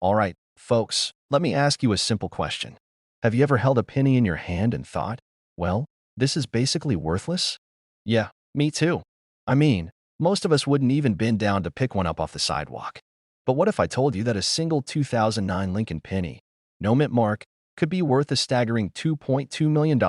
All right, folks, let me ask you a simple question. Have you ever held a penny in your hand and thought, well, this is basically worthless? Yeah, me too. I mean, most of us wouldn't even bend down to pick one up off the sidewalk. But what if I told you that a single 2009 Lincoln penny, no mint mark, could be worth a staggering $2.2 million?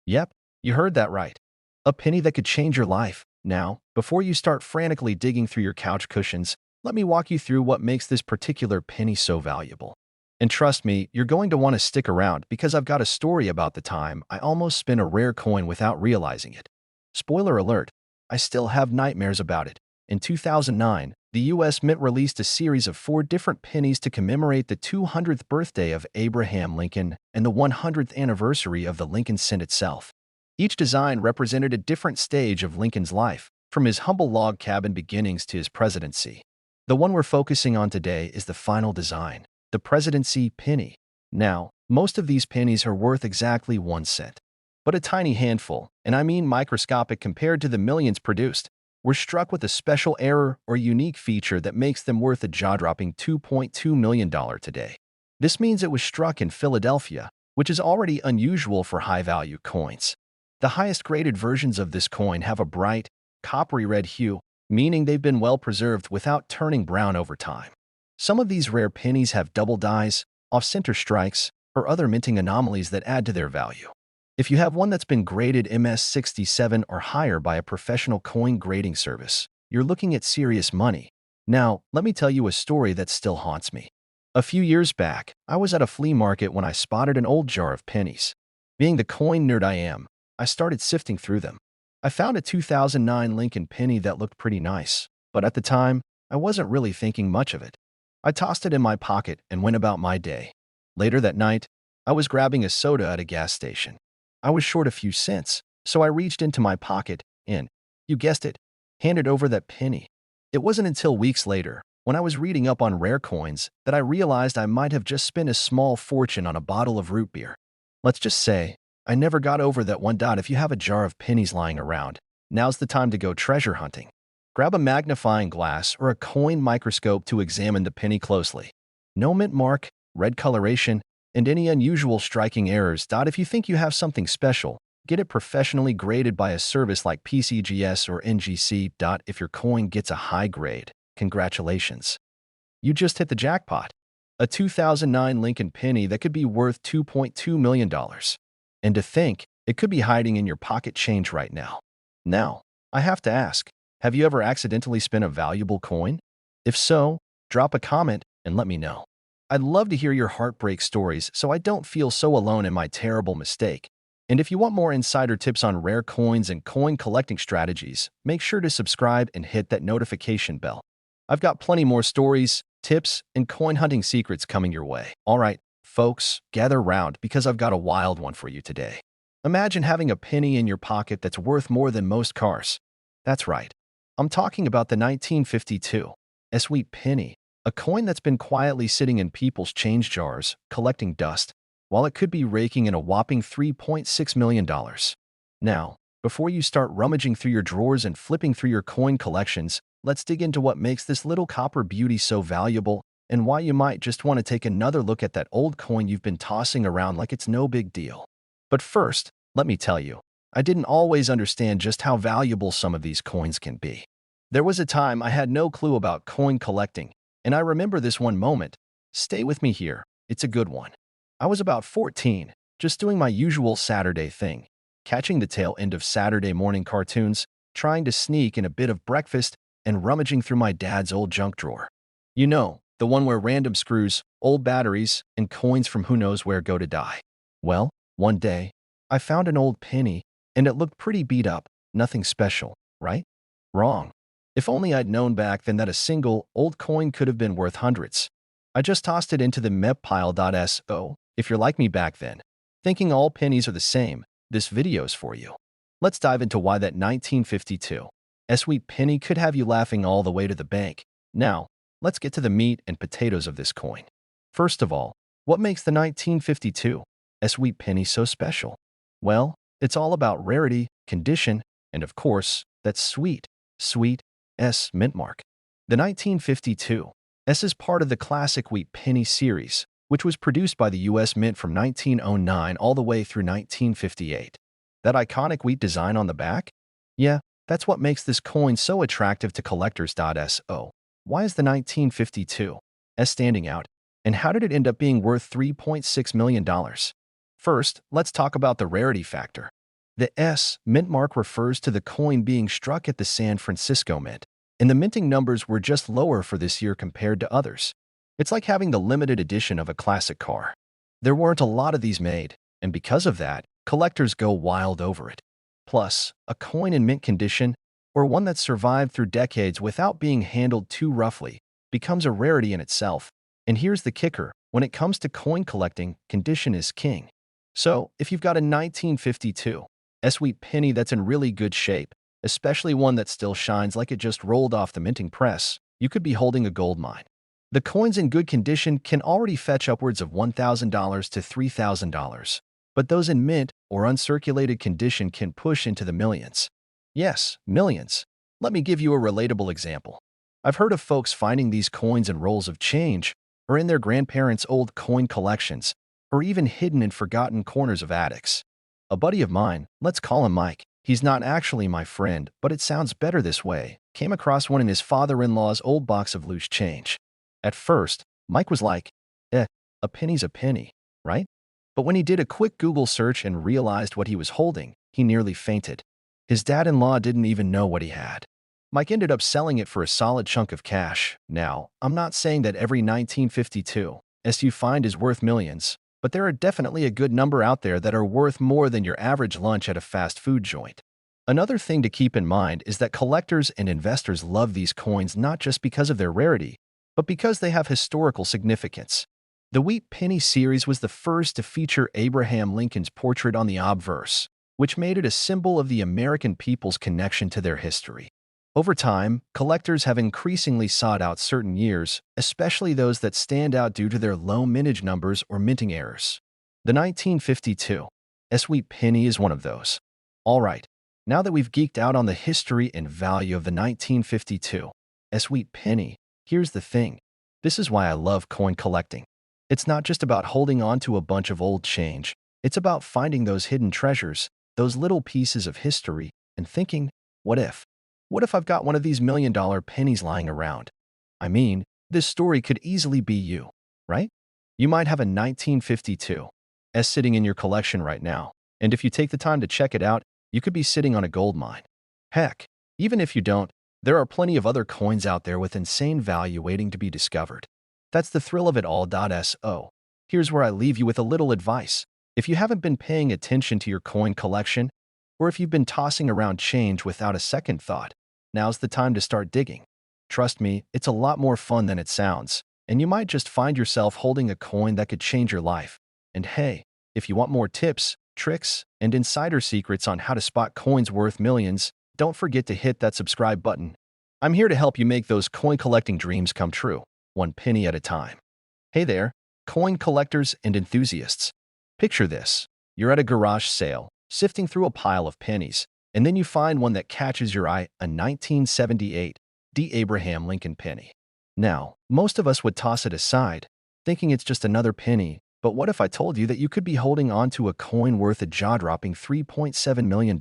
Yep, you heard that right. A penny that could change your life. Now, before you start frantically digging through your couch cushions, let me walk you through what makes this particular penny so valuable. And trust me, you're going to want to stick around because I've got a story about the time I almost spent a rare coin without realizing it. Spoiler alert, I still have nightmares about it. In 2009, the US Mint released a series of 4 different pennies to commemorate the 200th birthday of Abraham Lincoln and the 100th anniversary of the Lincoln cent itself. Each design represented a different stage of Lincoln's life, from his humble log cabin beginnings to his presidency. The one we're focusing on today is the final design, the presidency penny. Now, most of these pennies are worth exactly 1 cent. But a tiny handful, and I mean microscopic compared to the millions produced, were struck with a special error or unique feature that makes them worth a jaw-dropping $2.2 million today. This means it was struck in Philadelphia, which is already unusual for high-value coins. The highest graded versions of this coin have a bright, coppery red hue, meaning they've been well preserved without turning brown over time. Some of these rare pennies have double dies, off-center strikes, or other minting anomalies that add to their value. If you have one that's been graded MS-67 or higher by a professional coin grading service, you're looking at serious money. Now, let me tell you a story that still haunts me. A few years back, I was at a flea market when I spotted an old jar of pennies. Being the coin nerd I am, I started sifting through them. I found a 2009 Lincoln penny that looked pretty nice, but at the time, I wasn't really thinking much of it. I tossed it in my pocket and went about my day. Later that night, I was grabbing a soda at a gas station. I was short a few cents, so I reached into my pocket and, you guessed it, handed over that penny. It wasn't until weeks later, when I was reading up on rare coins, that I realized I might have just spent a small fortune on a bottle of root beer. Let's just say, I never got over that one. If you have a jar of pennies lying around, now's the time to go treasure hunting. Grab a magnifying glass or a coin microscope to examine the penny closely. No mint mark, red coloration, and any unusual striking errors. If you think you have something special, get it professionally graded by a service like PCGS or NGC. If your coin gets a high grade, congratulations. You just hit the jackpot. A 2009 Lincoln penny that could be worth $2.2 million. And to think, it could be hiding in your pocket change right now. Now, I have to ask, have you ever accidentally spent a valuable coin? If so, drop a comment and let me know. I'd love to hear your heartbreak stories so I don't feel so alone in my terrible mistake. And if you want more insider tips on rare coins and coin collecting strategies, make sure to subscribe and hit that notification bell. I've got plenty more stories, tips, and coin hunting secrets coming your way. All right, folks, gather round because I've got a wild one for you today. Imagine having a penny in your pocket that's worth more than most cars. That's right. I'm talking about the 1952 sweet penny, a coin that's been quietly sitting in people's change jars, collecting dust, while it could be raking in a whopping $3.6 million. Now, before you start rummaging through your drawers and flipping through your coin collections, let's dig into what makes this little copper beauty so valuable and why you might just want to take another look at that old coin you've been tossing around like it's no big deal. But first, let me tell you, I didn't always understand just how valuable some of these coins can be. There was a time I had no clue about coin collecting, and I remember this one moment. Stay with me here, it's a good one. I was about 14, just doing my usual Saturday thing, catching the tail end of Saturday morning cartoons, trying to sneak in a bit of breakfast, and rummaging through my dad's old junk drawer. You know, the one where random screws, old batteries, and coins from who knows where go to die. Well, one day, I found an old penny, and it looked pretty beat up, nothing special, right? Wrong. If only I'd known back then that a single, old coin could have been worth hundreds. I just tossed it into the MEP pile. So, if you're like me back then, thinking all pennies are the same, this video's for you. Let's dive into why that 1952 sweet penny could have you laughing all the way to the bank. Now, let's get to the meat and potatoes of this coin. First of all, what makes the 1952 sweet penny so special? Well, it's all about rarity, condition, and of course, that sweet mint mark. The 1952 S is part of the classic wheat penny series, which was produced by the U.S. Mint from 1909 all the way through 1958. That iconic wheat design on the back? Yeah, that's what makes this coin so attractive to collectors. So, why is the 1952 S standing out, and how did it end up being worth $3.6 million? First, let's talk about the rarity factor. The S mint mark refers to the coin being struck at the San Francisco Mint, and the minting numbers were just lower for this year compared to others. It's like having the limited edition of a classic car. There weren't a lot of these made, and because of that, collectors go wild over it. Plus, a coin in mint condition, or one that's survived through decades without being handled too roughly, becomes a rarity in itself. And here's the kicker: when it comes to coin collecting, condition is king. So, if you've got a 1952 S-wheat penny that's in really good shape, especially one that still shines like it just rolled off the minting press, you could be holding a gold mine. The coins in good condition can already fetch upwards of $1,000 to $3,000, but those in mint or uncirculated condition can push into the millions. Yes, millions. Let me give you a relatable example. I've heard of folks finding these coins in rolls of change, or in their grandparents' old coin collections, or even hidden in forgotten corners of attics. A buddy of mine, let's call him Mike, he's not actually my friend, but it sounds better this way, came across one in his father-in-law's old box of loose change. At first, Mike was like, a penny's a penny, right? But when he did a quick Google search and realized what he was holding, he nearly fainted. His dad-in-law didn't even know what he had. Mike ended up selling it for a solid chunk of cash. Now, I'm not saying that every 1952 S you find is worth millions, but there are definitely a good number out there that are worth more than your average lunch at a fast food joint. Another thing to keep in mind is that collectors and investors love these coins not just because of their rarity, but because they have historical significance. The Wheat Penny series was the first to feature Abraham Lincoln's portrait on the obverse, which made it a symbol of the American people's connection to their history. Over time, collectors have increasingly sought out certain years, especially those that stand out due to their low mintage numbers or minting errors. The 1952 S-wheat penny is one of those. All right, now that we've geeked out on the history and value of the 1952 S-wheat penny, here's the thing. This is why I love coin collecting. It's not just about holding on to a bunch of old change. It's about finding those hidden treasures, those little pieces of history, and thinking, what if? What if I've got one of these $1,000,000 pennies lying around? I mean, this story could easily be you, right? You might have a 1952 S sitting in your collection right now, and if you take the time to check it out, you could be sitting on a gold mine. Heck, even if you don't, there are plenty of other coins out there with insane value waiting to be discovered. That's the thrill of it all. So, here's where I leave you with a little advice. If you haven't been paying attention to your coin collection, or if you've been tossing around change without a second thought, now's the time to start digging. Trust me, it's a lot more fun than it sounds, and you might just find yourself holding a coin that could change your life. And hey, if you want more tips, tricks, and insider secrets on how to spot coins worth millions, don't forget to hit that subscribe button. I'm here to help you make those coin collecting dreams come true, one penny at a time. Hey there, coin collectors and enthusiasts. Picture this. You're at a garage sale, sifting through a pile of pennies, and then you find one that catches your eye, a 1978 Abraham Lincoln penny. Now, most of us would toss it aside, thinking it's just another penny, but what if I told you that you could be holding on to a coin worth a jaw-dropping $3.7 million?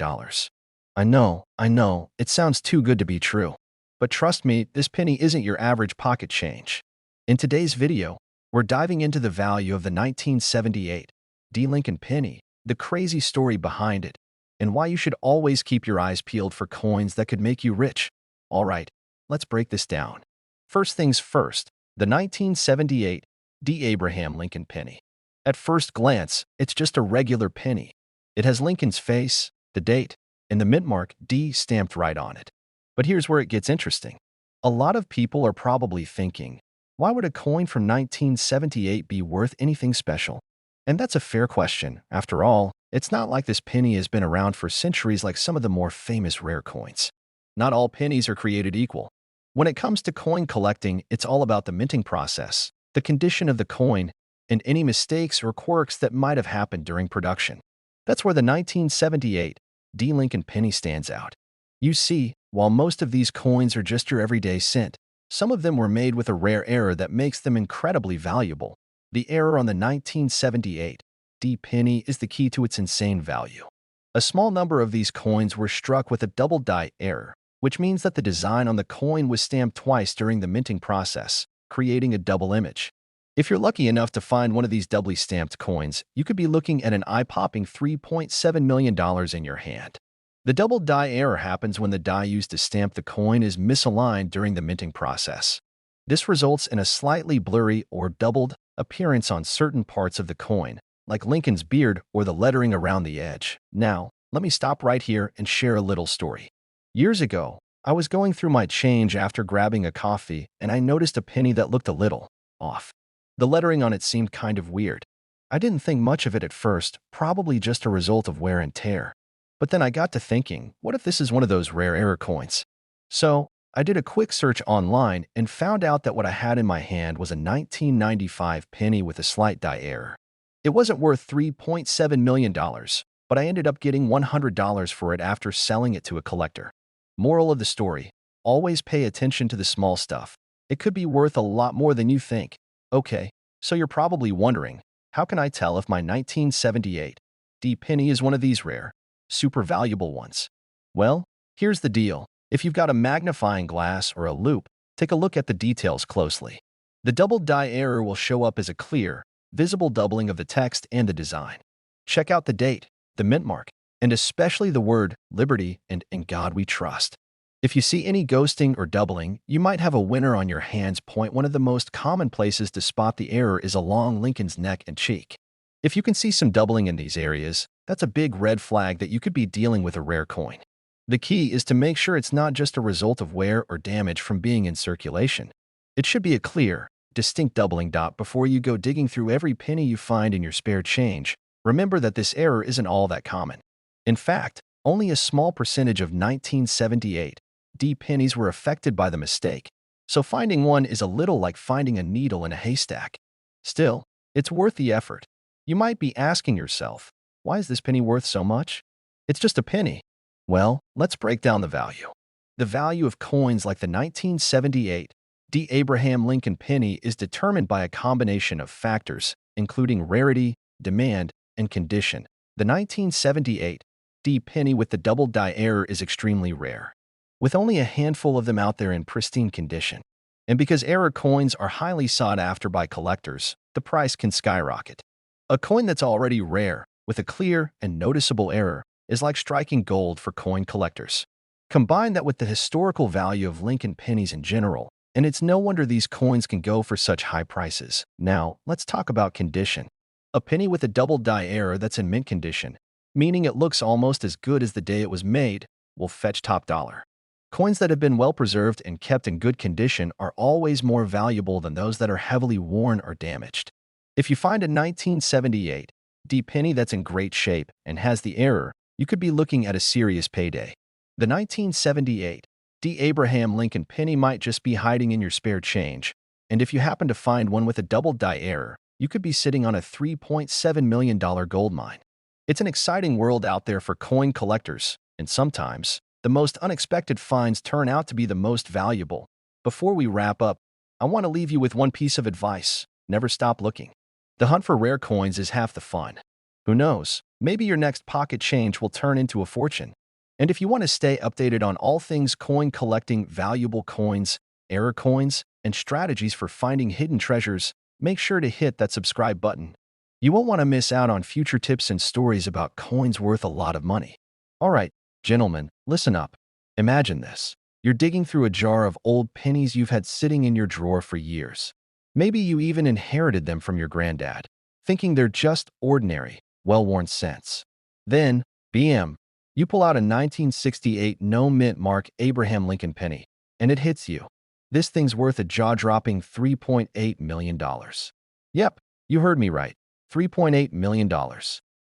I know, it sounds too good to be true. But trust me, this penny isn't your average pocket change. In today's video, we're diving into the value of the 1978 Lincoln penny, the crazy story behind it, and why you should always keep your eyes peeled for coins that could make you rich. All right, let's break this down. First things first, the 1978 Abraham Lincoln penny. At first glance, it's just a regular penny. It has Lincoln's face, the date, and the mint mark D stamped right on it. But here's where it gets interesting. A lot of people are probably thinking, why would a coin from 1978 be worth anything special? And that's a fair question. After all, it's not like this penny has been around for centuries like some of the more famous rare coins. Not all pennies are created equal. When it comes to coin collecting, it's all about the minting process, the condition of the coin, and any mistakes or quirks that might have happened during production. That's where the 1978 Lincoln penny stands out. You see, while most of these coins are just your everyday cent, Some of them were made with a rare error that makes them incredibly valuable. The error on the 1978 D penny is the key to its insane value. A small number of these coins were struck with a double die error, which means that the design on the coin was stamped twice during the minting process, creating a double image. If you're lucky enough to find one of these doubly stamped coins, you could be looking at an eye-popping $3.7 million in your hand. The double die error happens when the die used to stamp the coin is misaligned during the minting process. This results in a slightly blurry or doubled appearance on certain parts of the coin, like Lincoln's beard or the lettering around the edge. Now, let me stop right here and share a little story. Years ago, I was going through my change after grabbing a coffee and I noticed a penny that looked a little off. The lettering on it seemed kind of weird. I didn't think much of it at first, probably just a result of wear and tear. But then I got to thinking, what if this is one of those rare error coins? So, I did a quick search online and found out that what I had in my hand was a 1995 penny with a slight die error. It wasn't worth $3.7 million, but I ended up getting $100 for it after selling it to a collector. Moral of the story, always pay attention to the small stuff. It could be worth a lot more than you think. Okay, so you're probably wondering, how can I tell if my 1978 D penny is one of these rare, super valuable ones? Well, here's the deal. If you've got a magnifying glass or a loupe, take a look at the details closely. The double die error will show up as a clear, visible doubling of the text and the design. Check out the date, the mint mark, and especially the word liberty and "In God We Trust." If you see any ghosting or doubling, you might have a winner on your hands. One of the most common places to spot the error is along Lincoln's neck and cheek. If you can see some doubling in these areas, that's a big red flag that you could be dealing with a rare coin. The key is to make sure it's not just a result of wear or damage from being in circulation. It should be a clear, distinct doubling dot before you go digging through every penny you find in your spare change. Remember that this error isn't all that common. In fact, only a small percentage of 1978 D pennies were affected by the mistake, so finding one is a little like finding a needle in a haystack. Still, it's worth the effort. You might be asking yourself, why is this penny worth so much? It's just a penny. Well, let's break down the value. The value of coins like the 1978 D. Abraham Lincoln penny is determined by a combination of factors, including rarity, demand, and condition. The 1978 D. penny with the double die error is extremely rare, with only a handful of them out there in pristine condition. And because error coins are highly sought after by collectors, the price can skyrocket. A coin that's already rare, with a clear and noticeable error, is like striking gold for coin collectors. Combine that with the historical value of Lincoln pennies in general, and it's no wonder these coins can go for such high prices. Now, let's talk about condition. A penny with a double die error that's in mint condition, meaning it looks almost as good as the day it was made, will fetch top dollar. Coins that have been well preserved and kept in good condition are always more valuable than those that are heavily worn or damaged. If you find a 1978 D penny that's in great shape and has the error, you could be looking at a serious payday. The 1978 D. Abraham Lincoln penny might just be hiding in your spare change, and if you happen to find one with a double die error, you could be sitting on a $3.7 million gold mine. It's an exciting world out there for coin collectors, and sometimes, the most unexpected finds turn out to be the most valuable. Before we wrap up, I want to leave you with one piece of advice: never stop looking. The hunt for rare coins is half the fun. Who knows, maybe your next pocket change will turn into a fortune. And if you want to stay updated on all things coin collecting, valuable coins, error coins, and strategies for finding hidden treasures, make sure to hit that subscribe button. You won't want to miss out on future tips and stories about coins worth a lot of money. All right, gentlemen, listen up. Imagine this. You're digging through a jar of old pennies you've had sitting in your drawer for years. Maybe you even inherited them from your granddad, thinking they're just ordinary, well-worn cents. Then, BM, you pull out a 1968 no mint mark Abraham Lincoln penny, and it hits you. This thing's worth a jaw-dropping $3.8 million. Yep, you heard me right. $3.8 million.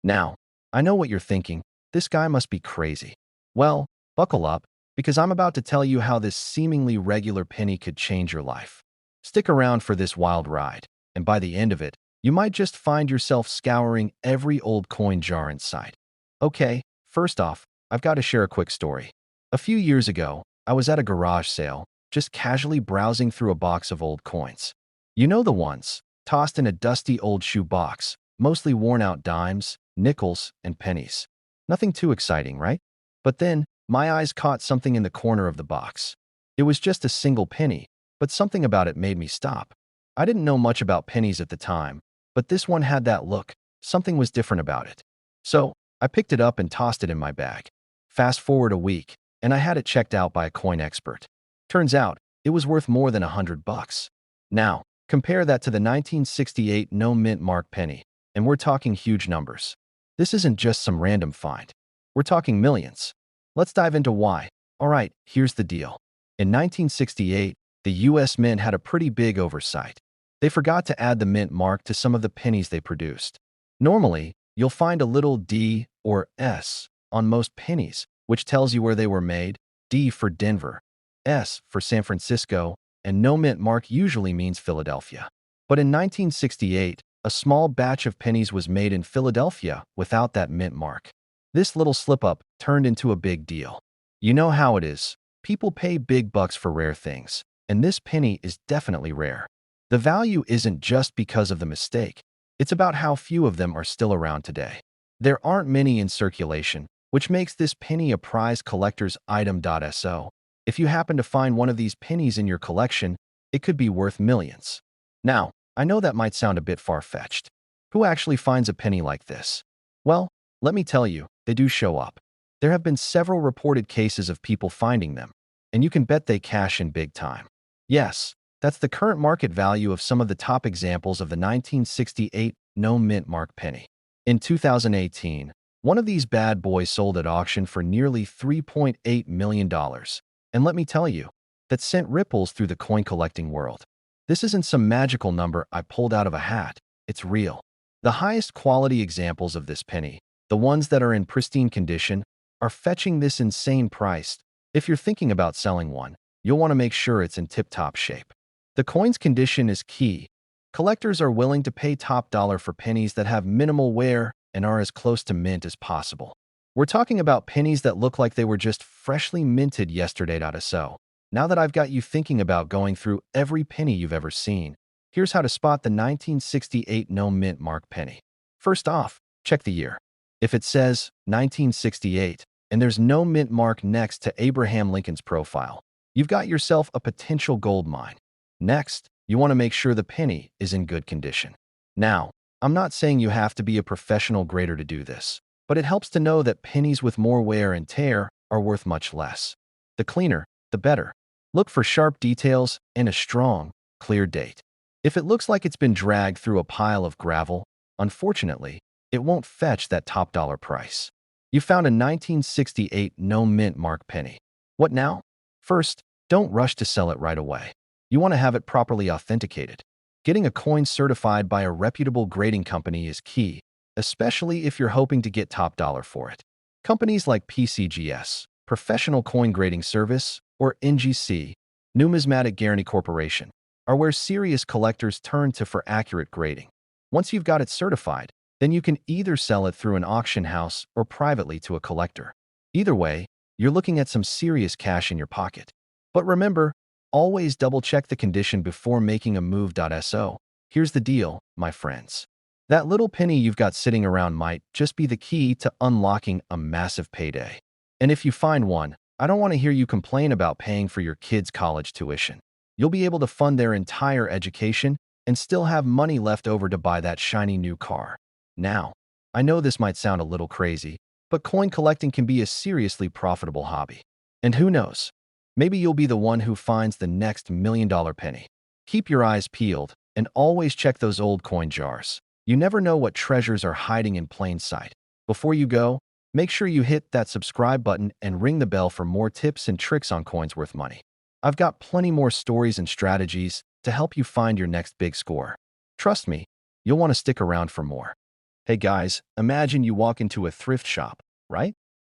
Now, I know what you're thinking. This guy must be crazy. Well, buckle up, because I'm about to tell you how this seemingly regular penny could change your life. Stick around for this wild ride, and by the end of it, you might just find yourself scouring every old coin jar in sight. Okay, first off, I've got to share a quick story. A few years ago, I was at a garage sale, just casually browsing through a box of old coins. You know the ones, tossed in a dusty old shoe box, mostly worn-out dimes, nickels, and pennies. Nothing too exciting, right? But then, my eyes caught something in the corner of the box. It was just a single penny, but something about it made me stop. I didn't know much about pennies at the time, but this one had that look. Something was different about it. So, I picked it up and tossed it in my bag. Fast forward a week, and I had it checked out by a coin expert. Turns out, it was worth more than $100. Now, compare that to the 1968 no mint mark penny, and we're talking huge numbers. This isn't just some random find. We're talking millions. Let's dive into why. Alright, here's the deal. In 1968, the US Mint had a pretty big oversight. They forgot to add the mint mark to some of the pennies they produced. Normally, you'll find a little D or S on most pennies, which tells you where they were made, D for Denver, S for San Francisco, and no mint mark usually means Philadelphia. But in 1968, a small batch of pennies was made in Philadelphia without that mint mark. This little slip-up turned into a big deal. You know how it is. People pay big bucks for rare things, and this penny is definitely rare. The value isn't just because of the mistake. It's about how few of them are still around today. There aren't many in circulation, which makes this penny a prize collector's item. So, if you happen to find one of these pennies in your collection, it could be worth millions. Now, I know that might sound a bit far-fetched. Who actually finds a penny like this? Well, let me tell you, they do show up. There have been several reported cases of people finding them, and you can bet they cash in big time. Yes, that's the current market value of some of the top examples of the 1968 no mint mark penny. In 2018, one of these bad boys sold at auction for nearly $3.8 million. And let me tell you, that sent ripples through the coin collecting world. This isn't some magical number I pulled out of a hat. It's real. The highest quality examples of this penny, the ones that are in pristine condition, are fetching this insane price. If you're thinking about selling one, you'll want to make sure it's in tip-top shape. The coin's condition is key. Collectors are willing to pay top dollar for pennies that have minimal wear and are as close to mint as possible. We're talking about pennies that look like they were just freshly minted yesterday. So, now that I've got you thinking about going through every penny you've ever seen, here's how to spot the 1968 no mint mark penny. First off, check the year. If it says 1968 and there's no mint mark next to Abraham Lincoln's profile, you've got yourself a potential gold mine. Next, you want to make sure the penny is in good condition. Now, I'm not saying you have to be a professional grader to do this, but it helps to know that pennies with more wear and tear are worth much less. The cleaner, the better. Look for sharp details and a strong, clear date. If it looks like it's been dragged through a pile of gravel, unfortunately, it won't fetch that top dollar price. You found a 1968 no mint mark penny. What now? First, don't rush to sell it right away. You want to have it properly authenticated. Getting a coin certified by a reputable grading company is key, especially if you're hoping to get top dollar for it. Companies like PCGS, Professional Coin Grading Service, or NGC, Numismatic Guarantee Corporation, are where serious collectors turn to for accurate grading. Once you've got it certified, then you can either sell it through an auction house or privately to a collector. Either way, you're looking at some serious cash in your pocket. But remember, always double-check the condition before making a move. So, here's the deal, my friends. That little penny you've got sitting around might just be the key to unlocking a massive payday. And if you find one, I don't want to hear you complain about paying for your kids' college tuition. You'll be able to fund their entire education and still have money left over to buy that shiny new car. Now, I know this might sound a little crazy, but coin collecting can be a seriously profitable hobby. And who knows? Maybe you'll be the one who finds the next million-dollar penny. Keep your eyes peeled and always check those old coin jars. You never know what treasures are hiding in plain sight. Before you go, make sure you hit that subscribe button and ring the bell for more tips and tricks on coins worth money. I've got plenty more stories and strategies to help you find your next big score. Trust me, you'll want to stick around for more. Hey guys, imagine you walk into a thrift shop, right?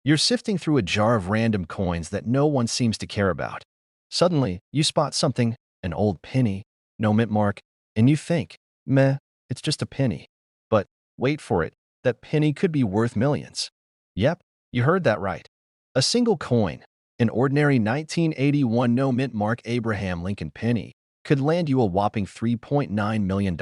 You're sifting through a jar of random coins that no one seems to care about. Suddenly, you spot something, an old penny, no mint mark, and you think, meh, it's just a penny. But wait for it, that penny could be worth millions. Yep, you heard that right. A single coin, An ordinary 1981 no-mint mark Abraham Lincoln penny could land you a whopping $3.9 million.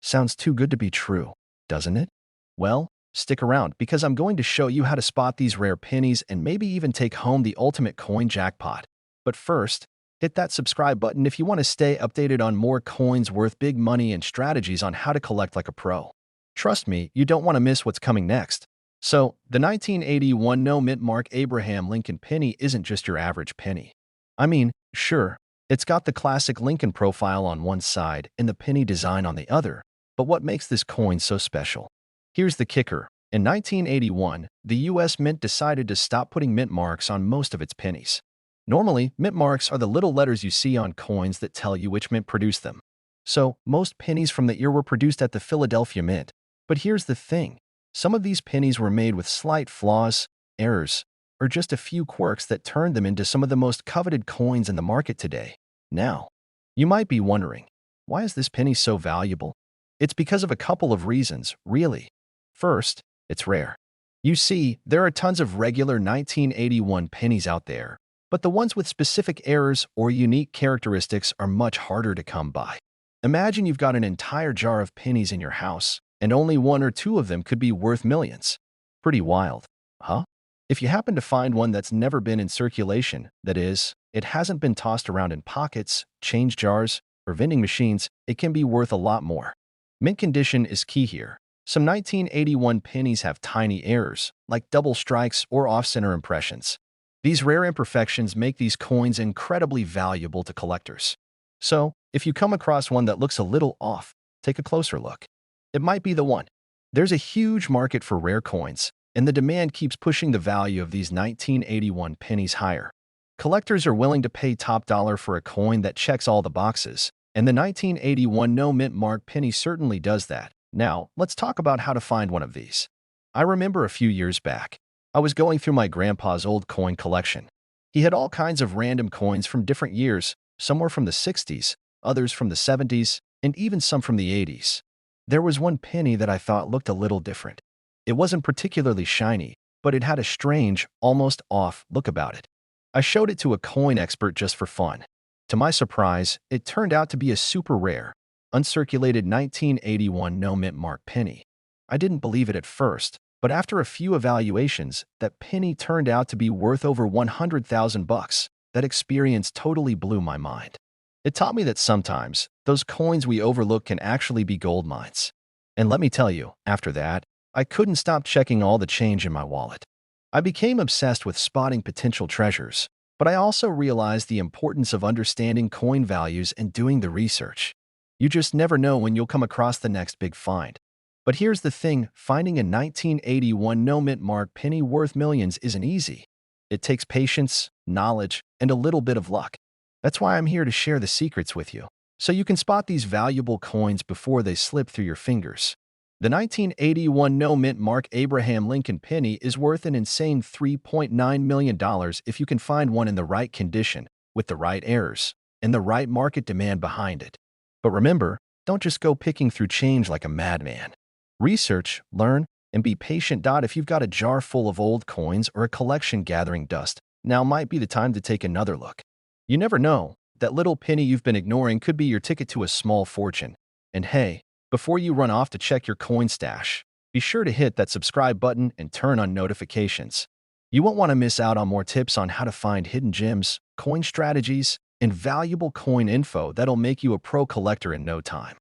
Sounds too good to be true, doesn't it? Well, stick around because I'm going to show you how to spot these rare pennies and maybe even take home the ultimate coin jackpot. But first, hit that subscribe button if you want to stay updated on more coins worth big money and strategies on how to collect like a pro. Trust me, you don't want to miss what's coming next. So, the 1981 no-mint mark Abraham Lincoln penny isn't just your average penny. I mean, sure, it's got the classic Lincoln profile on one side and the penny design on the other, but what makes this coin so special? Here's the kicker. In 1981, the US Mint decided to stop putting mint marks on most of its pennies. Normally, mint marks are the little letters you see on coins that tell you which mint produced them. So, most pennies from the year were produced at the Philadelphia Mint. But here's the thing. Some of these pennies were made with slight flaws, errors, or just a few quirks that turned them into some of the most coveted coins in the market today. Now, you might be wondering, why is this penny so valuable? It's because of a couple of reasons, really. First, it's rare. You see, there are tons of regular 1981 pennies out there, but the ones with specific errors or unique characteristics are much harder to come by. Imagine you've got an entire jar of pennies in your house, and only one or two of them could be worth millions. Pretty wild, huh? If you happen to find one that's never been in circulation, that is, it hasn't been tossed around in pockets, change jars, or vending machines, it can be worth a lot more. Mint condition is key here. Some 1981 pennies have tiny errors, like double strikes or off-center impressions. These rare imperfections make these coins incredibly valuable to collectors. So, if you come across one that looks a little off, take a closer look. It might be the one. There's a huge market for rare coins, and the demand keeps pushing the value of these 1981 pennies higher. Collectors are willing to pay top dollar for a coin that checks all the boxes, and the 1981 no-mint mark penny certainly does that. Now, let's talk about how to find one of these. I remember a few years back, I was going through my grandpa's old coin collection. He had all kinds of random coins from different years, some were from the 60s, others from the 70s, and even some from the 80s. There was one penny that I thought looked a little different. It wasn't particularly shiny, but it had a strange, almost off look about it. I showed it to a coin expert just for fun. To my surprise, it turned out to be a super rare, uncirculated 1981 no-mint mark penny. I didn't believe it at first, but after a few evaluations, that penny turned out to be worth over $100,000. That experience totally blew my mind. It taught me that sometimes, those coins we overlook can actually be gold mines. And let me tell you, after that, I couldn't stop checking all the change in my wallet. I became obsessed with spotting potential treasures, but I also realized the importance of understanding coin values and doing the research. You just never know when you'll come across the next big find. But here's the thing, finding a 1981 no-mint mark penny worth millions isn't easy. It takes patience, knowledge, and a little bit of luck. That's why I'm here to share the secrets with you, so you can spot these valuable coins before they slip through your fingers. The 1981 no-mint mark Abraham Lincoln penny is worth an insane $3.9 million if you can find one in the right condition, with the right errors, and the right market demand behind it. But remember, don't just go picking through change like a madman. Research, learn, and be patient. If you've got a jar full of old coins or a collection gathering dust, now might be the time to take another look. You never know, that little penny you've been ignoring could be your ticket to a small fortune. And hey, before you run off to check your coin stash, be sure to hit that subscribe button and turn on notifications. You won't want to miss out on more tips on how to find hidden gems, coin strategies, and valuable coin info that'll make you a pro collector in no time.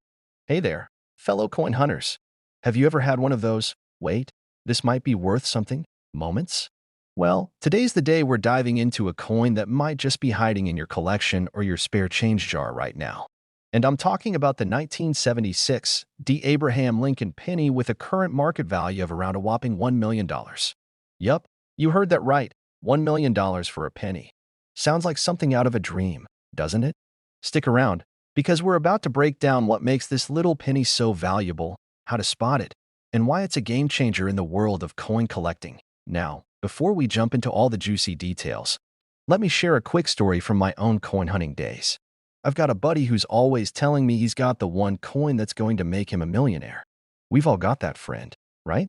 Hey there, fellow coin hunters. Have you ever had one of those, wait, this might be worth something, moments? Well, today's the day we're diving into a coin that might just be hiding in your collection or your spare change jar right now. And I'm talking about the 1976 Abraham Lincoln penny with a current market value of around a whopping $1 million. Yup, you heard that right, $1 million for a penny. Sounds like something out of a dream, doesn't it? Stick around, because we're about to break down what makes this little penny so valuable, how to spot it, and why it's a game changer in the world of coin collecting. Now, before we jump into all the juicy details, let me share a quick story from my own coin hunting days. I've got a buddy who's always telling me he's got the one coin that's going to make him a millionaire. We've all got that friend, right?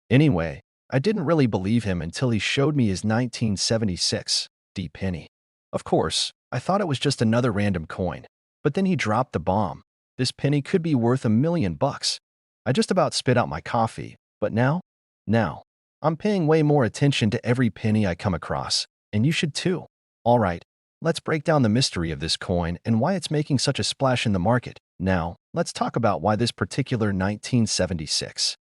Anyway, I didn't really believe him until he showed me his 1976 D penny. Of course, I thought it was just another random coin. But then he dropped the bomb. This penny could be worth $1 million. I just about spit out my coffee. But now, I'm paying way more attention to every penny I come across. And you should too. All right, let's break down the mystery of this coin and why it's making such a splash in the market. Now, let's talk about why this particular 1976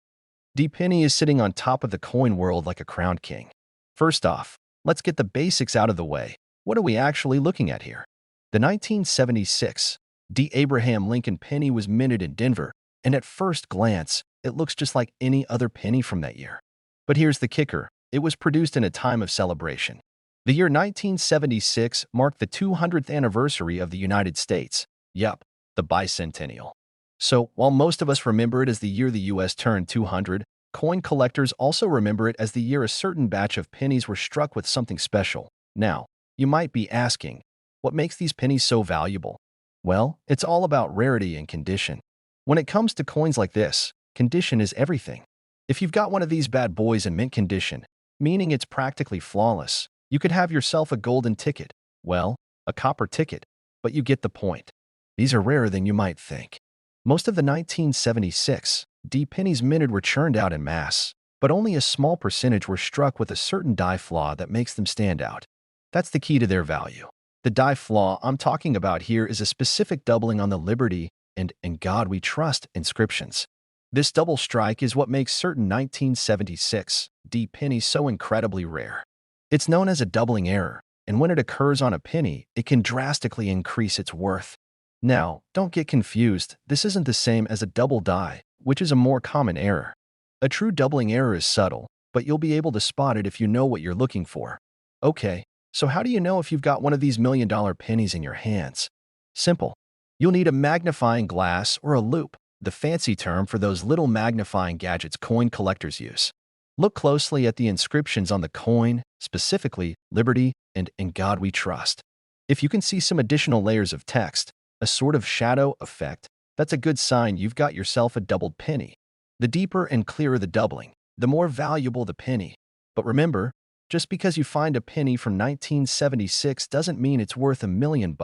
D penny is sitting on top of the coin world like a crowned king. First off, let's get the basics out of the way. What are we actually looking at here? The 1976 D. Abraham Lincoln penny was minted in Denver, and at first glance, it looks just like any other penny from that year. But here's the kicker. It was produced in a time of celebration. The year 1976 marked the 200th anniversary of the United States. Yup, the bicentennial. So, while most of us remember it as the year the US turned 200, coin collectors also remember it as the year a certain batch of pennies were struck with something special. Now, you might be asking, what makes these pennies so valuable? Well, it's all about rarity and condition. When it comes to coins like this, condition is everything. If you've got one of these bad boys in mint condition, meaning it's practically flawless, you could have yourself a golden ticket. Well, a copper ticket, but you get the point. These are rarer than you might think. Most of the 1976 D pennies minted were churned out en masse, but only a small percentage were struck with a certain die flaw that makes them stand out. That's the key to their value. The die flaw I'm talking about here is a specific doubling on the Liberty and "In God We Trust" inscriptions. This double strike is what makes certain 1976 D pennies so incredibly rare. It's known as a doubling error, and when it occurs on a penny, it can drastically increase its worth. Now, don't get confused, this isn't the same as a double die, which is a more common error. A true doubling error is subtle, but you'll be able to spot it if you know what you're looking for. Okay, so how do you know if you've got one of these $1 million pennies in your hands? Simple. You'll need a magnifying glass or a loupe, the fancy term for those little magnifying gadgets coin collectors use. Look closely at the inscriptions on the coin, specifically Liberty and "In God We Trust." If you can see some additional layers of text, a sort of shadow effect, that's a good sign you've got yourself a doubled penny. The deeper and clearer the doubling, the more valuable the penny. But remember, just because you find a penny from 1976 doesn't mean it's worth $1 million.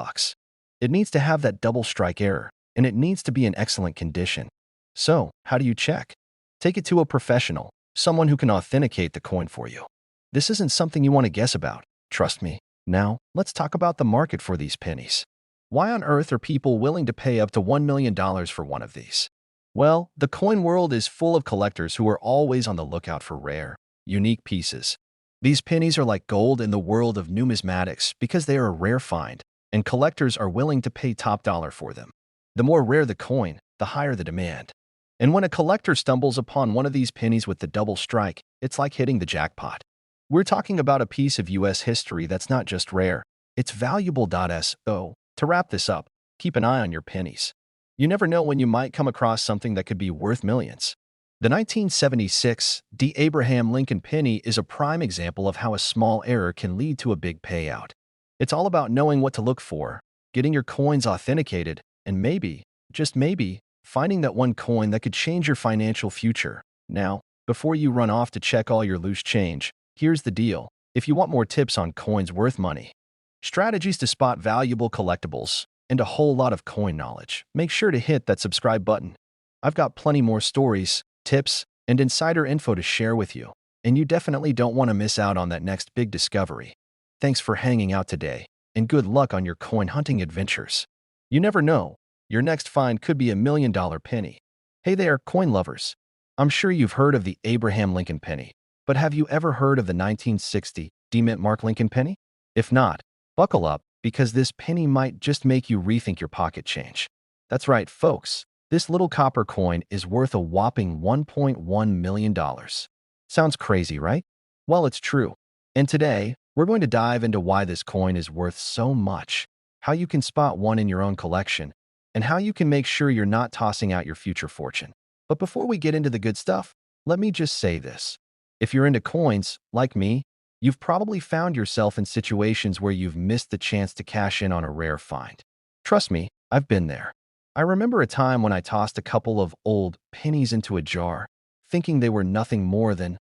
It needs to have that double strike error, and it needs to be in excellent condition. So, how do you check? Take it to a professional, someone who can authenticate the coin for you. This isn't something you want to guess about, trust me. Now, let's talk about the market for these pennies. Why on earth are people willing to pay up to $1 million for one of these? Well, the coin world is full of collectors who are always on the lookout for rare, unique pieces. These pennies are like gold in the world of numismatics because they are a rare find, and collectors are willing to pay top dollar for them. The more rare the coin, the higher the demand. And when a collector stumbles upon one of these pennies with the double strike, it's like hitting the jackpot. We're talking about a piece of US history that's not just rare, it's valuable. So, to wrap this up, keep an eye on your pennies. You never know when you might come across something that could be worth millions. The 1976 D. Abraham Lincoln penny is a prime example of how a small error can lead to a big payout. It's all about knowing what to look for, getting your coins authenticated, and maybe, just maybe, finding that one coin that could change your financial future. Now, before you run off to check all your loose change, here's the deal. If you want more tips on coins worth money, strategies to spot valuable collectibles, and a whole lot of coin knowledge, make sure to hit that subscribe button. I've got plenty more stories, tips, and insider info to share with you, and you definitely don't want to miss out on that next big discovery. Thanks for hanging out today, and good luck on your coin hunting adventures. You never know, your next find could be $1 million penny. Hey there, coin lovers. I'm sure you've heard of the Abraham Lincoln penny, but have you ever heard of the 1960 D. Mint Mark Lincoln penny? If not, buckle up, because this penny might just make you rethink your pocket change. That's right, folks. This little copper coin is worth a whopping $1.1 million. Sounds crazy, right? Well, it's true. And today, we're going to dive into why this coin is worth so much, how you can spot one in your own collection, and how you can make sure you're not tossing out your future fortune. But before we get into the good stuff, let me just say this. If you're into coins, like me, you've probably found yourself in situations where you've missed the chance to cash in on a rare find. Trust me, I've been there. I remember a time when I tossed a couple of old pennies into a jar, thinking they were nothing more than,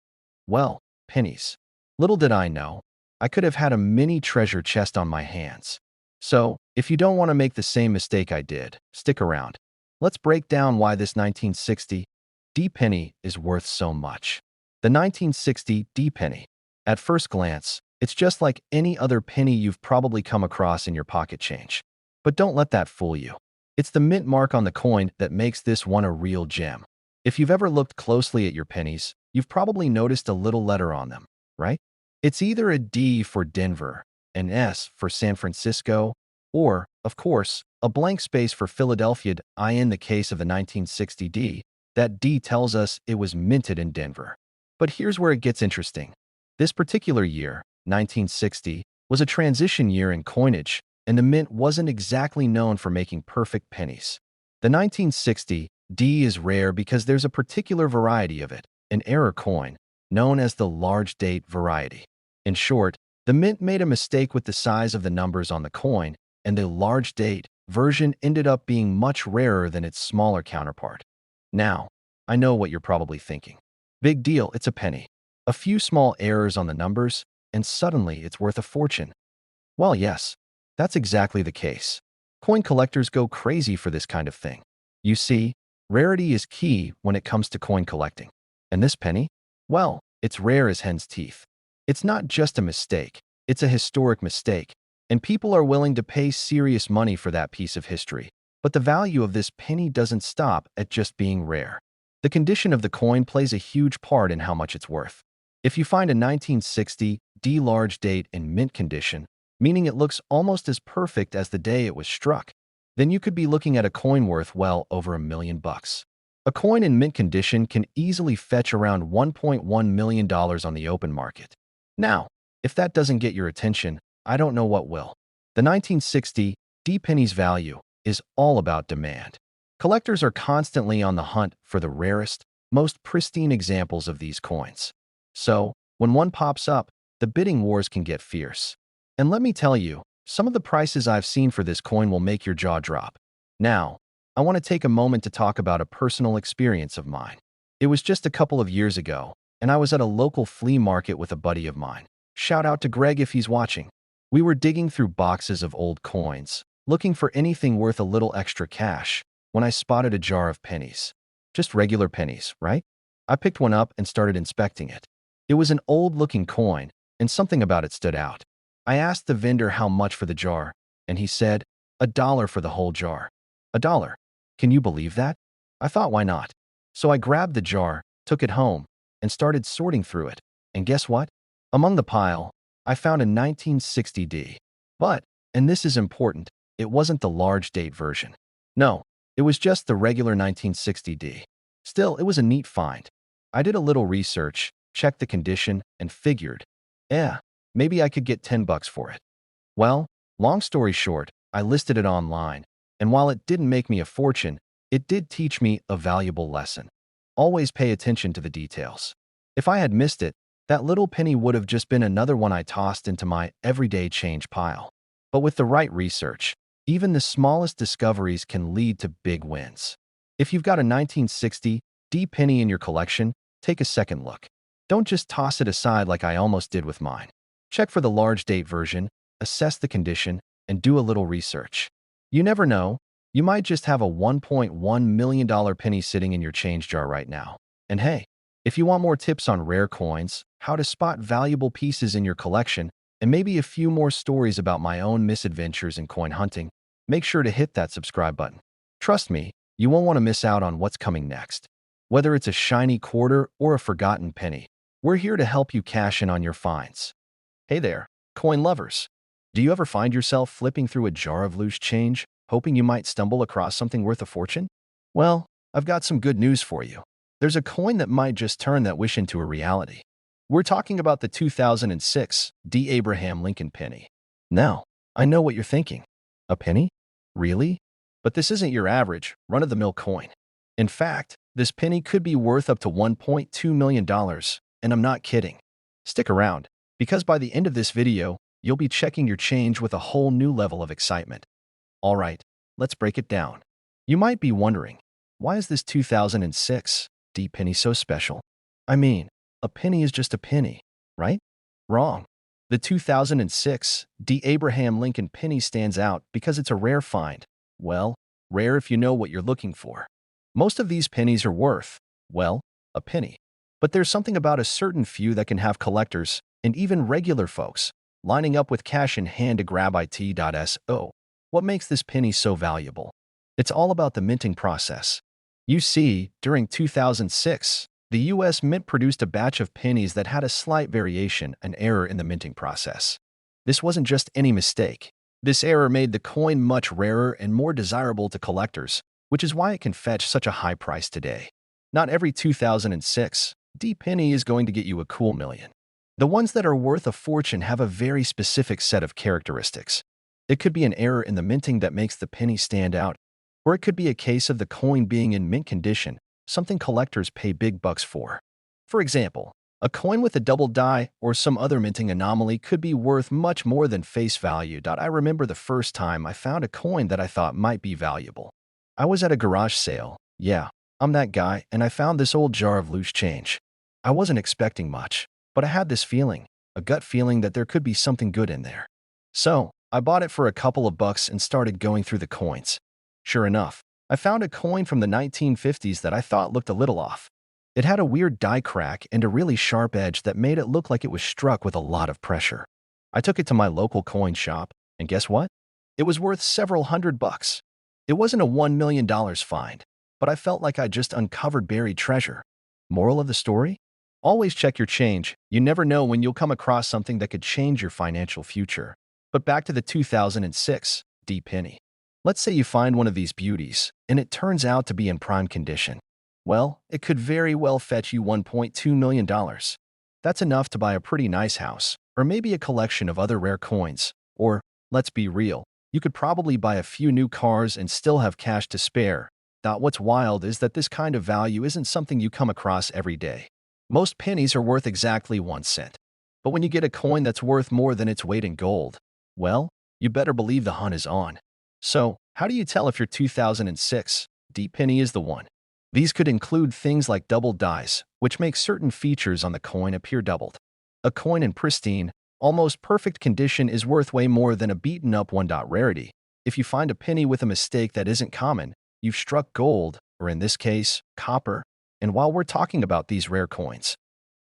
well, pennies. Little did I know, I could have had a mini treasure chest on my hands. So, if you don't want to make the same mistake I did, stick around. Let's break down why this 1960 D penny is worth so much. The 1960 D penny. At first glance, it's just like any other penny you've probably come across in your pocket change. But don't let that fool you. It's the mint mark on the coin that makes this one a real gem. If you've ever looked closely at your pennies, you've probably noticed a little letter on them, right? It's either a D for Denver, an S for San Francisco, or, of course, a blank space for Philadelphia. In the case of the 1960 D, that D tells us it was minted in Denver. But here's where it gets interesting. This particular year, 1960, was a transition year in coinage, and the mint wasn't exactly known for making perfect pennies. The 1960 D is rare because there's a particular variety of it, an error coin, known as the large date variety. In short, the mint made a mistake with the size of the numbers on the coin, and the large date version ended up being much rarer than its smaller counterpart. Now, I know what you're probably thinking. Big deal, it's a penny. A few small errors on the numbers, and suddenly it's worth a fortune. Well, yes, that's exactly the case. Coin collectors go crazy for this kind of thing. You see, rarity is key when it comes to coin collecting. And this penny? Well, it's rare as hen's teeth. It's not just a mistake, it's a historic mistake, and people are willing to pay serious money for that piece of history. But the value of this penny doesn't stop at just being rare. The condition of the coin plays a huge part in how much it's worth. If you find a 1960 D large date in mint condition, meaning it looks almost as perfect as the day it was struck, then you could be looking at a coin worth well over $1 million. A coin in mint condition can easily fetch around $1.1 million on the open market. Now, if that doesn't get your attention, I don't know what will. The 1960 D penny's value is all about demand. Collectors are constantly on the hunt for the rarest, most pristine examples of these coins. So, when one pops up, the bidding wars can get fierce. And let me tell you, some of the prices I've seen for this coin will make your jaw drop. Now, I want to take a moment to talk about a personal experience of mine. It was just a couple of years ago, and I was at a local flea market with a buddy of mine. Shout out to Greg if he's watching. We were digging through boxes of old coins, looking for anything worth a little extra cash, when I spotted a jar of pennies. Just regular pennies, right? I picked one up and started inspecting it. It was an old-looking coin, and something about it stood out. I asked the vendor how much for the jar, and he said, $1 for the whole jar. $1. Can you believe that? I thought, why not? So I grabbed the jar, took it home, and started sorting through it. And guess what? Among the pile, I found a 1960 D. But, and this is important, it wasn't the large date version. No, it was just the regular 1960 D. Still, it was a neat find. I did a little research, checked the condition, and figured, maybe I could get $10 for it. Well, long story short, I listed it online, and while it didn't make me a fortune, it did teach me a valuable lesson. Always pay attention to the details. If I had missed it, that little penny would have just been another one I tossed into my everyday change pile. But with the right research, even the smallest discoveries can lead to big wins. If you've got a 1960 D penny in your collection, take a second look. Don't just toss it aside like I almost did with mine. Check for the large date version, assess the condition, and do a little research. You never know, you might just have a $1.1 million penny sitting in your change jar right now. And hey, if you want more tips on rare coins, how to spot valuable pieces in your collection, and maybe a few more stories about my own misadventures in coin hunting, make sure to hit that subscribe button. Trust me, you won't want to miss out on what's coming next. Whether it's a shiny quarter or a forgotten penny, we're here to help you cash in on your finds. Hey there, coin lovers. Do you ever find yourself flipping through a jar of loose change, hoping you might stumble across something worth a fortune? Well, I've got some good news for you. There's a coin that might just turn that wish into a reality. We're talking about the 2006 D. Abraham Lincoln penny. Now, I know what you're thinking. A penny? Really? But this isn't your average, run-of-the-mill coin. In fact, this penny could be worth up to $1.2 million, and I'm not kidding. Stick around, because by the end of this video, you'll be checking your change with a whole new level of excitement. All right, let's break it down. You might be wondering, why is this 2006 D penny so special? I mean, a penny is just a penny, right? Wrong. The 2006 D. Abraham Lincoln penny stands out because it's a rare find. Well, rare if you know what you're looking for. Most of these pennies are worth, well, a penny. But there's something about a certain few that can have collectors, and even regular folks, lining up with cash in hand to grab it.so. What makes this penny so valuable? It's all about the minting process. You see, during 2006, the U.S. Mint produced a batch of pennies that had a slight variation, an error in the minting process. This wasn't just any mistake. This error made the coin much rarer and more desirable to collectors, which is why it can fetch such a high price today. Not every 2006 D penny is going to get you a cool million. The ones that are worth a fortune have a very specific set of characteristics. It could be an error in the minting that makes the penny stand out, or it could be a case of the coin being in mint condition, something collectors pay big bucks for. For example, a coin with a double die or some other minting anomaly could be worth much more than face value. I remember the first time I found a coin that I thought might be valuable. I was at a garage sale. Yeah, I'm that guy, and I found this old jar of loose change. I wasn't expecting much, but I had this feeling, a gut feeling that there could be something good in there. So, I bought it for a couple of bucks and started going through the coins. Sure enough, I found a coin from the 1950s that I thought looked a little off. It had a weird die crack and a really sharp edge that made it look like it was struck with a lot of pressure. I took it to my local coin shop, and guess what? It was worth several $100. It wasn't a $1 million find, but I felt like I just uncovered buried treasure. Moral of the story? Always check your change. You never know when you'll come across something that could change your financial future. But back to the 2006 D penny. Let's say you find one of these beauties, and it turns out to be in prime condition. Well, it could very well fetch you $1.2 million. That's enough to buy a pretty nice house, or maybe a collection of other rare coins. Or, let's be real, you could probably buy a few new cars and still have cash to spare. What's wild is that this kind of value isn't something you come across every day. Most pennies are worth exactly 1 cent. But when you get a coin that's worth more than its weight in gold, well, you better believe the hunt is on. So, how do you tell if your 2006 D penny is the one? These could include things like double dies, which make certain features on the coin appear doubled. A coin in pristine, almost perfect condition is worth way more than a beaten-up one. Rarity. If you find a penny with a mistake that isn't common, you've struck gold, or in this case, copper. And while we're talking about these rare coins,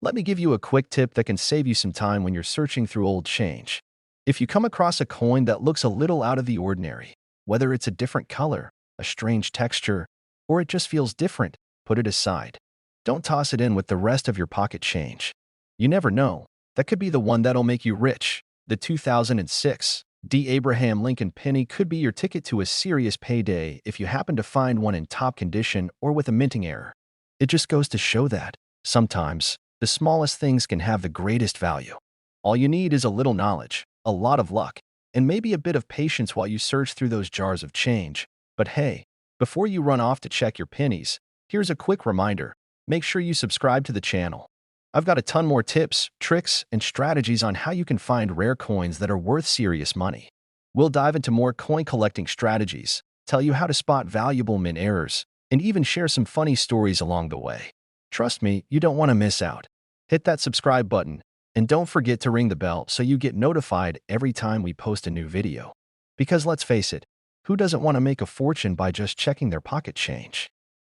let me give you a quick tip that can save you some time when you're searching through old change. If you come across a coin that looks a little out of the ordinary, whether it's a different color, a strange texture, or it just feels different, put it aside. Don't toss it in with the rest of your pocket change. You never know. That could be the one that'll make you rich. The 2006 D. Abraham Lincoln penny could be your ticket to a serious payday if you happen to find one in top condition or with a minting error. It just goes to show that, sometimes, the smallest things can have the greatest value. All you need is a little knowledge, a lot of luck, and maybe a bit of patience while you search through those jars of change. But hey, before you run off to check your pennies, here's a quick reminder. Make sure you subscribe to the channel. I've got a ton more tips, tricks, and strategies on how you can find rare coins that are worth serious money. We'll dive into more coin collecting strategies, tell you how to spot valuable mint errors, and even share some funny stories along the way. Trust me, you don't want to miss out. Hit that subscribe button, and don't forget to ring the bell so you get notified every time we post a new video. Because let's face it, who doesn't want to make a fortune by just checking their pocket change?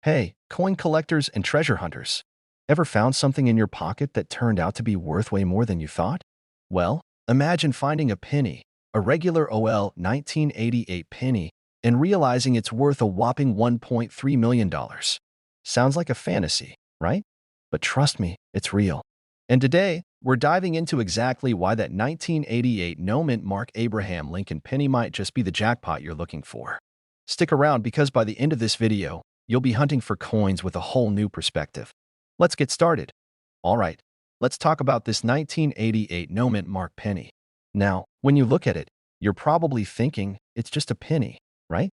Hey, coin collectors and treasure hunters. Ever found something in your pocket that turned out to be worth way more than you thought? Well, imagine finding a penny, a regular OL 1988 penny, and realizing it's worth a whopping $1.3 million. Sounds like a fantasy, right? But trust me, it's real. And today, we're diving into exactly why that 1988 no-mint Mark Abraham Lincoln penny might just be the jackpot you're looking for. Stick around because by the end of this video, you'll be hunting for coins with a whole new perspective. Let's get started. All right, let's talk about this 1988 no-mint Mark penny. Now, when you look at it, you're probably thinking it's just a penny, right?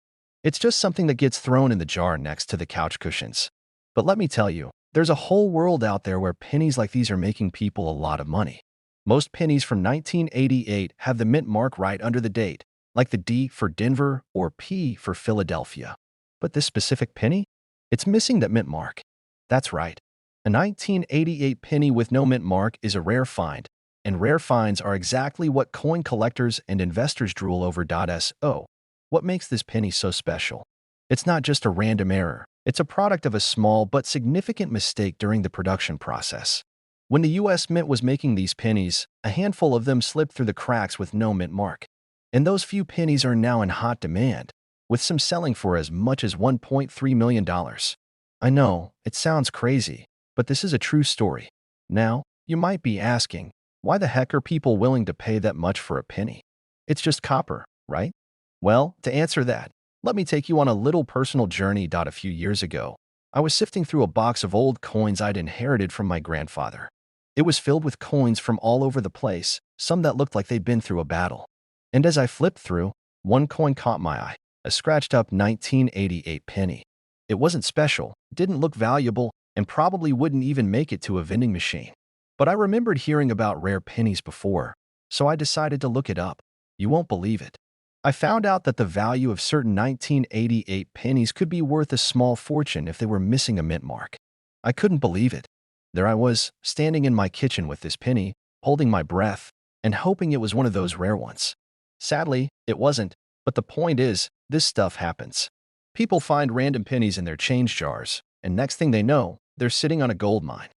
It's just something that gets thrown in the jar next to the couch cushions. But let me tell you, there's a whole world out there where pennies like these are making people a lot of money. Most pennies from 1988 have the mint mark right under the date, like the D for Denver or P for Philadelphia. But this specific penny? It's missing that mint mark. That's right. A 1988 penny with no mint mark is a rare find, and rare finds are exactly what coin collectors and investors drool over. So, what makes this penny so special? It's not just a random error. It's a product of a small but significant mistake during the production process. When the U.S. Mint was making these pennies, a handful of them slipped through the cracks with no mint mark. And those few pennies are now in hot demand, with some selling for as much as $1.3 million. I know, it sounds crazy, but this is a true story. Now, you might be asking, why the heck are people willing to pay that much for a penny? It's just copper, right? Well, to answer that, let me take you on a little personal journey. A few years ago, I was sifting through a box of old coins I'd inherited from my grandfather. It was filled with coins from all over the place, some that looked like they'd been through a battle. And as I flipped through, one coin caught my eye, a scratched-up 1988 penny. It wasn't special, didn't look valuable, and probably wouldn't even make it to a vending machine. But I remembered hearing about rare pennies before, so I decided to look it up. You won't believe it. I found out that the value of certain 1988 pennies could be worth a small fortune if they were missing a mint mark. I couldn't believe it. There I was, standing in my kitchen with this penny, holding my breath, and hoping it was one of those rare ones. Sadly, it wasn't, but the point is, this stuff happens. People find random pennies in their change jars, and next thing they know, they're sitting on a gold mine.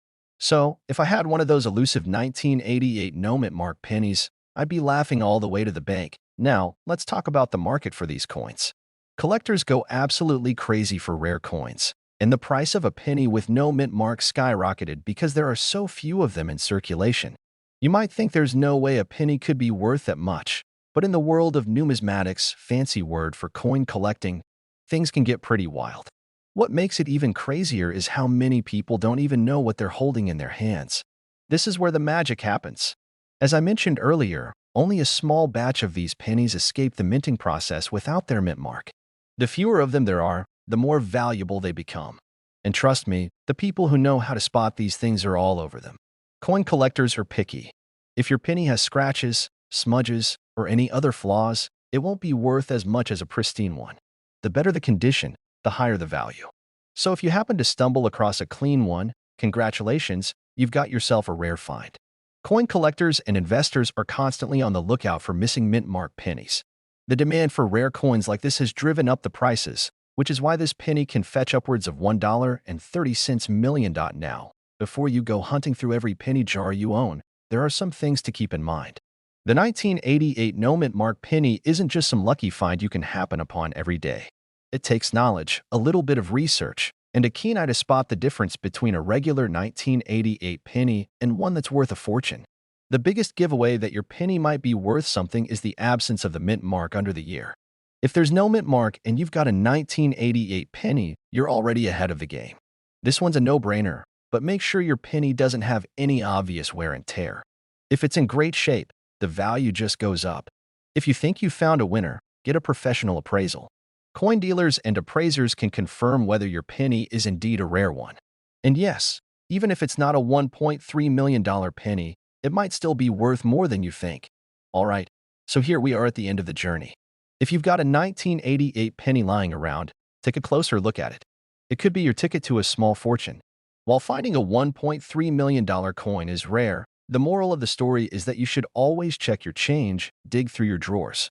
So, if I had one of those elusive 1988 no mint mark pennies, I'd be laughing all the way to the bank. Now, let's talk about the market for these coins. Collectors go absolutely crazy for rare coins, and the price of a penny with no mint mark skyrocketed because there are so few of them in circulation. You might think there's no way a penny could be worth that much, but in the world of numismatics, fancy word for coin collecting, things can get pretty wild. What makes it even crazier is how many people don't even know what they're holding in their hands. This is where the magic happens. As I mentioned earlier, only a small batch of these pennies escape the minting process without their mint mark. The fewer of them there are, the more valuable they become. And trust me, the people who know how to spot these things are all over them. Coin collectors are picky. If your penny has scratches, smudges, or any other flaws, it won't be worth as much as a pristine one. The better the condition, the higher the value. So if you happen to stumble across a clean one, congratulations, you've got yourself a rare find. Coin collectors and investors are constantly on the lookout for missing mint mark pennies. The demand for rare coins like this has driven up the prices, which is why this penny can fetch upwards of $1.30 million. Now, before you go hunting through every penny jar you own, there are some things to keep in mind. The 1988 no mint mark penny isn't just some lucky find you can happen upon every day. It takes knowledge, a little bit of research, and a keen eye to spot the difference between a regular 1988 penny and one that's worth a fortune. The biggest giveaway that your penny might be worth something is the absence of the mint mark under the year. If there's no mint mark and you've got a 1988 penny, you're already ahead of the game. This one's a no-brainer, but make sure your penny doesn't have any obvious wear and tear. If it's in great shape, the value just goes up. If you think you found a winner, get a professional appraisal. Coin dealers and appraisers can confirm whether your penny is indeed a rare one. And yes, even if it's not a $1.3 million penny, it might still be worth more than you think. Alright, so here we are at the end of the journey. If you've got a 1988 penny lying around, take a closer look at it. It could be your ticket to a small fortune. While finding a $1.3 million coin is rare, the moral of the story is that you should always check your change, dig through your drawers,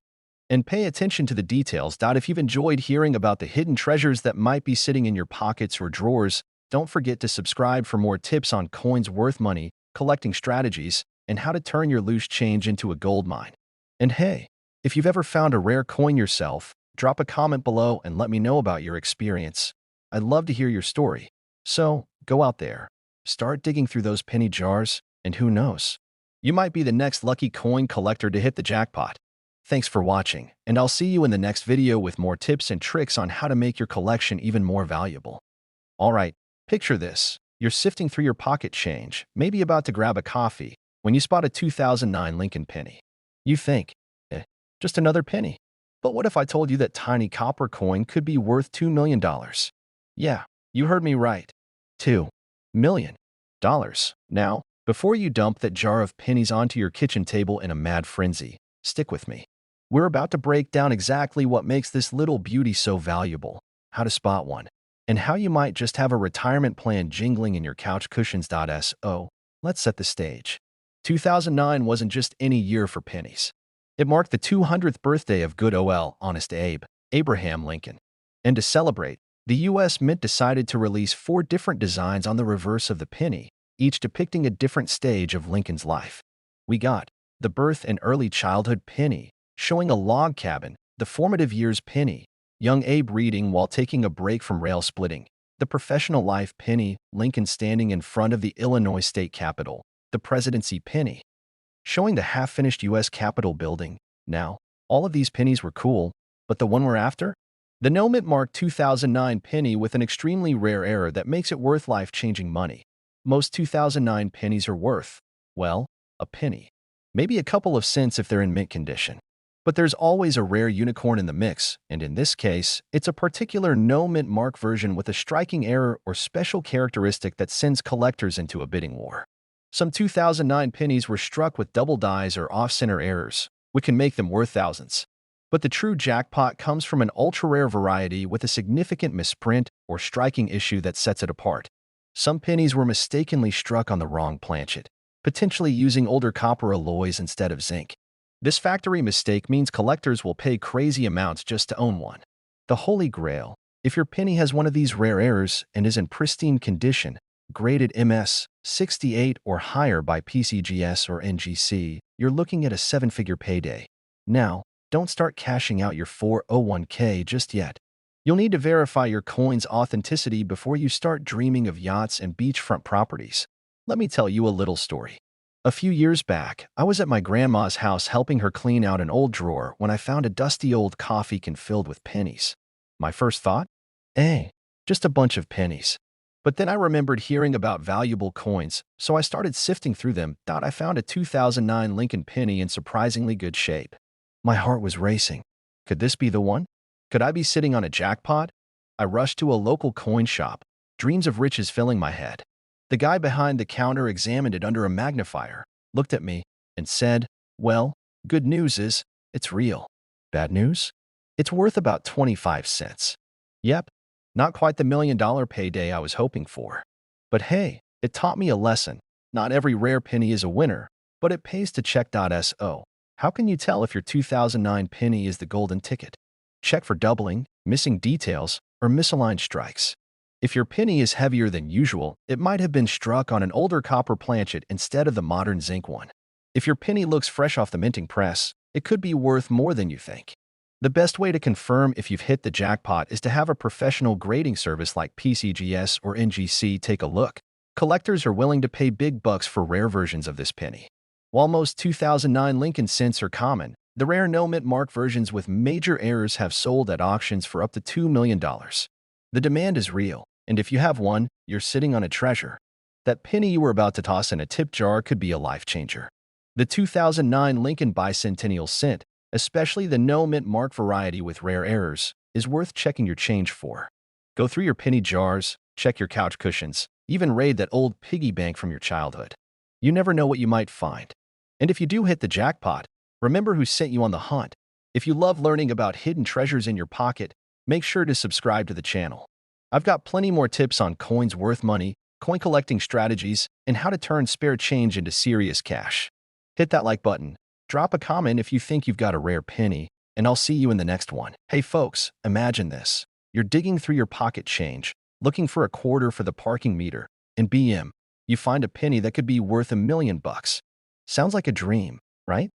and pay attention to the details. If you've enjoyed hearing about the hidden treasures that might be sitting in your pockets or drawers, don't forget to subscribe for more tips on coins worth money, collecting strategies, and how to turn your loose change into a gold mine. And hey, if you've ever found a rare coin yourself, drop a comment below and let me know about your experience. I'd love to hear your story. So, go out there, start digging through those penny jars, and who knows? You might be the next lucky coin collector to hit the jackpot. Thanks for watching, and I'll see you in the next video with more tips and tricks on how to make your collection even more valuable. Alright, picture this. You're sifting through your pocket change, maybe about to grab a coffee, when you spot a 2009 Lincoln penny. You think, just another penny. But what if I told you that tiny copper coin could be worth $2 million? Yeah, you heard me right. $2 million. Now, before you dump that jar of pennies onto your kitchen table in a mad frenzy, stick with me. We're about to break down exactly what makes this little beauty so valuable, how to spot one, and how you might just have a retirement plan jingling in your couch cushions. So, let's set the stage. 2009 wasn't just any year for pennies. It marked the 200th birthday of good ol' Honest Abe, Abraham Lincoln. And to celebrate, the U.S. Mint decided to release 4 different designs on the reverse of the penny, each depicting a different stage of Lincoln's life. We got the birth and early childhood penny, showing a log cabin, the formative years penny, young Abe reading while taking a break from rail splitting, the professional life penny, Lincoln standing in front of the Illinois state capitol, the presidency penny, showing the half-finished U.S. Capitol building. Now, all of these pennies were cool, but the one we're after? The no mint mark 2009 penny with an extremely rare error that makes it worth life-changing money. Most 2009 pennies are worth, well, a penny. Maybe a couple of cents if they're in mint condition. But there's always a rare unicorn in the mix, and in this case, it's a particular no mint mark version with a striking error or special characteristic that sends collectors into a bidding war. Some 2009 pennies were struck with double dies or off-center errors, which can make them worth thousands. But the true jackpot comes from an ultra-rare variety with a significant misprint or striking issue that sets it apart. Some pennies were mistakenly struck on the wrong planchet, potentially using older copper alloys instead of zinc. This factory mistake means collectors will pay crazy amounts just to own one. The Holy Grail: if your penny has one of these rare errors and is in pristine condition, graded MS 68 or higher by PCGS or NGC, you're looking at a 7-figure payday. Now, don't start cashing out your 401k just yet. You'll need to verify your coin's authenticity before you start dreaming of yachts and beachfront properties. Let me tell you a little story. A few years back, I was at my grandma's house helping her clean out an old drawer when I found a dusty old coffee can filled with pennies. My first thought? Just a bunch of pennies. But then I remembered hearing about valuable coins, so I started sifting through them. I found a 2009 Lincoln penny in surprisingly good shape. My heart was racing. Could this be the one? Could I be sitting on a jackpot? I rushed to a local coin shop, dreams of riches filling my head. The guy behind the counter examined it under a magnifier, looked at me, and said, "Well, good news is, it's real. Bad news? It's worth about 25 cents. Yep, not quite the $1 million payday I was hoping for. But hey, it taught me a lesson. Not every rare penny is a winner, but it pays to check. So, how can you tell if your 2009 penny is the golden ticket? Check for doubling, missing details, or misaligned strikes. If your penny is heavier than usual, it might have been struck on an older copper planchet instead of the modern zinc one. If your penny looks fresh off the minting press, it could be worth more than you think. The best way to confirm if you've hit the jackpot is to have a professional grading service like PCGS or NGC take a look. Collectors are willing to pay big bucks for rare versions of this penny. While most 2009 Lincoln cents are common, the rare no-mint mark versions with major errors have sold at auctions for up to $2 million. The demand is real, and if you have one, you're sitting on a treasure. That penny you were about to toss in a tip jar could be a life changer. The 2009 Lincoln Bicentennial Cent, especially the no-mint mark variety with rare errors, is worth checking your change for. Go through your penny jars, check your couch cushions, even raid that old piggy bank from your childhood. You never know what you might find. And if you do hit the jackpot, remember who sent you on the hunt. If you love learning about hidden treasures in your pocket, make sure to subscribe to the channel. I've got plenty more tips on coins worth money, coin collecting strategies, and how to turn spare change into serious cash. Hit that like button, drop a comment if you think you've got a rare penny, and I'll see you in the next one. Hey folks, imagine this. You're digging through your pocket change, looking for a quarter for the parking meter, and BM, you find a penny that could be worth $1 million. Sounds like a dream, right?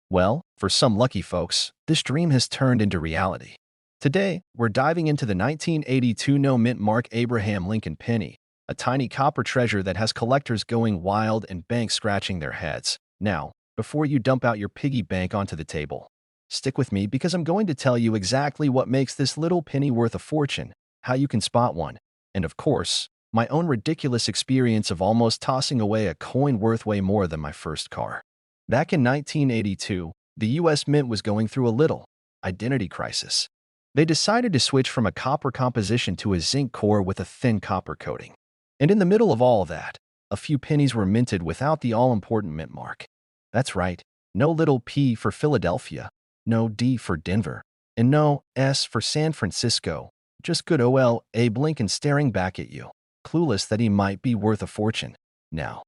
Well, for some lucky folks, this dream has turned into reality. Today, we're diving into the 1982 no-mint mark Abraham Lincoln penny, a tiny copper treasure that has collectors going wild and banks scratching their heads. Now, before you dump out your piggy bank onto the table, stick with me because I'm going to tell you exactly what makes this little penny worth a fortune, how you can spot one, and of course, my own ridiculous experience of almost tossing away a coin worth way more than my first car. Back in 1982, the U.S. Mint was going through a little identity crisis. They decided to switch from a copper composition to a zinc core with a thin copper coating. And in the middle of all of that, a few pennies were minted without the all-important mint mark. That's right, no little P for Philadelphia, no D for Denver, and no S for San Francisco, just good ol' Abe Lincoln staring back at you, clueless that he might be worth a fortune. Now,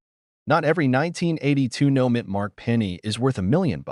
Not every 1982 no-mint mark penny is worth $1 million.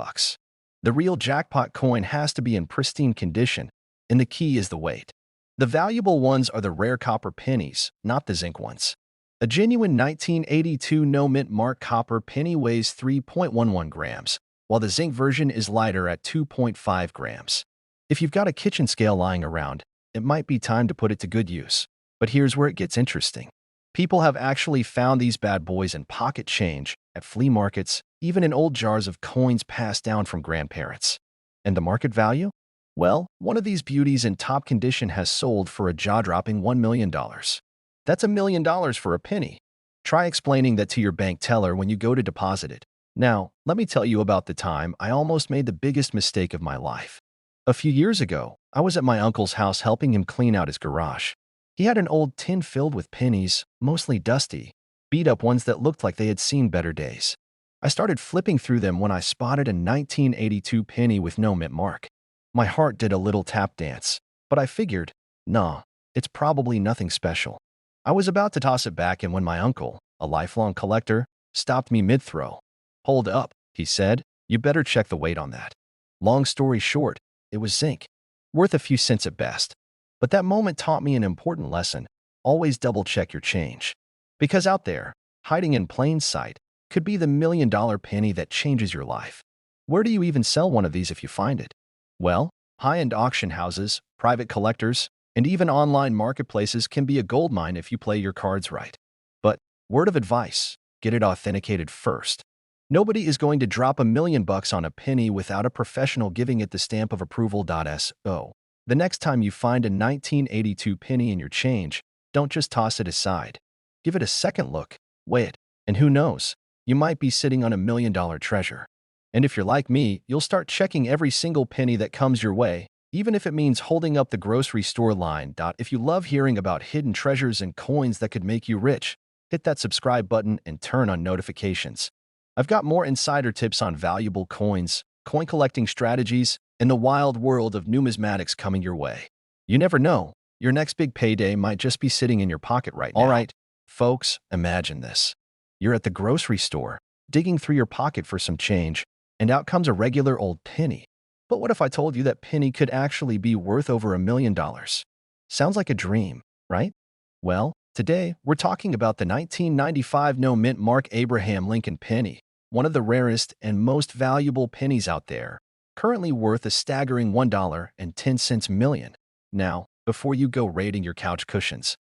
The real jackpot coin has to be in pristine condition, and the key is the weight. The valuable ones are the rare copper pennies, not the zinc ones. A genuine 1982 no-mint mark copper penny weighs 3.11 grams, while the zinc version is lighter at 2.5 grams. If you've got a kitchen scale lying around, it might be time to put it to good use. But here's where it gets interesting. People have actually found these bad boys in pocket change, at flea markets, even in old jars of coins passed down from grandparents. And the market value? Well, one of these beauties in top condition has sold for a jaw-dropping $1 million. That's $1 million for a penny. Try explaining that to your bank teller when you go to deposit it. Now, let me tell you about the time I almost made the biggest mistake of my life. A few years ago, I was at my uncle's house helping him clean out his garage. He had an old tin filled with pennies, mostly dusty, beat-up ones that looked like they had seen better days. I started flipping through them when I spotted a 1982 penny with no mint mark. My heart did a little tap dance, but I figured, nah, it's probably nothing special. I was about to toss it back and when my uncle, a lifelong collector, stopped me mid-throw. "Hold up," he said, "you better check the weight on that." Long story short, it was zinc, worth a few cents at best. But that moment taught me an important lesson. Always double-check your change. Because out there, hiding in plain sight, could be the $1 million penny that changes your life. Where do you even sell one of these if you find it? Well, high-end auction houses, private collectors, and even online marketplaces can be a goldmine if you play your cards right. But, word of advice, get it authenticated first. Nobody is going to drop $1 million on a penny without a professional giving it the stamp of approval. So, the next time you find a 1982 penny in your change, don't just toss it aside. Give it a second look, weigh it, and who knows, you might be sitting on $1 million treasure. And if you're like me, you'll start checking every single penny that comes your way, even if it means holding up the grocery store line. If you love hearing about hidden treasures and coins that could make you rich, hit that subscribe button and turn on notifications. I've got more insider tips on valuable coins, coin collecting strategies, and the wild world of numismatics coming your way. You never know, your next big payday might just be sitting in your pocket right now. All right, folks, imagine this. You're at the grocery store, digging through your pocket for some change, and out comes a regular old penny. But what if I told you that penny could actually be worth over $1 million? Sounds like a dream, right? Well, today we're talking about the 1995 no-mint mark Abraham Lincoln penny, one of the rarest and most valuable pennies out there, currently worth a staggering $1.10 million. Now, before you go raiding your couch cushions,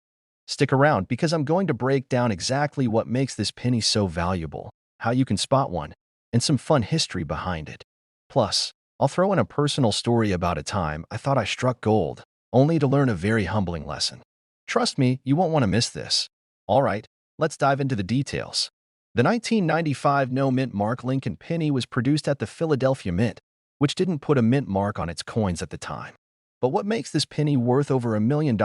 stick around because I'm going to break down exactly what makes this penny so valuable, how you can spot one, and some fun history behind it. Plus, I'll throw in a personal story about a time I thought I struck gold, only to learn a very humbling lesson. Trust me, you won't want to miss this. All right, let's dive into the details. The 1995 no-mint mark Lincoln penny was produced at the Philadelphia Mint, which didn't put a mint mark on its coins at the time. But what makes this penny worth over $1 million?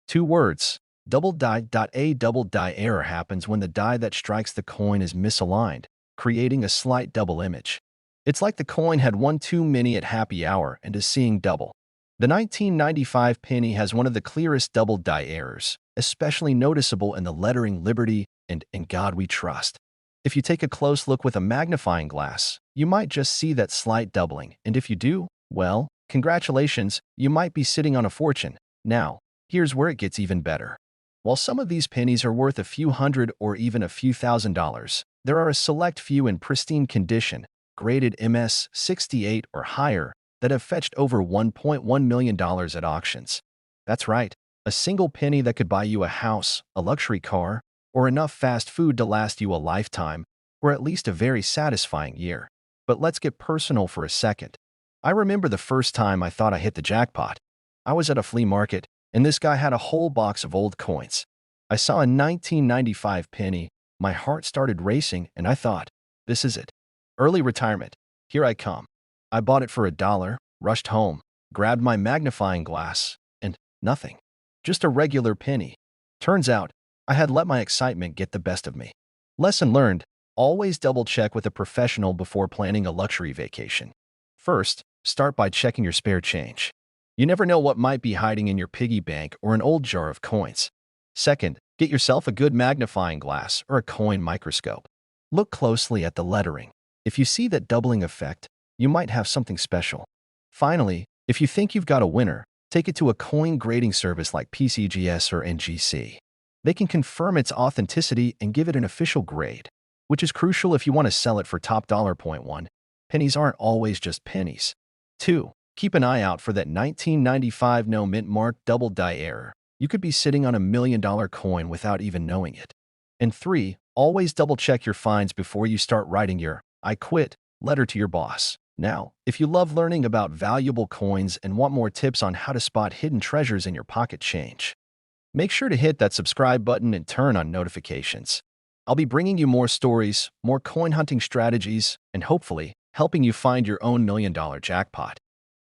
Two words: double die. A double die error happens when the die that strikes the coin is misaligned, creating a slight double image. It's like the coin had one too many at happy hour and is seeing double. The 1995 penny has one of the clearest double die errors, especially noticeable in the lettering Liberty and "In God We Trust." If you take a close look with a magnifying glass, you might just see that slight doubling, and if you do, well, congratulations, you might be sitting on a fortune. Now, here's where it gets even better. While some of these pennies are worth a few hundred or even a few $1,000s, there are a select few in pristine condition, graded MS 68 or higher, that have fetched over $1.1 million at auctions. That's right, a single penny that could buy you a house, a luxury car, or enough fast food to last you a lifetime, or at least a very satisfying year. But let's get personal for a second. I remember the first time I thought I hit the jackpot. I was at a flea market, and this guy had a whole box of old coins. I saw a 1995 penny, my heart started racing, and I thought, this is it. Early retirement. Here I come. I bought it for $1, rushed home, grabbed my magnifying glass, and nothing. Just a regular penny. Turns out, I had let my excitement get the best of me. Lesson learned: always double-check with a professional before planning a luxury vacation. First, start by checking your spare change. You never know what might be hiding in your piggy bank or an old jar of coins. Second, get yourself a good magnifying glass or a coin microscope. Look closely at the lettering. If you see that doubling effect, you might have something special. Finally, if you think you've got a winner, take it to a coin grading service like PCGS or NGC. They can confirm its authenticity and give it an official grade, which is crucial if you want to sell it for top dollar. Point 1. Pennies aren't always just pennies. 2. Keep an eye out for that 1995 no mint mark double die error. You could be sitting on $1 million coin without even knowing it. And 3. Always double check your finds before you start writing your "I quit" letter to your boss. Now, if you love learning about valuable coins and want more tips on how to spot hidden treasures in your pocket change, make sure to hit that subscribe button and turn on notifications. I'll be bringing you more stories, more coin hunting strategies, and hopefully helping you find your own $1 million jackpot.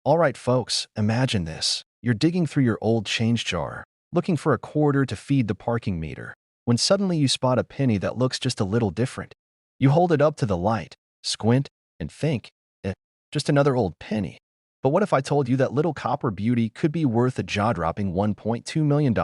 All right, folks, imagine this. You're digging through your old change jar, looking for a quarter to feed the parking meter, when suddenly you spot a penny that looks just a little different. You hold it up to the light, squint, and think, just another old penny. But what if I told you that little copper beauty could be worth a jaw-dropping $1.2 million?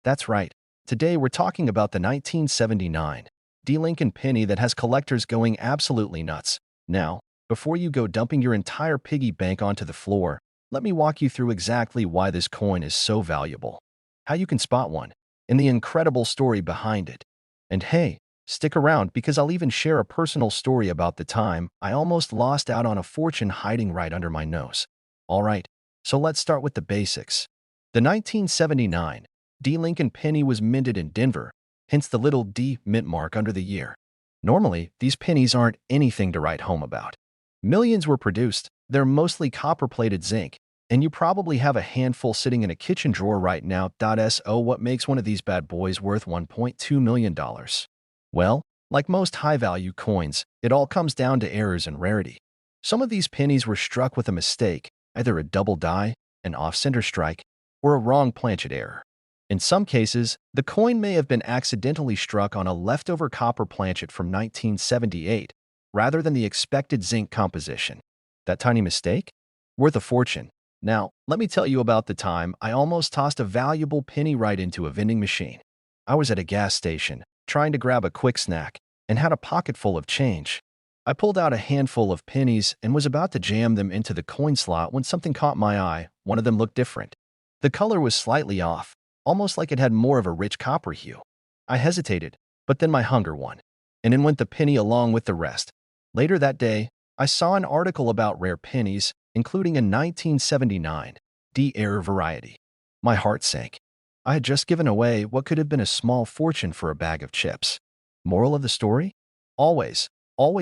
That's right. Today we're talking about the 1979 D. Lincoln penny that has collectors going absolutely nuts. Now, before you go dumping your entire piggy bank onto the floor, let me walk you through exactly why this coin is so valuable, how you can spot one, and the incredible story behind it. And hey, stick around because I'll even share a personal story about the time I almost lost out on a fortune hiding right under my nose. All right, so let's start with the basics. The 1979 D. Lincoln penny was minted in Denver, hence the little D mint mark under the year. Normally, these pennies aren't anything to write home about. Millions were produced, they're mostly copper-plated zinc, and you probably have a handful sitting in a kitchen drawer right now. So what makes one of these bad boys worth $1.2 million? Well, like most high-value coins, it all comes down to errors and rarity. Some of these pennies were struck with a mistake, either a double die, an off-center strike, or a wrong planchet error. In some cases, the coin may have been accidentally struck on a leftover copper planchet from 1978, rather than the expected zinc composition. That tiny mistake? Worth a fortune. Now, let me tell you about the time I almost tossed a valuable penny right into a vending machine. I was at a gas station, trying to grab a quick snack, and had a pocket full of change. I pulled out a handful of pennies and was about to jam them into the coin slot when something caught my eye. One of them looked different. The color was slightly off, almost like it had more of a rich copper hue. I hesitated, but then my hunger won, and in went the penny along with the rest. Later that day, I saw an article about rare pennies, including a 1979 D error variety. My heart sank. I had just given away what could have been a small fortune for a bag of chips. Moral of the story? Always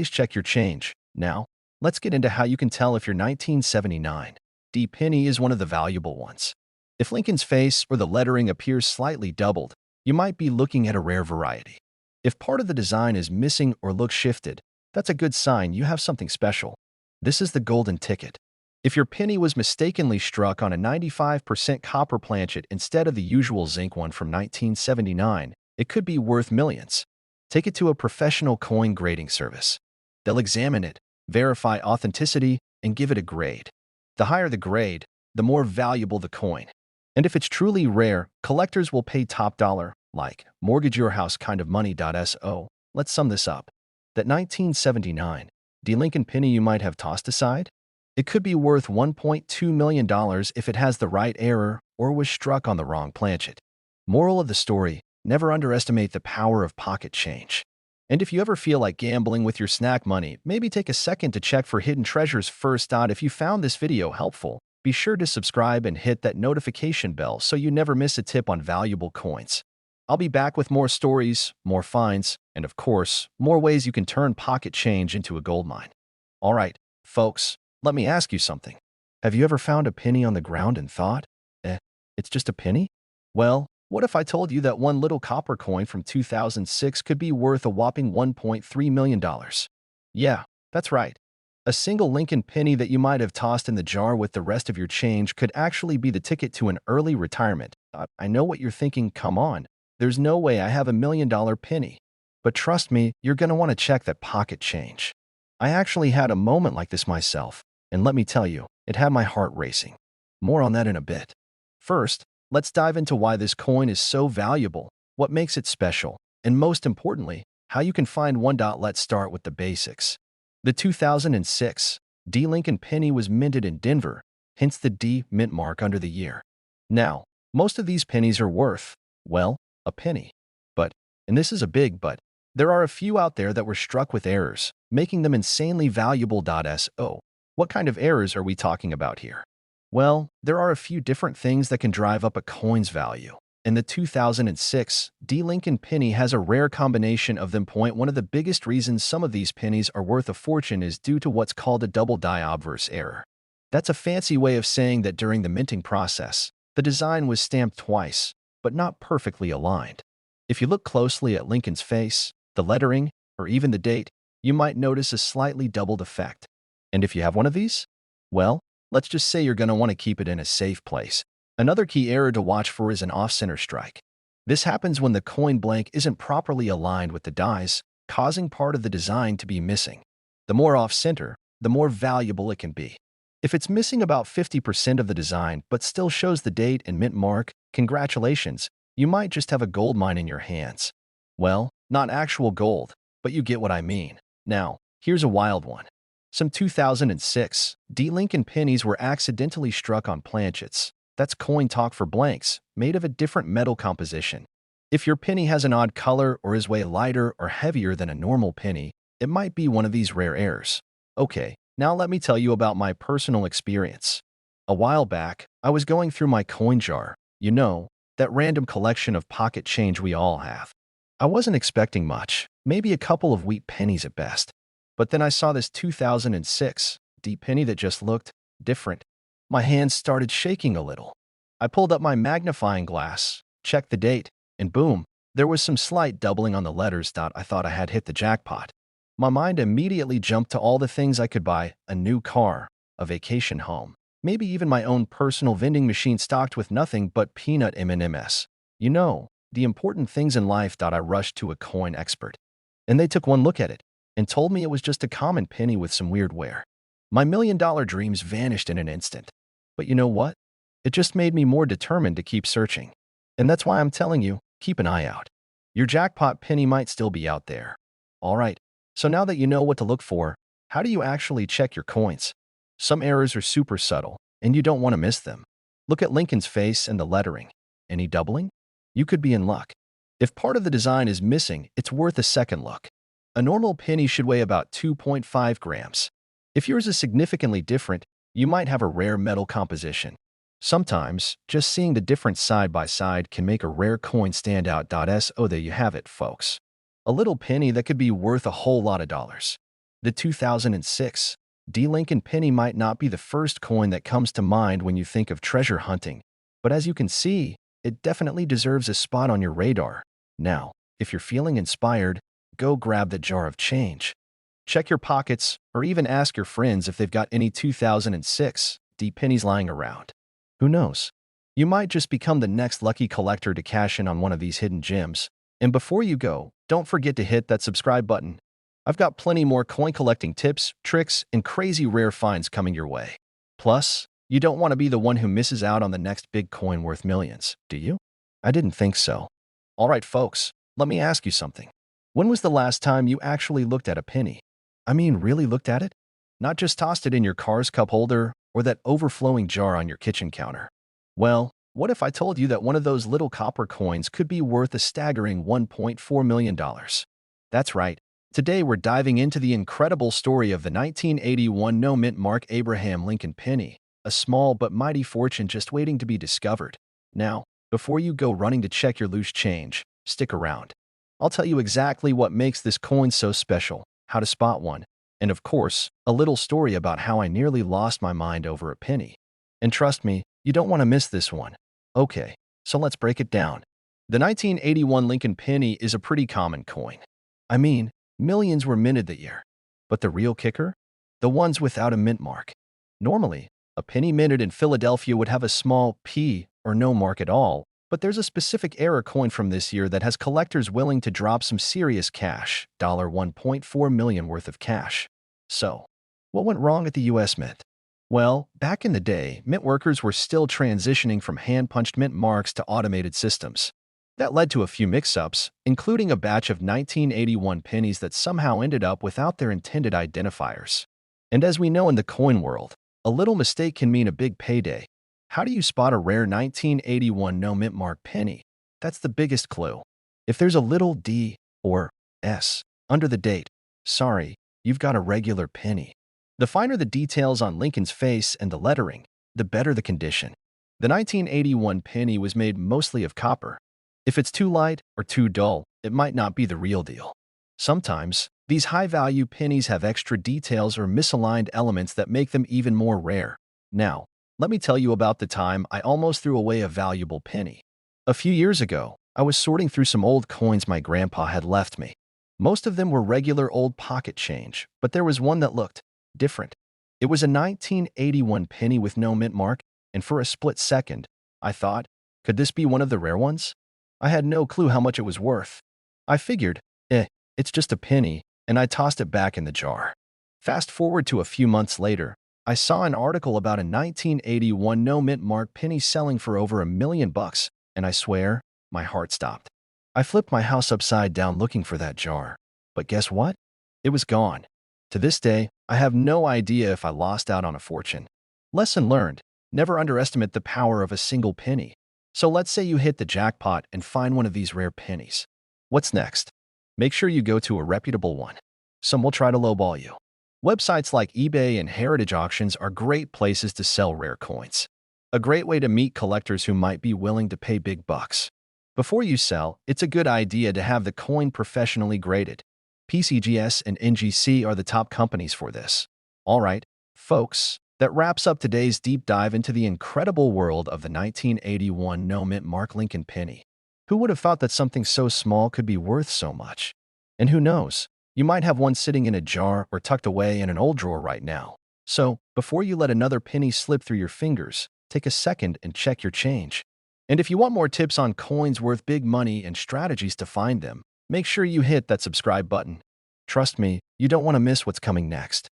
check your change. Now, let's get into how you can tell if your 1979 D penny is one of the valuable ones. If Lincoln's face or the lettering appears slightly doubled, you might be looking at a rare variety. If part of the design is missing or looks shifted, that's a good sign you have something special. This is the golden ticket. If your penny was mistakenly struck on a 95% copper planchet instead of the usual zinc one from 1979, it could be worth millions. Take it to a professional coin grading service. They'll examine it, verify authenticity, and give it a grade. The higher the grade, the more valuable the coin. And if it's truly rare, collectors will pay top dollar, like mortgage your house kind of money. So let's sum this up. That 1979 D. Lincoln penny you might have tossed aside? It could be worth $1.2 million if it has the right error or was struck on the wrong planchet. Moral of the story, never underestimate the power of pocket change. And if you ever feel like gambling with your snack money, maybe take a second to check for hidden treasures first. If you found this video helpful, be sure to subscribe and hit that notification bell so you never miss a tip on valuable coins. I'll be back with more stories, more finds, and of course, more ways you can turn pocket change into a gold mine. All right, folks, let me ask you something. Have you ever found a penny on the ground and thought, it's just a penny? Well, what if I told you that one little copper coin from 2006 could be worth a whopping $1.3 million? Yeah, that's right. A single Lincoln penny that you might have tossed in the jar with the rest of your change could actually be the ticket to an early retirement. I know what you're thinking, come on. There's no way I have $1 million penny. But trust me, you're going to want to check that pocket change. I actually had a moment like this myself, and let me tell you, it had my heart racing. More on that in a bit. First, let's dive into why this coin is so valuable, what makes it special, and most importantly, how you can find one. Let's start with the basics. The 2006 D Lincoln penny was minted in Denver, hence the D mint mark under the year. Now, most of these pennies are worth, well, a penny. But, and this is a big but, there are a few out there that were struck with errors, making them insanely valuable. So, what kind of errors are we talking about here? Well, there are a few different things that can drive up a coin's value. And the 2006 D Lincoln penny has a rare combination of them. One of the biggest reasons some of these pennies are worth a fortune is due to what's called a double die obverse error. That's a fancy way of saying that during the minting process, the design was stamped twice, but not perfectly aligned. If you look closely at Lincoln's face, the lettering, or even the date, you might notice a slightly doubled effect. And if you have one of these, well, let's just say you're going to want to keep it in a safe place. Another key error to watch for is an off-center strike. This happens when the coin blank isn't properly aligned with the dies, causing part of the design to be missing. The more off-center, the more valuable it can be. If it's missing about 50% of the design but still shows the date and mint mark, congratulations, you might just have a gold mine in your hands. Well, not actual gold, but you get what I mean. Now, here's a wild one. Some 2006 D Lincoln pennies were accidentally struck on planchets. That's coin talk for blanks, made of a different metal composition. If your penny has an odd color or is way lighter or heavier than a normal penny, it might be one of these rare errors. Okay, now let me tell you about my personal experience. A while back, I was going through my coin jar, that random collection of pocket change we all have. I wasn't expecting much, maybe a couple of wheat pennies at best. But then I saw this 2006 D penny that just looked different. My hands started shaking a little. I pulled up my magnifying glass, checked the date, and boom, there was some slight doubling on the letters. I thought I had hit the jackpot. My mind immediately jumped to all the things I could buy: a new car, a vacation home, maybe even my own personal vending machine stocked with nothing but peanut M&Ms. The important things in life. I rushed to a coin expert, and they took one look at it and told me it was just a common penny with some weird wear. My $1,000,000 dreams vanished in an instant. But you know what? It just made me more determined to keep searching. And that's why I'm telling you, keep an eye out. Your jackpot penny might still be out there. All right, so now that you know what to look for, how do you actually check your coins? Some errors are super subtle, and you don't want to miss them. Look at Lincoln's face and the lettering. Any doubling? You could be in luck. If part of the design is missing, it's worth a second look. A normal penny should weigh about 2.5 grams. If yours is significantly different, you might have a rare metal composition. Sometimes, just seeing the difference side by side can make a rare coin stand out. So there you have it, folks. A little penny that could be worth a whole lot of dollars. The 2006 D Lincoln penny might not be the first coin that comes to mind when you think of treasure hunting, but as you can see, it definitely deserves a spot on your radar. Now, if you're feeling inspired, go grab that jar of change. Check your pockets, or even ask your friends if they've got any 2006 D pennies lying around. Who knows? You might just become the next lucky collector to cash in on one of these hidden gems. And before you go, don't forget to hit that subscribe button. I've got plenty more coin collecting tips, tricks, and crazy rare finds coming your way. Plus, you don't want to be the one who misses out on the next big coin worth millions, do you? I didn't think so. All right, folks, let me ask you something. When was the last time you actually looked at a penny? I mean, really looked at it? Not just tossed it in your car's cup holder or that overflowing jar on your kitchen counter. Well, what if I told you that one of those little copper coins could be worth a staggering $1.4 million? That's right. Today we're diving into the incredible story of the 1981 no-mint mark Abraham Lincoln penny, a small but mighty fortune just waiting to be discovered. Now, before you go running to check your loose change, stick around. I'll tell you exactly what makes this coin so special, how to spot one, and of course, a little story about how I nearly lost my mind over a penny. And trust me, you don't want to miss this one. Okay, so let's break it down. The 1981 Lincoln penny is a pretty common coin. I mean, millions were minted that year. But the real kicker? The ones without a mint mark. Normally, a penny minted in Philadelphia would have a small P or no mark at all, but there's a specific era coin from this year that has collectors willing to drop some serious cash, $1.4 million worth of cash. So, what went wrong at the U.S. Mint? Well, back in the day, mint workers were still transitioning from hand-punched mint marks to automated systems. That led to a few mix-ups, including a batch of 1981 pennies that somehow ended up without their intended identifiers. And as we know in the coin world, a little mistake can mean a big payday. How do you spot a rare 1981 no mint mark penny? That's the biggest clue. If there's a little D or S under the date, sorry, you've got a regular penny. The finer the details on Lincoln's face and the lettering, the better the condition. The 1981 penny was made mostly of copper. If it's too light or too dull, it might not be the real deal. Sometimes, these high-value pennies have extra details or misaligned elements that make them even more rare. Now, let me tell you about the time I almost threw away a valuable penny. A few years ago, I was sorting through some old coins my grandpa had left me. Most of them were regular old pocket change, but there was one that looked different. It was a 1981 penny with no mint mark, and for a split second, I thought, could this be one of the rare ones? I had no clue how much it was worth. I figured, it's just a penny, and I tossed it back in the jar. Fast forward to a few months later, I saw an article about a 1981 no mint mark penny selling for over $1 million, and I swear, my heart stopped. I flipped my house upside down looking for that jar. But guess what? It was gone. To this day, I have no idea if I lost out on a fortune. Lesson learned: never underestimate the power of a single penny. So let's say you hit the jackpot and find one of these rare pennies. What's next? Make sure you go to a reputable one. Some will try to lowball you. Websites like eBay and heritage auctions are great places to sell rare coins. A great way to meet collectors who might be willing to pay big bucks. Before you sell, it's a good idea to have the coin professionally graded. PCGS and NGC are the top companies for this. All right, folks, that wraps up today's deep dive into the incredible world of the 1981 no mint mark Lincoln penny. Who would have thought that something so small could be worth so much? And who knows, you might have one sitting in a jar or tucked away in an old drawer right now. So, before you let another penny slip through your fingers, take a second and check your change. And if you want more tips on coins worth big money and strategies to find them, make sure you hit that subscribe button. Trust me, you don't want to miss what's coming next.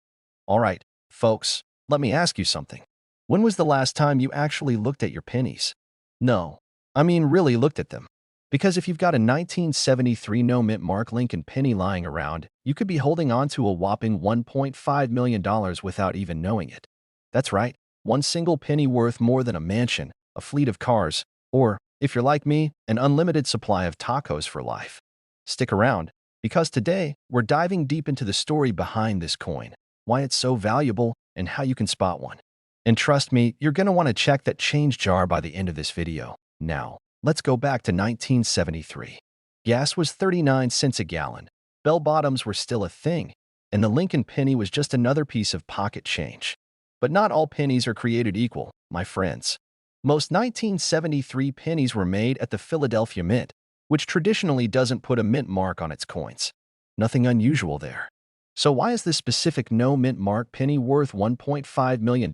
All right, folks, let me ask you something. When was the last time you actually looked at your pennies? No, I mean really looked at them. Because if you've got a 1973 no mint mark Lincoln penny lying around, you could be holding on to a whopping $1.5 million without even knowing it. That's right, one single penny worth more than a mansion, a fleet of cars, or, if you're like me, an unlimited supply of tacos for life. Stick around, because today, we're diving deep into the story behind this coin, why it's so valuable, and how you can spot one. And trust me, you're going to want to check that change jar by the end of this video. Now, let's go back to 1973. Gas was 39 cents a gallon, bell-bottoms were still a thing, and the Lincoln penny was just another piece of pocket change. But not all pennies are created equal, my friends. Most 1973 pennies were made at the Philadelphia Mint, which traditionally doesn't put a mint mark on its coins. Nothing unusual there. So why is this specific no mint mark penny worth $1.5 million?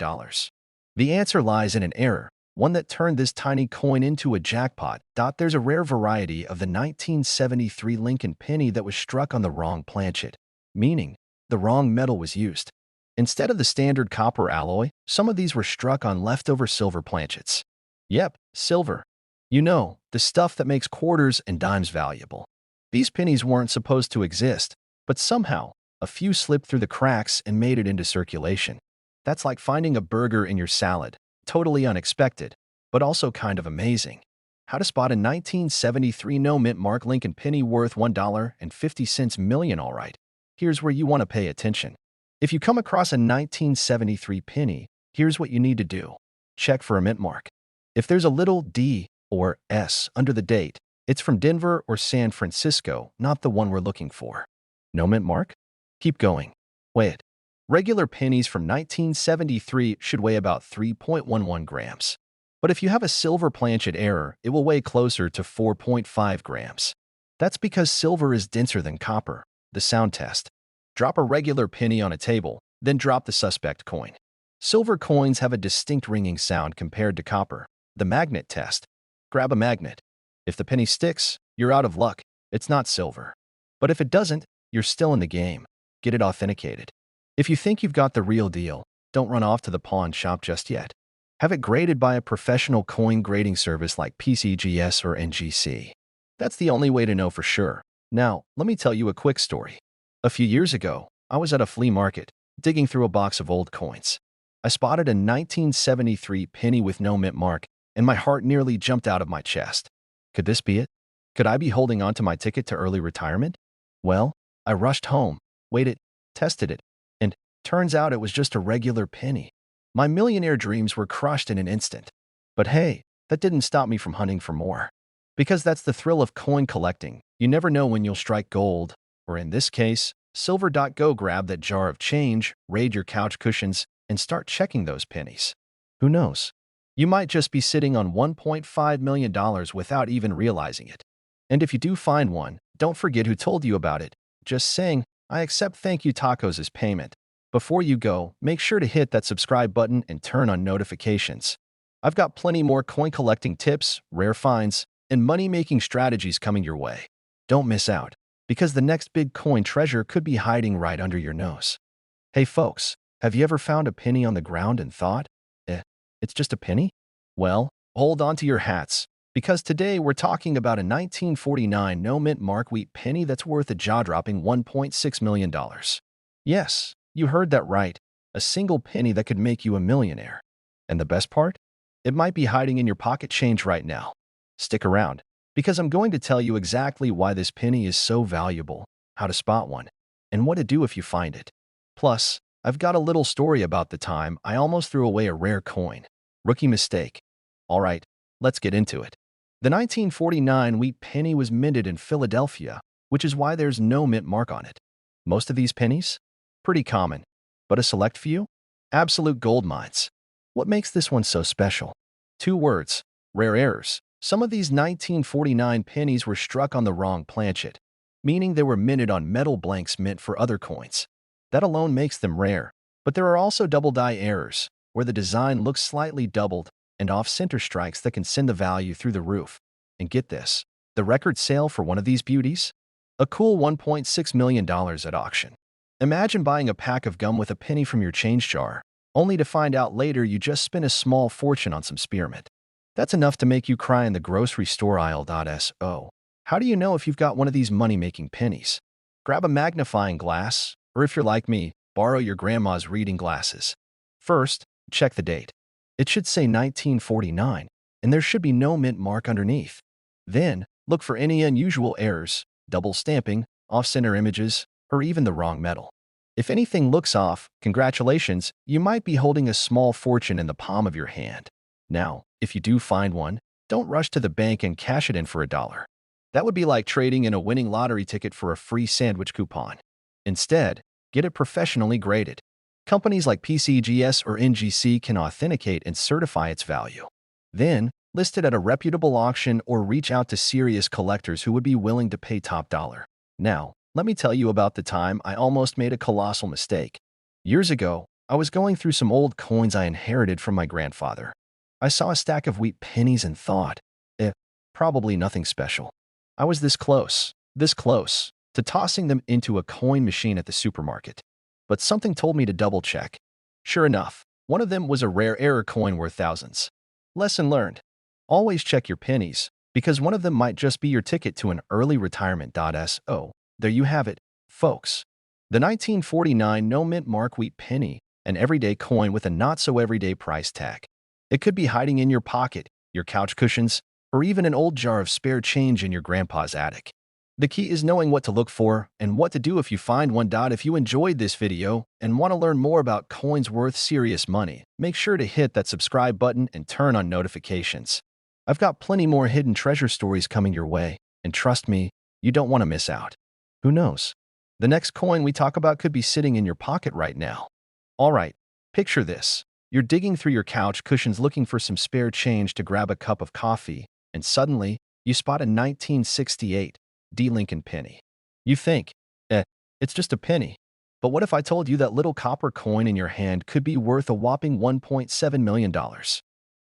The answer lies in an error, one that turned this tiny coin into a jackpot. There's a rare variety of the 1973 Lincoln penny that was struck on the wrong planchet, meaning the wrong metal was used. Instead of the standard copper alloy, some of these were struck on leftover silver planchets. Yep, silver. You know, the stuff that makes quarters and dimes valuable. These pennies weren't supposed to exist, but somehow, a few slipped through the cracks and made it into circulation. That's like finding a burger in your salad. Totally unexpected, but also kind of amazing. How to spot a 1973 no mint mark Lincoln penny worth $1.50 million. All right, here's where you want to pay attention. If you come across a 1973 penny, here's what you need to do. Check for a mint mark. If there's a little D or S under the date, it's from Denver or San Francisco, not the one we're looking for. No mint mark? Keep going. Wait. Regular pennies from 1973 should weigh about 3.11 grams. But if you have a silver planchet error, it will weigh closer to 4.5 grams. That's because silver is denser than copper. The sound test. Drop a regular penny on a table, then drop the suspect coin. Silver coins have a distinct ringing sound compared to copper. The magnet test. Grab a magnet. If the penny sticks, you're out of luck. It's not silver. But if it doesn't, you're still in the game. Get it authenticated. If you think you've got the real deal, don't run off to the pawn shop just yet. Have it graded by a professional coin grading service like PCGS or NGC. That's the only way to know for sure. Now, let me tell you a quick story. A few years ago, I was at a flea market, digging through a box of old coins. I spotted a 1973 penny with no mint mark, and my heart nearly jumped out of my chest. Could this be it? Could I be holding on to my ticket to early retirement? Well, I rushed home, waited, tested it, and turns out it was just a regular penny. My millionaire dreams were crushed in an instant. But hey, that didn't stop me from hunting for more. Because that's the thrill of coin collecting. You never know when you'll strike gold, or in this case, silver. Go grab that jar of change, raid your couch cushions, and start checking those pennies. Who knows? You might just be sitting on $1.5 million without even realizing it. And if you do find one, don't forget who told you about it. Just saying, I accept thank you tacos as payment. Before you go, make sure to hit that subscribe button and turn on notifications. I've got plenty more coin collecting tips, rare finds, and money-making strategies coming your way. Don't miss out, because the next big coin treasure could be hiding right under your nose. Hey folks, have you ever found a penny on the ground and thought, it's just a penny? Well, hold on to your hats, because today we're talking about a 1949 no-mint mark wheat penny that's worth a jaw-dropping $1.6 million. Yes, you heard that right, a single penny that could make you a millionaire. And the best part? It might be hiding in your pocket change right now. Stick around, because I'm going to tell you exactly why this penny is so valuable, how to spot one, and what to do if you find it. Plus, I've got a little story about the time I almost threw away a rare coin. Rookie mistake. All right, let's get into it. The 1949 wheat penny was minted in Philadelphia, which is why there's no mint mark on it. Most of these pennies? Pretty common. But a select few? Absolute gold mines. What makes this one so special? Two words: rare errors. Some of these 1949 pennies were struck on the wrong planchet, meaning they were minted on metal blanks meant for other coins. That alone makes them rare. But there are also double die errors, where the design looks slightly doubled, and off-center strikes that can send the value through the roof. And get this, the record sale for one of these beauties? A cool $1.6 million at auction. Imagine buying a pack of gum with a penny from your change jar, only to find out later you just spent a small fortune on some spearmint. That's enough to make you cry in the grocery store aisle. So, how do you know if you've got one of these money-making pennies? Grab a magnifying glass, or if you're like me, borrow your grandma's reading glasses. First, check the date. It should say 1949, and there should be no mint mark underneath. Then, look for any unusual errors, double stamping, off-center images, or even the wrong metal. If anything looks off, congratulations, you might be holding a small fortune in the palm of your hand. Now, if you do find one, don't rush to the bank and cash it in for $1. That would be like trading in a winning lottery ticket for a free sandwich coupon. Instead, get it professionally graded. Companies like PCGS or NGC can authenticate and certify its value. Then, list it at a reputable auction or reach out to serious collectors who would be willing to pay top dollar. Now, let me tell you about the time I almost made a colossal mistake. Years ago, I was going through some old coins I inherited from my grandfather. I saw a stack of wheat pennies and thought, probably nothing special. I was this close to tossing them into a coin machine at the supermarket. But something told me to double-check. Sure enough, one of them was a rare error coin worth thousands. Lesson learned. Always check your pennies, because one of them might just be your ticket to an early retirement. So, there you have it, folks. The 1949 no-mint mark wheat penny, an everyday coin with a not-so-everyday price tag. It could be hiding in your pocket, your couch cushions, or even an old jar of spare change in your grandpa's attic. The key is knowing what to look for and what to do if you find one. If you enjoyed this video and want to learn more about coins worth serious money, make sure to hit that subscribe button and turn on notifications. I've got plenty more hidden treasure stories coming your way, and trust me, you don't want to miss out. Who knows? The next coin we talk about could be sitting in your pocket right now. All right, picture this. You're digging through your couch cushions looking for some spare change to grab a cup of coffee, and suddenly, you spot a 1968 D. Lincoln penny. You think, it's just a penny. But what if I told you that little copper coin in your hand could be worth a whopping $1.7 million?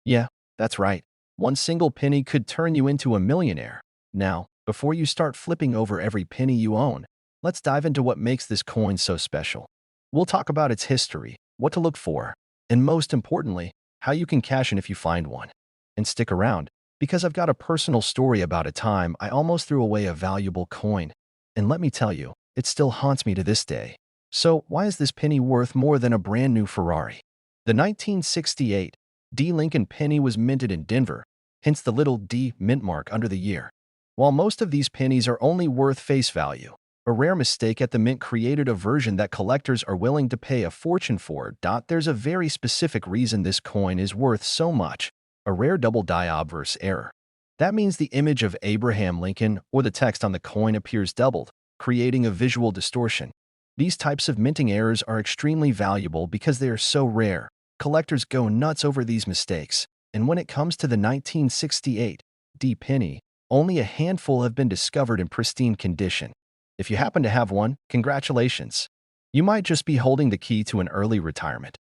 Yeah, that's right. One single penny could turn you into a millionaire. Now, before you start flipping over every penny you own, let's dive into what makes this coin so special. We'll talk about its history, what to look for, and most importantly, how you can cash in if you find one. And stick around, Because I've got a personal story about a time I almost threw away a valuable coin. And let me tell you, it still haunts me to this day. So, why is this penny worth more than a brand new Ferrari? The 1968 D. Lincoln penny was minted in Denver, hence the little D mint mark under the year. While most of these pennies are only worth face value, a rare mistake at the mint created a version that collectors are willing to pay a fortune for. There's a very specific reason this coin is worth so much: a rare double die obverse error. That means the image of Abraham Lincoln or the text on the coin appears doubled, creating a visual distortion. These types of minting errors are extremely valuable because they are so rare. Collectors go nuts over these mistakes, and when it comes to the 1968 D penny, only a handful have been discovered in pristine condition. If you happen to have one, congratulations. You might just be holding the key to an early retirement.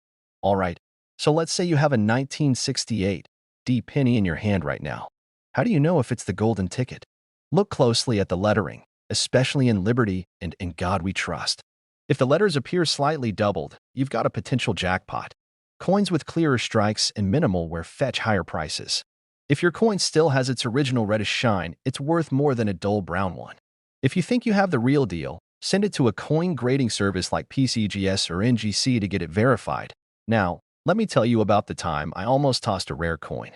Alright, so let's say you have a 1968 D penny in your hand right now. How do you know if it's the golden ticket? Look closely at the lettering, especially in Liberty and In God We Trust. If the letters appear slightly doubled, you've got a potential jackpot. Coins with clearer strikes and minimal wear fetch higher prices. If your coin still has its original reddish shine, it's worth more than a dull brown one. If you think you have the real deal, send it to a coin grading service like PCGS or NGC to get it verified. Now, let me tell you about the time I almost tossed a rare coin.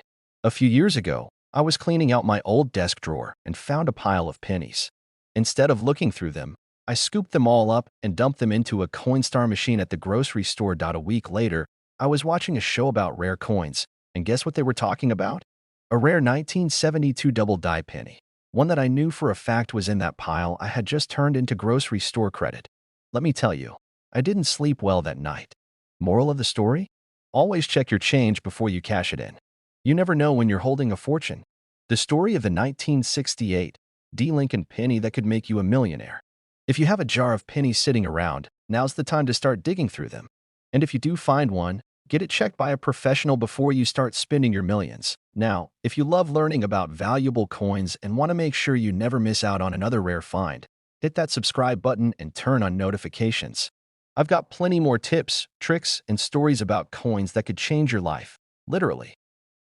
A few years ago, I was cleaning out my old desk drawer and found a pile of pennies. Instead of looking through them, I scooped them all up and dumped them into a Coinstar machine at the grocery store. A week later, I was watching a show about rare coins, and guess what they were talking about? A rare 1972 double die penny. One that I knew for a fact was in that pile I had just turned into grocery store credit. Let me tell you, I didn't sleep well that night. Moral of the story? Always check your change before you cash it in. You never know when you're holding a fortune. The story of the 1968 D. Lincoln penny that could make you a millionaire. If you have a jar of pennies sitting around, now's the time to start digging through them. And if you do find one, get it checked by a professional before you start spending your millions. Now, if you love learning about valuable coins and want to make sure you never miss out on another rare find, hit that subscribe button and turn on notifications. I've got plenty more tips, tricks, and stories about coins that could change your life, literally.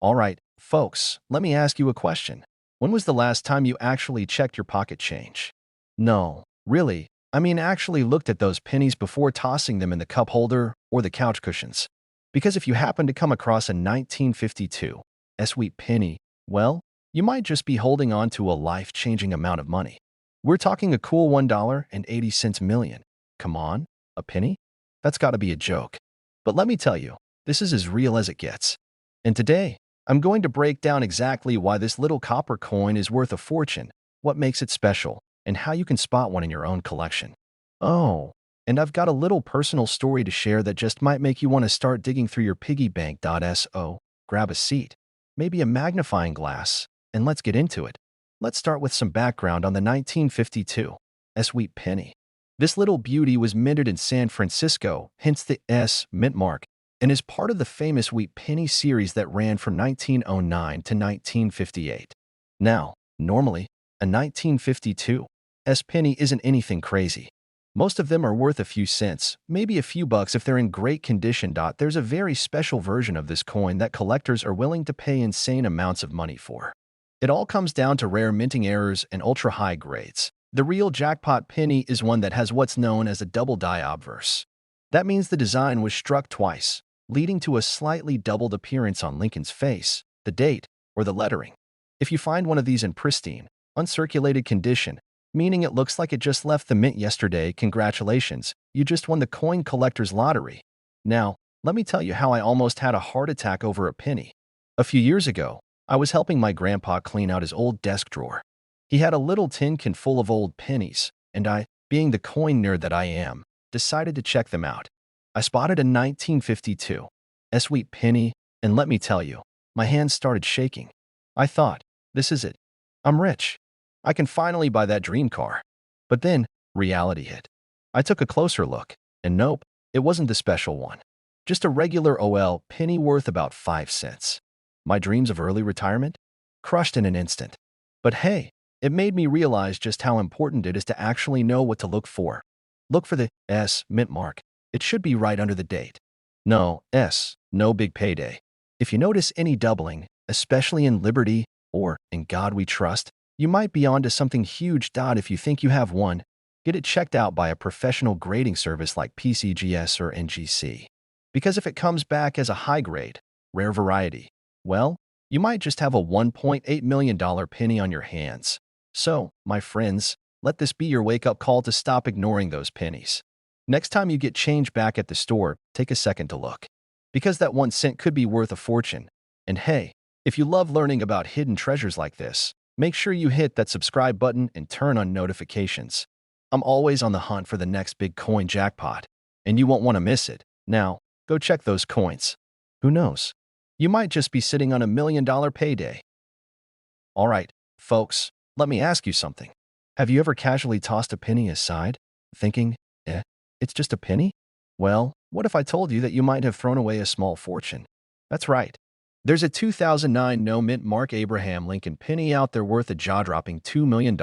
Alright, folks, let me ask you a question. When was the last time you actually checked your pocket change? No, really, I mean actually looked at those pennies before tossing them in the cup holder or the couch cushions. Because if you happen to come across a 1952 sweet penny, well, you might just be holding on to a life-changing amount of money. We're talking a cool $1.80 million. Come on, a penny? That's got to be a joke. But let me tell you, this is as real as it gets. And today, I'm going to break down exactly why this little copper coin is worth a fortune, what makes it special, and how you can spot one in your own collection. Oh, and I've got a little personal story to share that just might make you want to start digging through your piggy bank. So, grab a seat, maybe a magnifying glass, and let's get into it. Let's start with some background on the 1952 sweet penny. This little beauty was minted in San Francisco, hence the S mint mark, and is part of the famous wheat penny series that ran from 1909 to 1958. Now, normally, a 1952 penny isn't anything crazy. Most of them are worth a few cents, maybe a few bucks if they're in great condition. There's a very special version of this coin that collectors are willing to pay insane amounts of money for. It all comes down to rare minting errors and ultra-high grades. The real jackpot penny is one that has what's known as a double die obverse. That means the design was struck twice, leading to a slightly doubled appearance on Lincoln's face, the date, or the lettering. If you find one of these in pristine, uncirculated condition, meaning it looks like it just left the mint yesterday, congratulations, you just won the coin collector's lottery. Now, let me tell you how I almost had a heart attack over a penny. A few years ago, I was helping my grandpa clean out his old desk drawer. He had a little tin can full of old pennies, and I, being the coin nerd that I am, decided to check them out. I spotted a 1952 sweet penny, and let me tell you, my hands started shaking. I thought, this is it. I'm rich. I can finally buy that dream car. But then, reality hit. I took a closer look, and nope, it wasn't the special one. Just a regular OL penny worth about 5 cents. My dreams of early retirement? Crushed in an instant. But hey, it made me realize just how important it is to actually know what to look for. Look for the S mint mark. It should be right under the date. No, S, no big payday. If you notice any doubling, especially in Liberty, or In God We Trust, you might be onto something huge. If you think you have one, get it checked out by a professional grading service like PCGS or NGC. Because if it comes back as a high grade, rare variety, well, you might just have a $1.8 million penny on your hands. So, my friends, let this be your wake-up call to stop ignoring those pennies. Next time you get change back at the store, take a second to look. Because that 1 cent could be worth a fortune. And hey, if you love learning about hidden treasures like this, make sure you hit that subscribe button and turn on notifications. I'm always on the hunt for the next big coin jackpot, and you won't want to miss it. Now, go check those coins. Who knows? You might just be sitting on $1 million payday. All right, folks, let me ask you something. Have you ever casually tossed a penny aside, thinking, it's just a penny? Well, what if I told you that you might have thrown away a small fortune? That's right. There's a 2009 no-mint Mark Abraham Lincoln penny out there worth a jaw-dropping $2 million.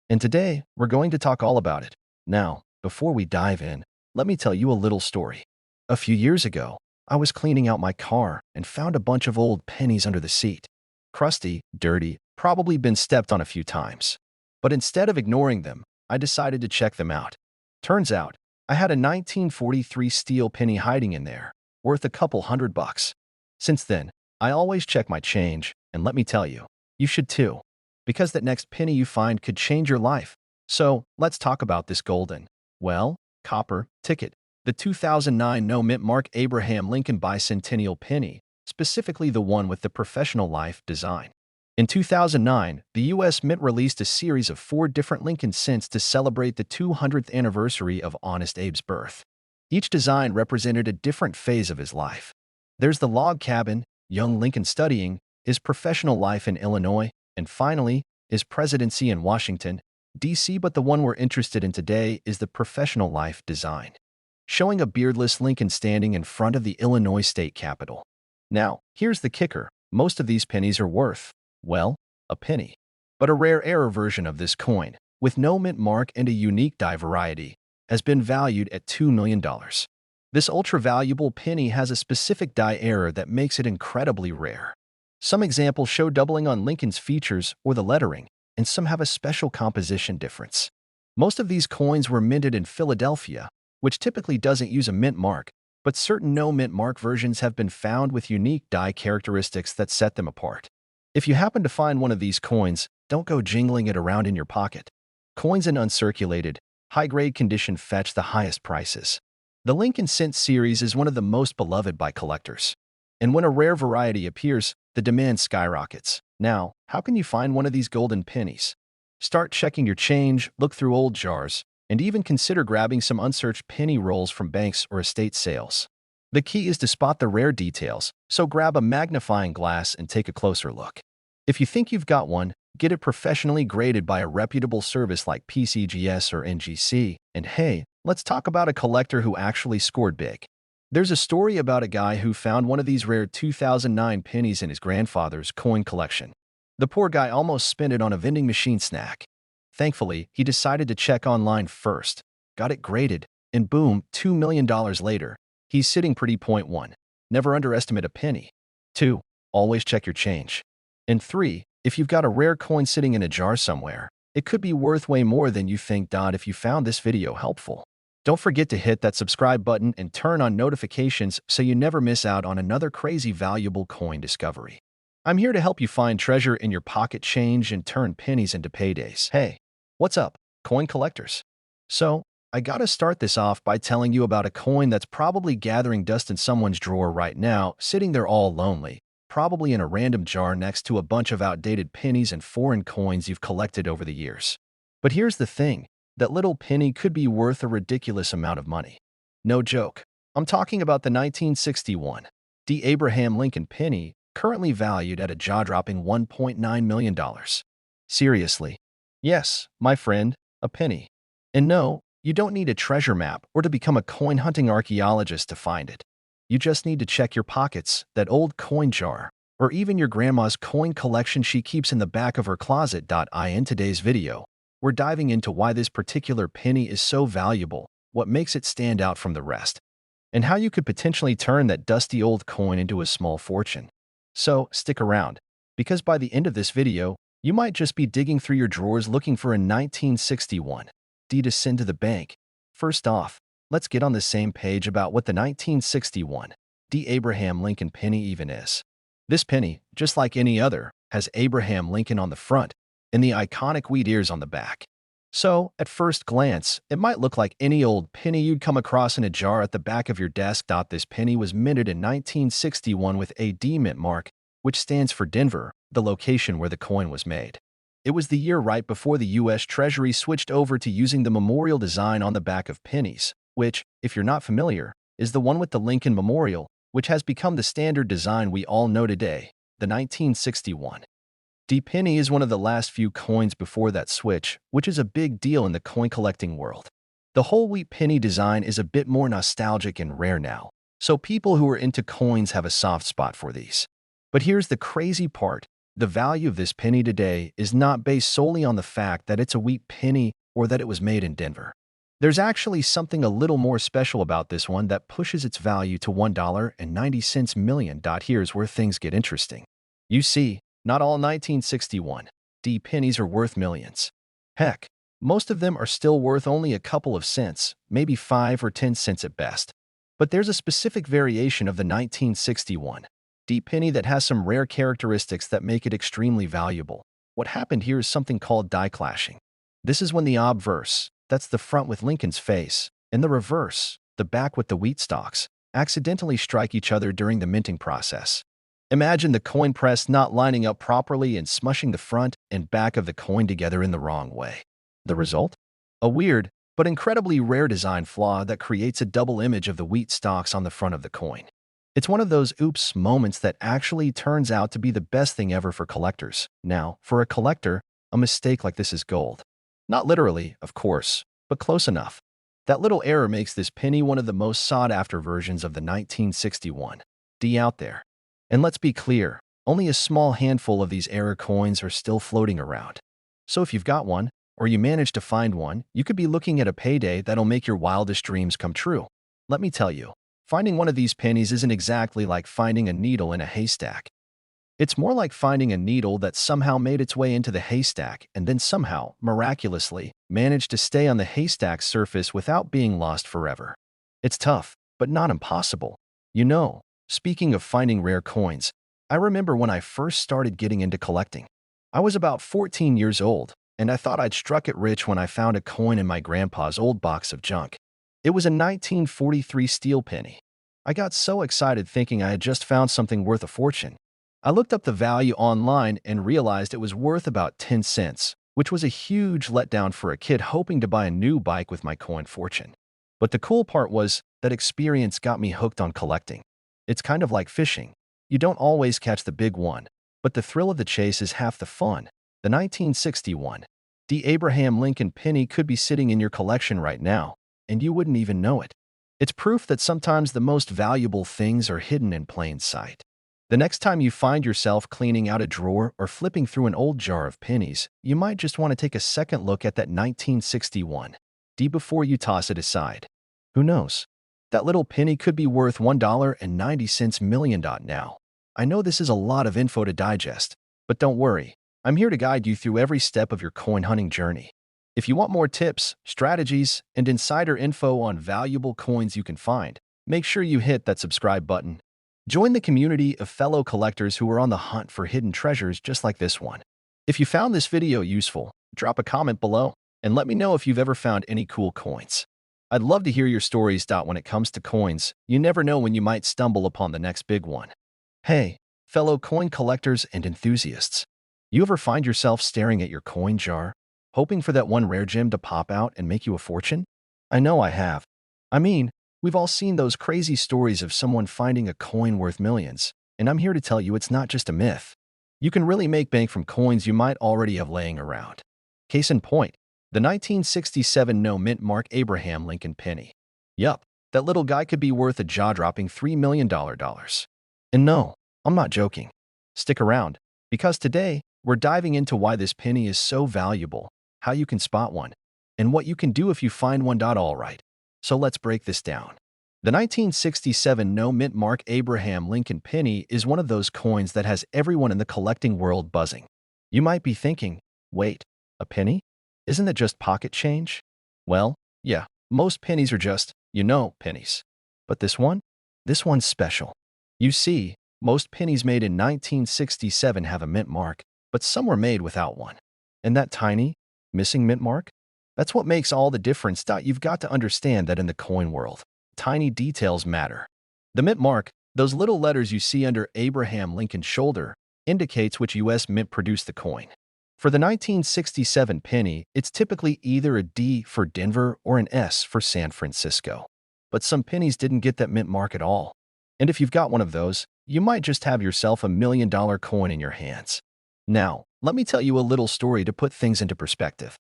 And today, we're going to talk all about it. Now, before we dive in, let me tell you a little story. A few years ago, I was cleaning out my car and found a bunch of old pennies under the seat. Crusty, dirty, probably been stepped on a few times. But instead of ignoring them, I decided to check them out. Turns out, I had a 1943 steel penny hiding in there, worth a couple $100. Since then, I always check my change, and let me tell you, you should too. Because that next penny you find could change your life. So, let's talk about this golden, copper ticket. The 2009 no-mint Mark Abraham Lincoln Bicentennial penny, specifically the one with the professional life design. In 2009, the U.S. Mint released a series of 4 different Lincoln cents to celebrate the 200th anniversary of Honest Abe's birth. Each design represented a different phase of his life. There's the log cabin, young Lincoln studying, his professional life in Illinois, and finally, his presidency in Washington, D.C. But the one we're interested in today is the professional life design, showing a beardless Lincoln standing in front of the Illinois state capitol. Now, here's the kicker. Most of these pennies are worth, a penny. But a rare error version of this coin, with no mint mark and a unique die variety, has been valued at $2 million. This ultra-valuable penny has a specific die error that makes it incredibly rare. Some examples show doubling on Lincoln's features or the lettering, and some have a special composition difference. Most of these coins were minted in Philadelphia, which typically doesn't use a mint mark, but certain no-mint mark versions have been found with unique die characteristics that set them apart. If you happen to find one of these coins, don't go jingling it around in your pocket. Coins in uncirculated, high-grade condition fetch the highest prices. The Lincoln Cent series is one of the most beloved by collectors. And when a rare variety appears, the demand skyrockets. Now, how can you find one of these golden pennies? Start checking your change, look through old jars, and even consider grabbing some unsearched penny rolls from banks or estate sales. The key is to spot the rare details, so grab a magnifying glass and take a closer look. If you think you've got one, get it professionally graded by a reputable service like PCGS or NGC. And hey, let's talk about a collector who actually scored big. There's a story about a guy who found one of these rare 2009 pennies in his grandfather's coin collection. The poor guy almost spent it on a vending machine snack. Thankfully, he decided to check online first, got it graded, and boom, $2 million later, he's sitting pretty. Point 1. Never underestimate a penny. 2. Always check your change. And 3. If you've got a rare coin sitting in a jar somewhere, it could be worth way more than you think. If you found this video helpful, don't forget to hit that subscribe button and turn on notifications so you never miss out on another crazy valuable coin discovery. I'm here to help you find treasure in your pocket change and turn pennies into paydays. Hey, what's up, coin collectors? So, I gotta start this off by telling you about a coin that's probably gathering dust in someone's drawer right now, sitting there all lonely, probably in a random jar next to a bunch of outdated pennies and foreign coins you've collected over the years. But here's the thing, that little penny could be worth a ridiculous amount of money. No joke. I'm talking about the 1961 D. Abraham Lincoln penny, currently valued at a jaw-dropping $1.9 million. Seriously. Yes, my friend, a penny. And no, you don't need a treasure map or to become a coin-hunting archaeologist to find it. You just need to check your pockets, that old coin jar, or even your grandma's coin collection she keeps in the back of her closet. In today's video, we're diving into why this particular penny is so valuable, what makes it stand out from the rest, and how you could potentially turn that dusty old coin into a small fortune. So, stick around. because by the end of this video, you might just be digging through your drawers looking for a 1961 D to send to the bank. First off, let's get on the same page about what the 1961 D Abraham Lincoln penny even is. This penny, just like any other, has Abraham Lincoln on the front and the iconic wheat ears on the back. So, at first glance, it might look like any old penny you'd come across in a jar at the back of your desk. This penny was minted in 1961 with a D mint mark, which stands for Denver, the location where the coin was made. It was the year right before the U.S. Treasury switched over to using the memorial design on the back of pennies, which, if you're not familiar, is the one with the Lincoln Memorial, which has become the standard design we all know today, the 1961 D penny is one of the last few coins before that switch, which is a big deal in the coin collecting world. The whole wheat penny design is a bit more nostalgic and rare now, so people who are into coins have a soft spot for these. But here's the crazy part. The value of this penny today is not based solely on the fact that it's a wheat penny or that it was made in Denver. There's actually something a little more special about this one that pushes its value to $1.90 million. Here's where things get interesting. You see, not all 1961 D pennies are worth millions. Heck, most of them are still worth only a couple of cents, maybe 5 or 10 cents at best. But there's a specific variation of the 1961 D penny that has some rare characteristics that make it extremely valuable. What happened here is something called die clashing. This is when the obverse, that's the front with Lincoln's face, and the reverse, the back with the wheat stalks, accidentally strike each other during the minting process. Imagine the coin press not lining up properly and smushing the front and back of the coin together in the wrong way. The result? A weird, but incredibly rare design flaw that creates a double image of the wheat stalks on the front of the coin. It's one of those oops moments that actually turns out to be the best thing ever for collectors. Now, for a collector, a mistake like this is gold. Not literally, of course, but close enough. That little error makes this penny one of the most sought-after versions of the 1961 D out there. And let's be clear, only a small handful of these error coins are still floating around. So if you've got one, or you manage to find one, you could be looking at a payday that'll make your wildest dreams come true. Let me tell you, finding one of these pennies isn't exactly like finding a needle in a haystack. It's more like finding a needle that somehow made its way into the haystack and then somehow, miraculously, managed to stay on the haystack's surface without being lost forever. It's tough, but not impossible. You know, speaking of finding rare coins, I remember when I first started getting into collecting. I was about 14 years old, and I thought I'd struck it rich when I found a coin in my grandpa's old box of junk. It was a 1943 steel penny. I got so excited thinking I had just found something worth a fortune. I looked up the value online and realized it was worth about 10 cents, which was a huge letdown for a kid hoping to buy a new bike with my coin fortune. But the cool part was that experience got me hooked on collecting. It's kind of like fishing. You don't always catch the big one, but the thrill of the chase is half the fun. The 1961 D Abraham Lincoln penny could be sitting in your collection right now, and you wouldn't even know it. It's proof that sometimes the most valuable things are hidden in plain sight. The next time you find yourself cleaning out a drawer or flipping through an old jar of pennies, you might just want to take a second look at that 1961 D before you toss it aside. Who knows? That little penny could be worth $1.90 million now. I know this is a lot of info to digest, but don't worry. I'm here to guide you through every step of your coin hunting journey. If you want more tips, strategies, and insider info on valuable coins you can find, make sure you hit that subscribe button. Join the community of fellow collectors who are on the hunt for hidden treasures just like this one. If you found this video useful, drop a comment below and let me know if you've ever found any cool coins. I'd love to hear your stories. When it comes to coins, you never know when you might stumble upon the next big one. Hey, fellow coin collectors and enthusiasts. You ever find yourself staring at your coin jar, hoping for that one rare gem to pop out and make you a fortune? I know I have. I mean, we've all seen those crazy stories of someone finding a coin worth millions, and I'm here to tell you it's not just a myth. You can really make bank from coins you might already have laying around. Case in point, the 1967 no mint mark Abraham Lincoln penny. Yup, that little guy could be worth a jaw-dropping $3 million. And no, I'm not joking. Stick around, because today, we're diving into why this penny is so valuable, how you can spot one, and what you can do if you find one. All right, so let's break this down. The 1967 no-mint mark Abraham Lincoln penny is one of those coins that has everyone in the collecting world buzzing. You might be thinking, wait, a penny? Isn't it just pocket change? Well, yeah, most pennies are just, pennies. But this one? This one's special. You see, most pennies made in 1967 have a mint mark, but some were made without one. And that tiny, missing mint mark? That's what makes all the difference. You've got to understand that in the coin world, tiny details matter. The mint mark, those little letters you see under Abraham Lincoln's shoulder, indicates which U.S. mint produced the coin. For the 1967 penny, it's typically either a D for Denver or an S for San Francisco. But some pennies didn't get that mint mark at all. And if you've got one of those, you might just have yourself a $1 million coin in your hands. Now, let me tell you a little story to put things into perspective.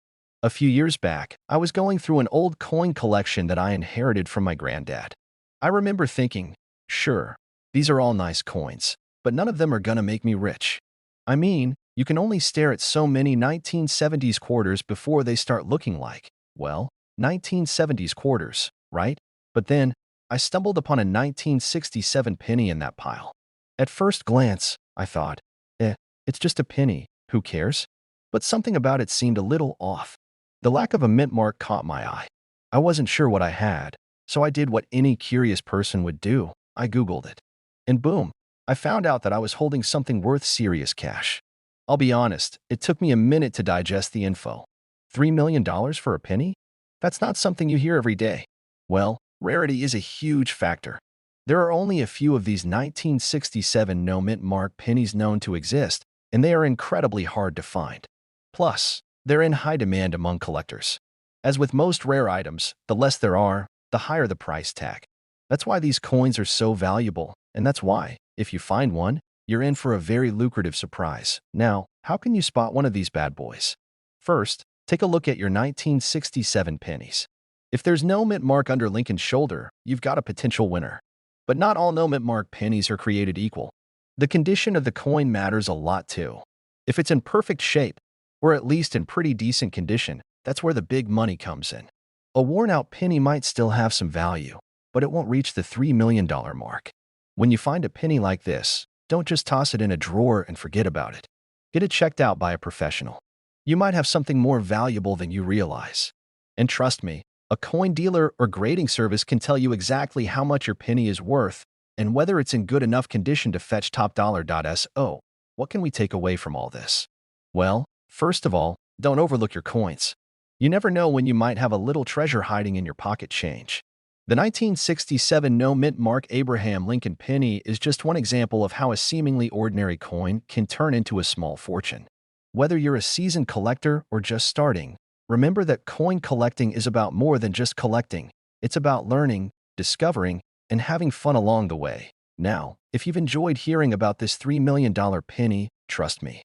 A few years back, I was going through an old coin collection that I inherited from my granddad. I remember thinking, sure, these are all nice coins, but none of them are gonna make me rich. I mean, you can only stare at so many 1970s quarters before they start looking like, well, 1970s quarters, right? But then, I stumbled upon a 1967 penny in that pile. At first glance, I thought, it's just a penny, who cares? But something about it seemed a little off. The lack of a mint mark caught my eye. I wasn't sure what I had, so I did what any curious person would do. I Googled it. And boom, I found out that I was holding something worth serious cash. I'll be honest, it took me a minute to digest the info. $3 million for a penny? That's not something you hear every day. Well, rarity is a huge factor. There are only a few of these 1967 no-mint mark pennies known to exist, and they are incredibly hard to find. Plus, they're in high demand among collectors. As with most rare items, the less there are, the higher the price tag. That's why these coins are so valuable, and that's why, if you find one, you're in for a very lucrative surprise. Now, how can you spot one of these bad boys? First, take a look at your 1967 pennies. If there's no mint mark under Lincoln's shoulder, you've got a potential winner. But not all no mint mark pennies are created equal. The condition of the coin matters a lot too. If it's in perfect shape, or at least in pretty decent condition, that's where the big money comes in. A worn-out penny might still have some value, but it won't reach the $3 million mark. When you find a penny like this, don't just toss it in a drawer and forget about it. Get it checked out by a professional. You might have something more valuable than you realize. And trust me, a coin dealer or grading service can tell you exactly how much your penny is worth and whether it's in good enough condition to fetch top dollar. So, what can we take away from all this? Well, first of all, don't overlook your coins. You never know when you might have a little treasure hiding in your pocket change. The 1967 no-mint mark Abraham Lincoln penny is just one example of how a seemingly ordinary coin can turn into a small fortune. Whether you're a seasoned collector or just starting, remember that coin collecting is about more than just collecting. It's about learning, discovering, and having fun along the way. Now, if you've enjoyed hearing about this $3 million penny, trust me,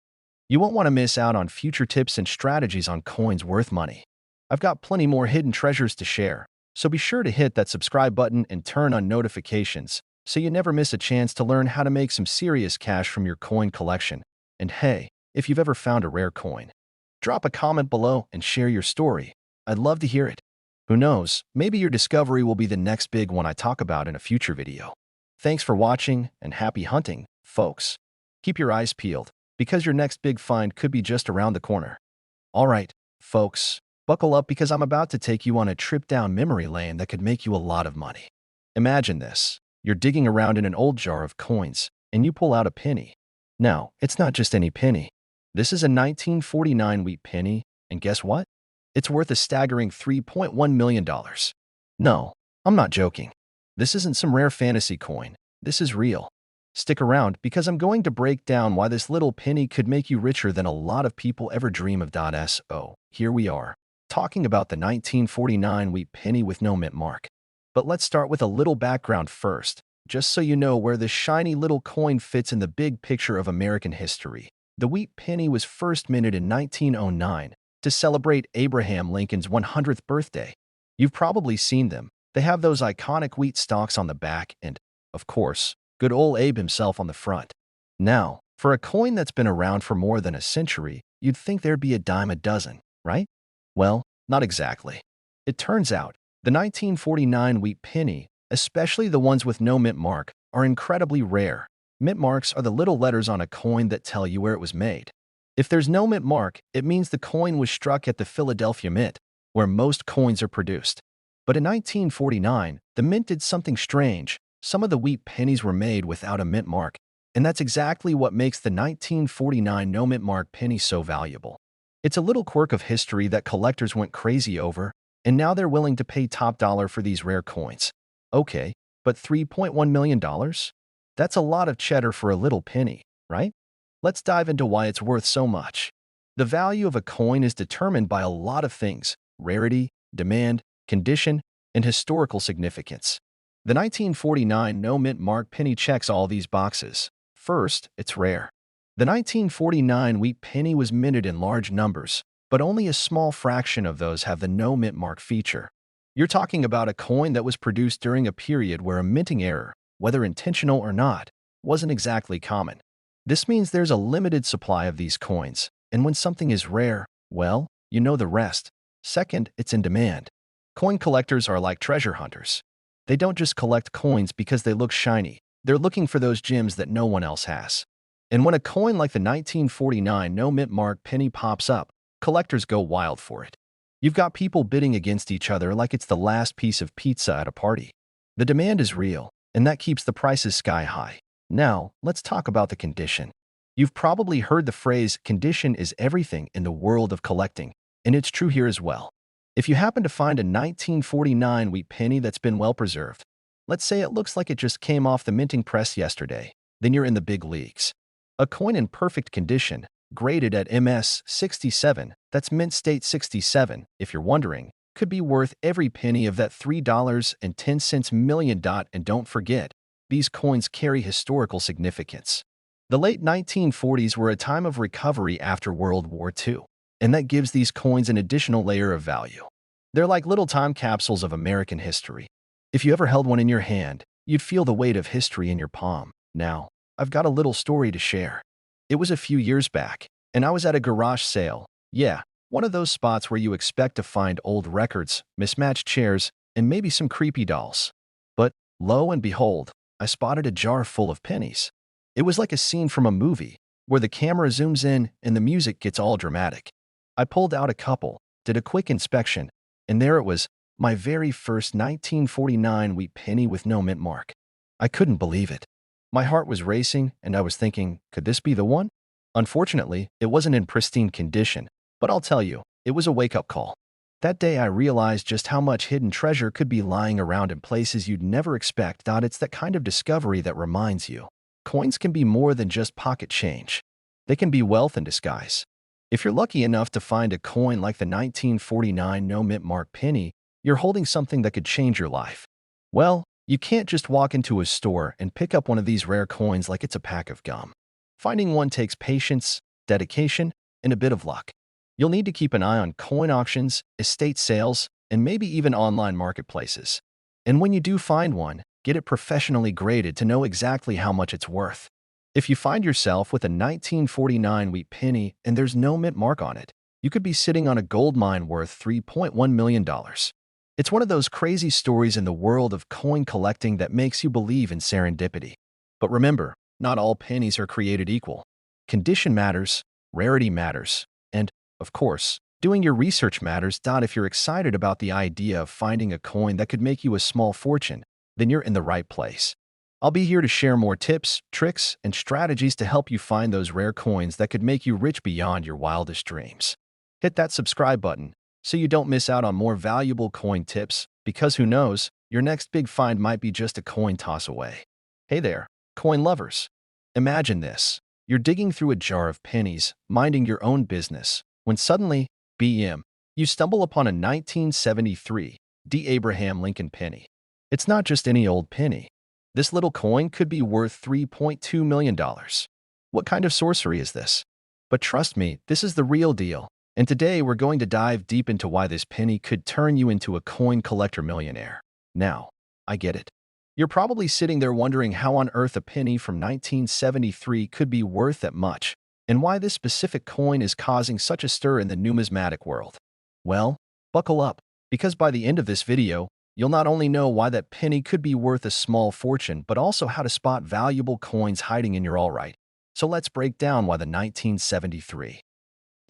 you won't want to miss out on future tips and strategies on coins worth money. I've got plenty more hidden treasures to share, so be sure to hit that subscribe button and turn on notifications so you never miss a chance to learn how to make some serious cash from your coin collection. And hey, if you've ever found a rare coin, drop a comment below and share your story. I'd love to hear it. Who knows, maybe your discovery will be the next big one I talk about in a future video. Thanks for watching and happy hunting, folks. Keep your eyes peeled, because your next big find could be just around the corner. Alright, folks, buckle up because I'm about to take you on a trip down memory lane that could make you a lot of money. Imagine this. You're digging around in an old jar of coins, and you pull out a penny. Now, it's not just any penny. This is a 1949 wheat penny, and guess what? It's worth a staggering $3.1 million. No, I'm not joking. This isn't some rare fantasy coin. This is real. Stick around because I'm going to break down why this little penny could make you richer than a lot of people ever dream of. So, here we are, talking about the 1949 wheat penny with no mint mark. But let's start with a little background first, just so you know where this shiny little coin fits in the big picture of American history. The wheat penny was first minted in 1909 to celebrate Abraham Lincoln's 100th birthday. You've probably seen them. They have those iconic wheat stalks on the back and, of course, good old Abe himself on the front. Now, for a coin that's been around for more than a century, you'd think there'd be a dime a dozen, right? Well, not exactly. It turns out, the 1949 wheat penny especially the ones with no mint mark, are incredibly rare. Mint marks are the little letters on a coin that tell you where it was made. If there's no mint mark, it means the coin was struck at the Philadelphia Mint, where most coins are produced. But in 1949, the mint did something strange. Some of the wheat pennies were made without a mint mark, and that's exactly what makes the 1949 no mint mark penny so valuable. It's a little quirk of history that collectors went crazy over, and now they're willing to pay top dollar for these rare coins. Okay, but $3.1 million? That's a lot of cheddar for a little penny, right? Let's dive into why it's worth so much. The value of a coin is determined by a lot of things: rarity, demand, condition, and historical significance. The 1949 no mint mark penny checks all these boxes. First, it's rare. The 1949 wheat penny was minted in large numbers, but only a small fraction of those have the no mint mark feature. You're talking about a coin that was produced during a period where a minting error, whether intentional or not, wasn't exactly common. This means there's a limited supply of these coins, and when something is rare, well, you know the rest. Second, it's in demand. Coin collectors are like treasure hunters. They don't just collect coins because they look shiny. They're looking for those gems that no one else has. And when a coin like the 1949 no mint mark penny pops up, collectors go wild for it. You've got people bidding against each other like it's the last piece of pizza at a party. The demand is real, and that keeps the prices sky high. Now, let's talk about the condition. You've probably heard the phrase, condition is everything in the world of collecting, and it's true here as well. If you happen to find a 1949 wheat penny that's been well preserved, let's say it looks like it just came off the minting press yesterday, then you're in the big leagues. A coin in perfect condition, graded at MS 67, that's mint state 67, if you're wondering, could be worth every penny of that $3.10 million. And don't forget, these coins carry historical significance. The late 1940s were a time of recovery after World War II, and that gives these coins an additional layer of value. They're like little time capsules of American history. If you ever held one in your hand, you'd feel the weight of history in your palm. Now, I've got a little story to share. It was a few years back, and I was at a garage sale. Yeah, one of those spots where you expect to find old records, mismatched chairs, and maybe some creepy dolls. But, lo and behold, I spotted a jar full of pennies. It was like a scene from a movie, where the camera zooms in and the music gets all dramatic. I pulled out a couple, did a quick inspection, and there it was, my very first 1949 wheat penny with no mint mark. I couldn't believe it. My heart was racing, and I was thinking, could this be the one? Unfortunately, it wasn't in pristine condition, but I'll tell you, it was a wake-up call. That day I realized just how much hidden treasure could be lying around in places you'd never expect. It's that kind of discovery that reminds you. Coins can be more than just pocket change. They can be wealth in disguise. If you're lucky enough to find a coin like the 1949 no mint mark penny, you're holding something that could change your life. Well, you can't just walk into a store and pick up one of these rare coins like it's a pack of gum. Finding one takes patience, dedication, and a bit of luck. You'll need to keep an eye on coin auctions, estate sales, and maybe even online marketplaces. And when you do find one, get it professionally graded to know exactly how much it's worth. If you find yourself with a 1949 wheat penny and there's no mint mark on it, you could be sitting on a gold mine worth $3.1 million. It's one of those crazy stories in the world of coin collecting that makes you believe in serendipity. But remember, not all pennies are created equal. Condition matters, rarity matters, and, of course, doing your research matters. If you're excited about the idea of finding a coin that could make you a small fortune, then you're in the right place. I'll be here to share more tips, tricks, and strategies to help you find those rare coins that could make you rich beyond your wildest dreams. Hit that subscribe button so you don't miss out on more valuable coin tips, because who knows, your next big find might be just a coin toss away. Hey there, coin lovers. Imagine this. You're digging through a jar of pennies, minding your own business, when suddenly, you stumble upon a 1973 D. Abraham Lincoln penny. It's not just any old penny. This little coin could be worth $3.2 million. What kind of sorcery is this? But trust me, this is the real deal. And today we're going to dive deep into why this penny could turn you into a coin collector millionaire. Now, I get it. You're probably sitting there wondering how on earth a penny from 1973 could be worth that much, and why this specific coin is causing such a stir in the numismatic world. Well, buckle up, because by the end of this video, You'll not only know why that penny could be worth a small fortune, but also how to spot valuable coins hiding in your all right. So let's break down why the 1973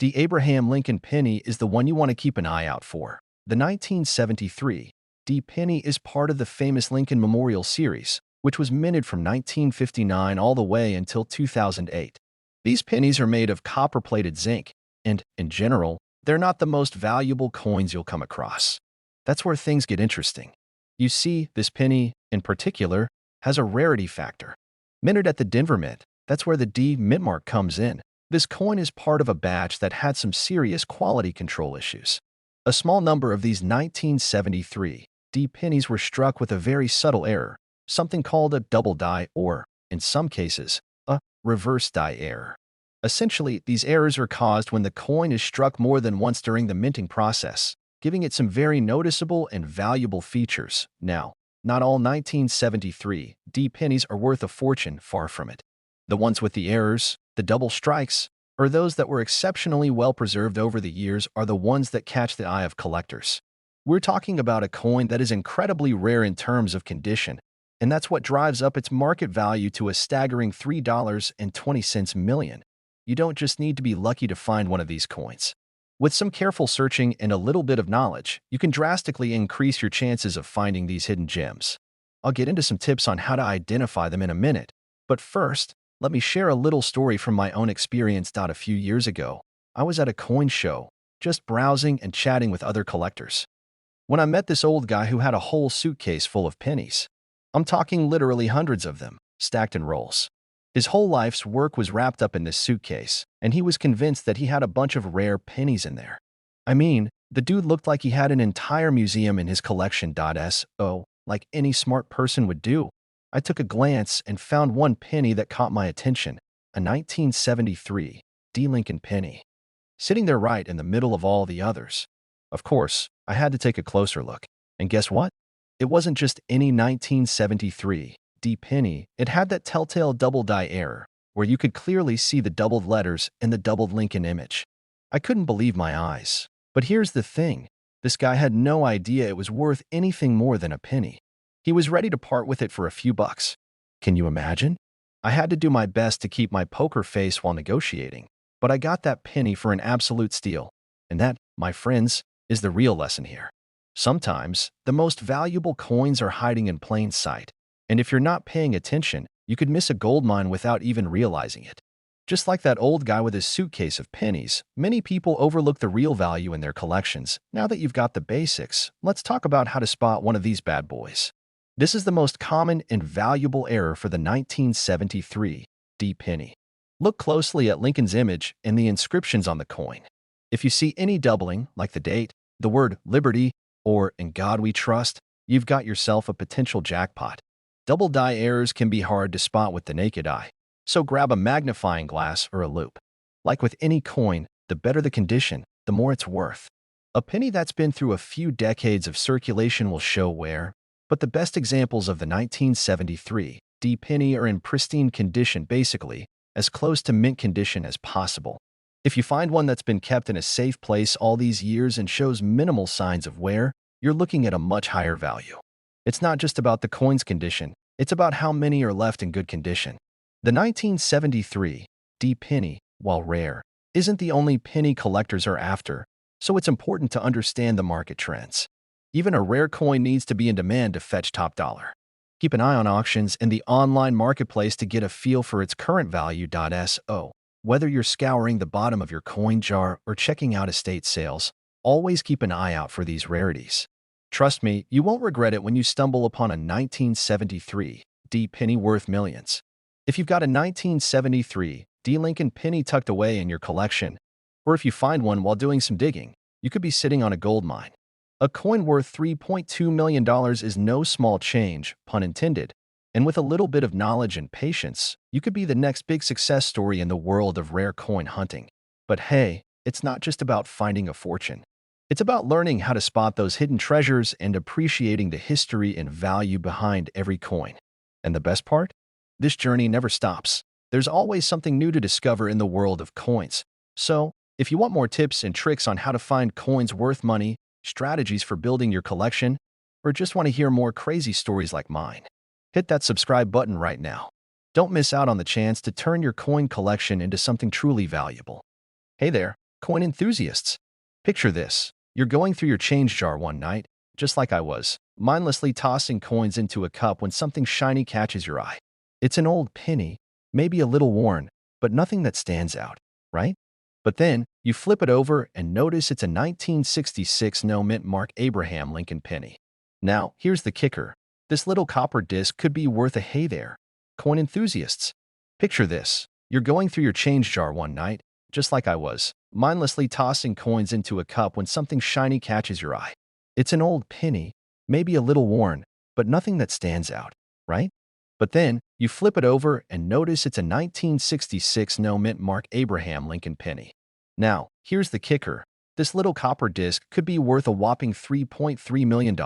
D. Abraham Lincoln penny is the one you want to keep an eye out for. The 1973 D. penny is part of the famous Lincoln Memorial Series, which was minted from 1959 all the way until 2008. These pennies are made of copper-plated zinc, and, in general, they're not the most valuable coins you'll come across. That's where things get interesting. You see, this penny, in particular, has a rarity factor. Minted at the Denver Mint, that's where the D mint mark comes in. This coin is part of a batch that had some serious quality control issues. A small number of these 1973 D pennies were struck with a very subtle error, something called a double die or, in some cases, a reverse die error. Essentially, these errors are caused when the coin is struck more than once during the minting process, giving it some very noticeable and valuable features. Now, not all 1973 D pennies are worth a fortune, far from it. The ones with the errors, the double strikes, or those that were exceptionally well preserved over the years are the ones that catch the eye of collectors. We're talking about a coin that is incredibly rare in terms of condition, and that's what drives up its market value to a staggering $3.20 million. You don't just need to be lucky to find one of these coins. With some careful searching and a little bit of knowledge, you can drastically increase your chances of finding these hidden gems. I'll get into some tips on how to identify them in a minute, but first, let me share a little story from my own experience. A few years ago, I was at a coin show, just browsing and chatting with other collectors, when I met this old guy who had a whole suitcase full of pennies. I'm talking literally hundreds of them, stacked in rolls. His whole life's work was wrapped up in this suitcase, and he was convinced that he had a bunch of rare pennies in there. I mean, the dude looked like he had an entire museum in his collection. So, like any smart person would do, I took a glance and found one penny that caught my attention, a 1973 D. Lincoln penny, sitting there right in the middle of all the others. Of course, I had to take a closer look. And guess what? It wasn't just any 1973 D penny. It had that telltale double die error, where you could clearly see the doubled letters and the doubled Lincoln image. I couldn't believe my eyes. But here's the thing. This guy had no idea it was worth anything more than a penny. He was ready to part with it for a few bucks. Can you imagine? I had to do my best to keep my poker face while negotiating, but I got that penny for an absolute steal. And that, my friends, is the real lesson here. Sometimes, the most valuable coins are hiding in plain sight, and if you're not paying attention, you could miss a gold mine without even realizing it. Just like that old guy with his suitcase of pennies, many people overlook the real value in their collections. Now that you've got the basics, let's talk about how to spot one of these bad boys. This is the most common and valuable error for the 1973 D penny. Look closely at Lincoln's image and the inscriptions on the coin. If you see any doubling, like the date, the word liberty, or in God we trust, you've got yourself a potential jackpot. Double die errors can be hard to spot with the naked eye, so grab a magnifying glass or a loupe. Like with any coin, the better the condition, the more it's worth. A penny that's been through a few decades of circulation will show wear, but the best examples of the 1973 D penny are in pristine condition, basically, as close to mint condition as possible. If you find one that's been kept in a safe place all these years and shows minimal signs of wear, you're looking at a much higher value. It's not just about the coin's condition, it's about how many are left in good condition. The 1973 D penny, while rare, isn't the only penny collectors are after, so it's important to understand the market trends. Even a rare coin needs to be in demand to fetch top dollar. Keep an eye on auctions and the online marketplace to get a feel for its current value. So, whether you're scouring the bottom of your coin jar or checking out estate sales, always keep an eye out for these rarities. Trust me, you won't regret it when you stumble upon a 1973 D penny worth millions. If you've got a 1973 D Lincoln penny tucked away in your collection, or if you find one while doing some digging, you could be sitting on a gold mine. A coin worth $3.2 million is no small change, pun intended, and with a little bit of knowledge and patience, you could be the next big success story in the world of rare coin hunting. But hey, it's not just about finding a fortune. It's about learning how to spot those hidden treasures and appreciating the history and value behind every coin. And the best part? This journey never stops. There's always something new to discover in the world of coins. So, if you want more tips and tricks on how to find coins worth money, strategies for building your collection, or just want to hear more crazy stories like mine, hit that subscribe button right now. Don't miss out on the chance to turn your coin collection into something truly valuable. Hey there, coin enthusiasts. Picture this. You're going through your change jar one night, just like I was, mindlessly tossing coins into a cup when something shiny catches your eye. It's an old penny, maybe a little worn, but nothing that stands out, right? But then, you flip it over and notice it's a 1966 no mint mark Abraham Lincoln penny. Now, here's the kicker. This little copper disc could be worth a hey there, coin enthusiasts. Picture this. You're going through your change jar one night, just like I was, mindlessly tossing coins into a cup when something shiny catches your eye. It's an old penny, maybe a little worn, but nothing that stands out, right? But then, you flip it over and notice it's a 1966 no mint mark Abraham Lincoln penny. Now, here's the kicker. This little copper disc could be worth a whopping $3.3 million.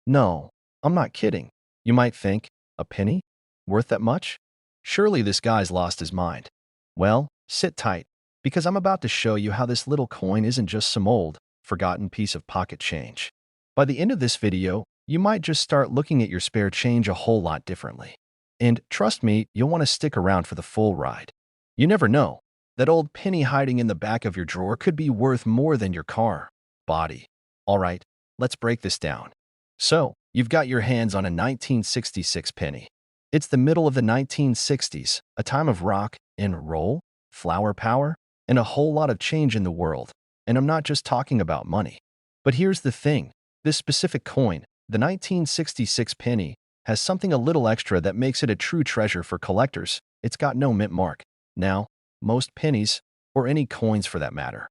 No, I'm not kidding. You might think, a penny? Worth that much? Surely this guy's lost his mind. Well, sit tight, because I'm about to show you how this little coin isn't just some old, forgotten piece of pocket change. By the end of this video, you might just start looking at your spare change a whole lot differently. And trust me, you'll want to stick around for the full ride. You never know. That old penny hiding in the back of your drawer could be worth more than your car, body. All right, let's break this down. So, you've got your hands on a 1966 penny. It's the middle of the 1960s, a time of rock and roll, flower power, and a whole lot of change in the world. And I'm not just talking about money. But here's the thing. This specific coin, the 1966 penny, has something a little extra that makes it a true treasure for collectors. It's got no mint mark. Now, most pennies, or any coins for that matter,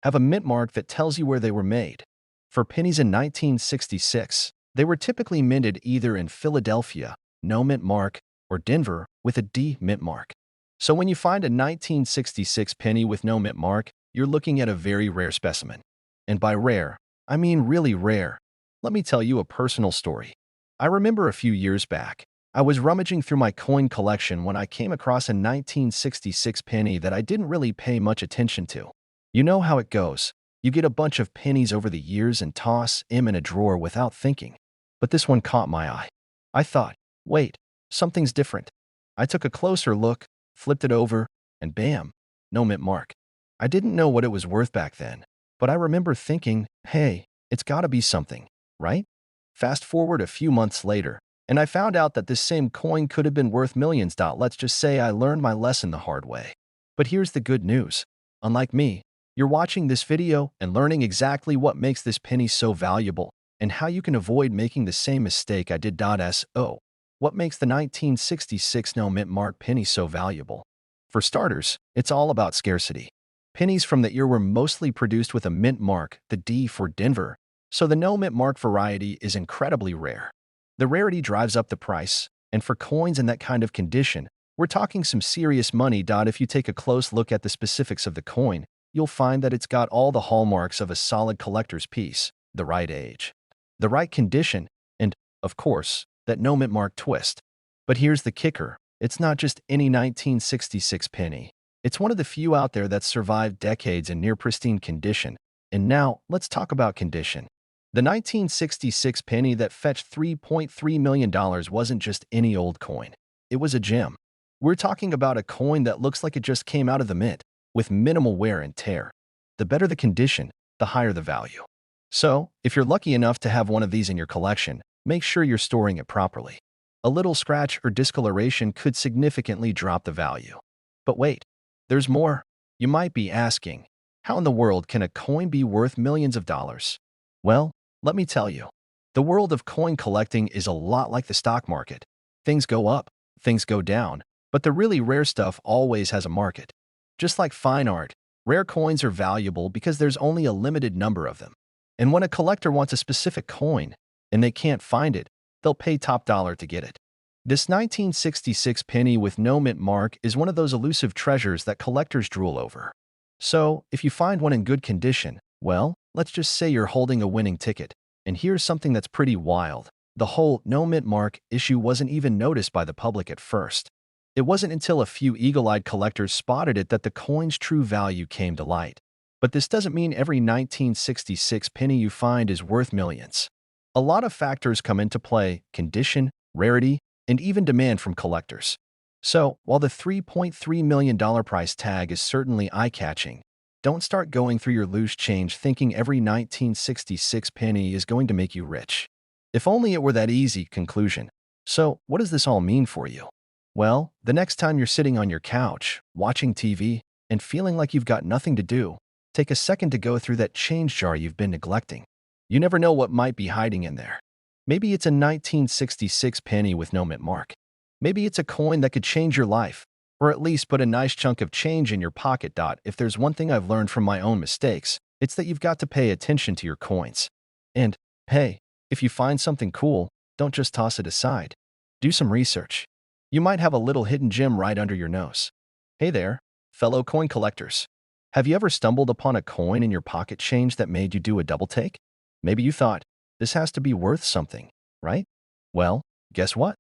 have a mint mark that tells you where they were made. For pennies in 1966, they were typically minted either in Philadelphia, no mint mark, or Denver, with a D mint mark. So when you find a 1966 penny with no mint mark, you're looking at a very rare specimen. And by rare, I mean really rare. Let me tell you a personal story. I remember a few years back, I was rummaging through my coin collection when I came across a 1966 penny that I didn't really pay much attention to. You know how it goes. You get a bunch of pennies over the years and toss them in a drawer without thinking. But this one caught my eye. I thought, wait, something's different. I took a closer look, flipped it over, and bam, no mint mark. I didn't know what it was worth back then, but I remember thinking, hey, it's gotta be something, right? Fast forward a few months later, and I found out that this same coin could have been worth millions. Let's just say I learned my lesson the hard way. But here's the good news. Unlike me, you're watching this video and learning exactly what makes this penny so valuable and how you can avoid making the same mistake I did. So, what makes the 1966 no mint mark penny so valuable? For starters, it's all about scarcity. Pennies from the era were mostly produced with a mint mark, the D for Denver, so the no mint mark variety is incredibly rare. The rarity drives up the price, and for coins in that kind of condition, we're talking some serious money. If you take a close look at the specifics of the coin, you'll find that it's got all the hallmarks of a solid collector's piece: the right age, the right condition, and, of course, that no mint mark twist. But here's the kicker. It's not just any 1966 penny. It's one of the few out there that's survived decades in near pristine condition. And now, let's talk about condition. The 1966 penny that fetched $3.3 million wasn't just any old coin. It was a gem. We're talking about a coin that looks like it just came out of the mint, with minimal wear and tear. The better the condition, the higher the value. So, if you're lucky enough to have one of these in your collection, make sure you're storing it properly. A little scratch or discoloration could significantly drop the value. But wait, there's more. You might be asking, how in the world can a coin be worth millions of dollars? Well, let me tell you. The world of coin collecting is a lot like the stock market. Things go up, things go down, but the really rare stuff always has a market. Just like fine art, rare coins are valuable because there's only a limited number of them. And when a collector wants a specific coin and they can't find it, they'll pay top dollar to get it. This 1966 penny with no mint mark is one of those elusive treasures that collectors drool over. So, if you find one in good condition, well, let's just say you're holding a winning ticket. And here's something that's pretty wild. The whole no mint mark issue wasn't even noticed by the public at first. It wasn't until a few eagle-eyed collectors spotted it that the coin's true value came to light. But this doesn't mean every 1966 penny you find is worth millions. A lot of factors come into play: condition, rarity, and even demand from collectors. So, while the $3.3 million price tag is certainly eye-catching, don't start going through your loose change thinking every 1966 penny is going to make you rich. If only it were that easy. Conclusion. So, what does this all mean for you? Well, the next time you're sitting on your couch, watching TV, and feeling like you've got nothing to do, take a second to go through that change jar you've been neglecting. You never know what might be hiding in there. Maybe it's a 1966 penny with no mint mark. Maybe it's a coin that could change your life, or at least put a nice chunk of change in your pocket. If there's one thing I've learned from my own mistakes, it's that you've got to pay attention to your coins. And, hey, if you find something cool, don't just toss it aside. Do some research. You might have a little hidden gem right under your nose. Hey there, fellow coin collectors. Have you ever stumbled upon a coin in your pocket change that made you do a double take? Maybe you thought, this has to be worth something, right? Well, guess what?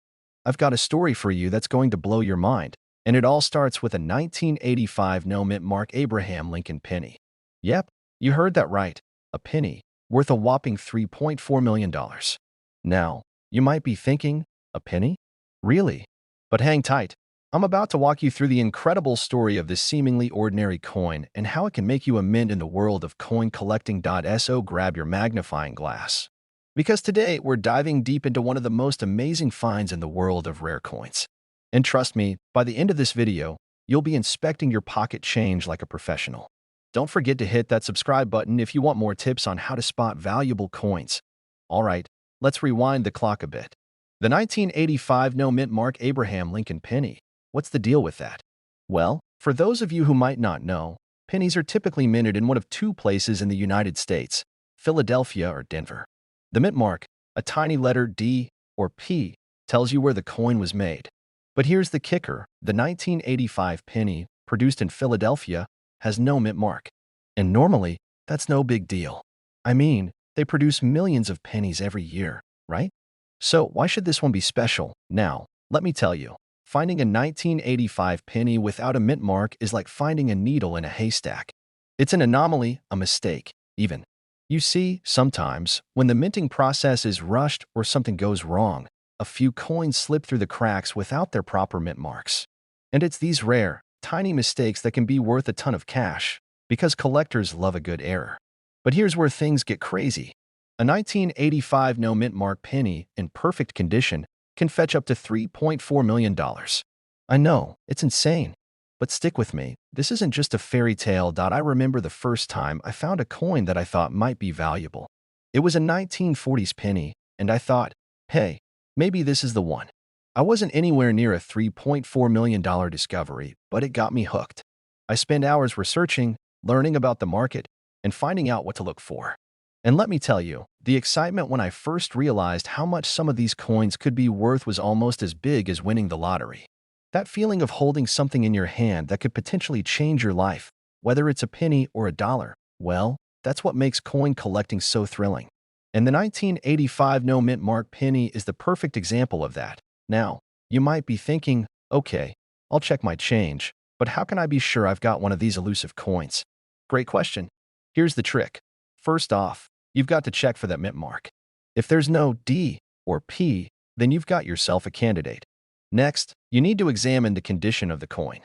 I've got a story for you that's going to blow your mind, and it all starts with a 1985 no mint mark Abraham Lincoln penny. Yep, you heard that right, a penny, worth a whopping $3.4 million. Now, you might be thinking, a penny? Really? But hang tight. I'm about to walk you through the incredible story of this seemingly ordinary coin and how it can make you a mint in the world of coin collecting. So grab your magnifying glass. Because today we're diving deep into one of the most amazing finds in the world of rare coins. And trust me, by the end of this video, you'll be inspecting your pocket change like a professional. Don't forget to hit that subscribe button if you want more tips on how to spot valuable coins. All right, let's rewind the clock a bit. The 1985 no mint mark Abraham Lincoln penny. What's the deal with that? Well, for those of you who might not know, pennies are typically minted in one of two places in the United States, Philadelphia or Denver. The mint mark, a tiny letter D or P, tells you where the coin was made. But here's the kicker: the 1985 penny, produced in Philadelphia, has no mint mark. And normally, that's no big deal. I mean, they produce millions of pennies every year, right? So why should this one be special? Now, let me tell you. Finding a 1985 penny without a mint mark is like finding a needle in a haystack. It's an anomaly, a mistake, even. You see, sometimes, when the minting process is rushed or something goes wrong, a few coins slip through the cracks without their proper mint marks. And it's these rare, tiny mistakes that can be worth a ton of cash, because collectors love a good error. But here's where things get crazy. A 1985 no mint mark penny, in perfect condition, can fetch up to $3.4 million. I know, it's insane. But stick with me, this isn't just a fairy tale. I remember the first time I found a coin that I thought might be valuable. It was a 1940s penny, and I thought, hey, maybe this is the one. I wasn't anywhere near a $3.4 million discovery, but it got me hooked. I spent hours researching, learning about the market, and finding out what to look for. And let me tell you, the excitement when I first realized how much some of these coins could be worth was almost as big as winning the lottery. That feeling of holding something in your hand that could potentially change your life, whether it's a penny or a dollar, well, that's what makes coin collecting so thrilling. And the 1985 no mint mark penny is the perfect example of that. Now, you might be thinking, okay, I'll check my change, but how can I be sure I've got one of these elusive coins? Great question. Here's the trick. First off, you've got to check for that mint mark. If there's no D or P, then you've got yourself a candidate. Next, you need to examine the condition of the coin.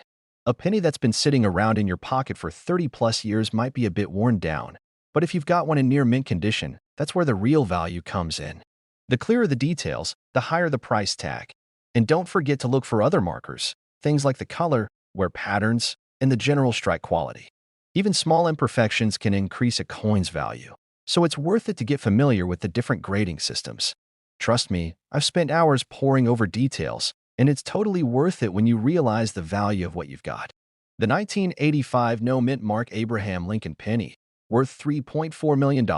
A penny that's been sitting around in your pocket for 30+ years might be a bit worn down, but if you've got one in near mint condition, that's where the real value comes in. The clearer the details, the higher the price tag. And don't forget to look for other markers, things like the color, wear patterns, and the general strike quality. Even small imperfections can increase a coin's value, so it's worth it to get familiar with the different grading systems. Trust me, I've spent hours poring over details, and it's totally worth it when you realize the value of what you've got. The 1985 no mint mark Abraham Lincoln penny, worth $3.4 million.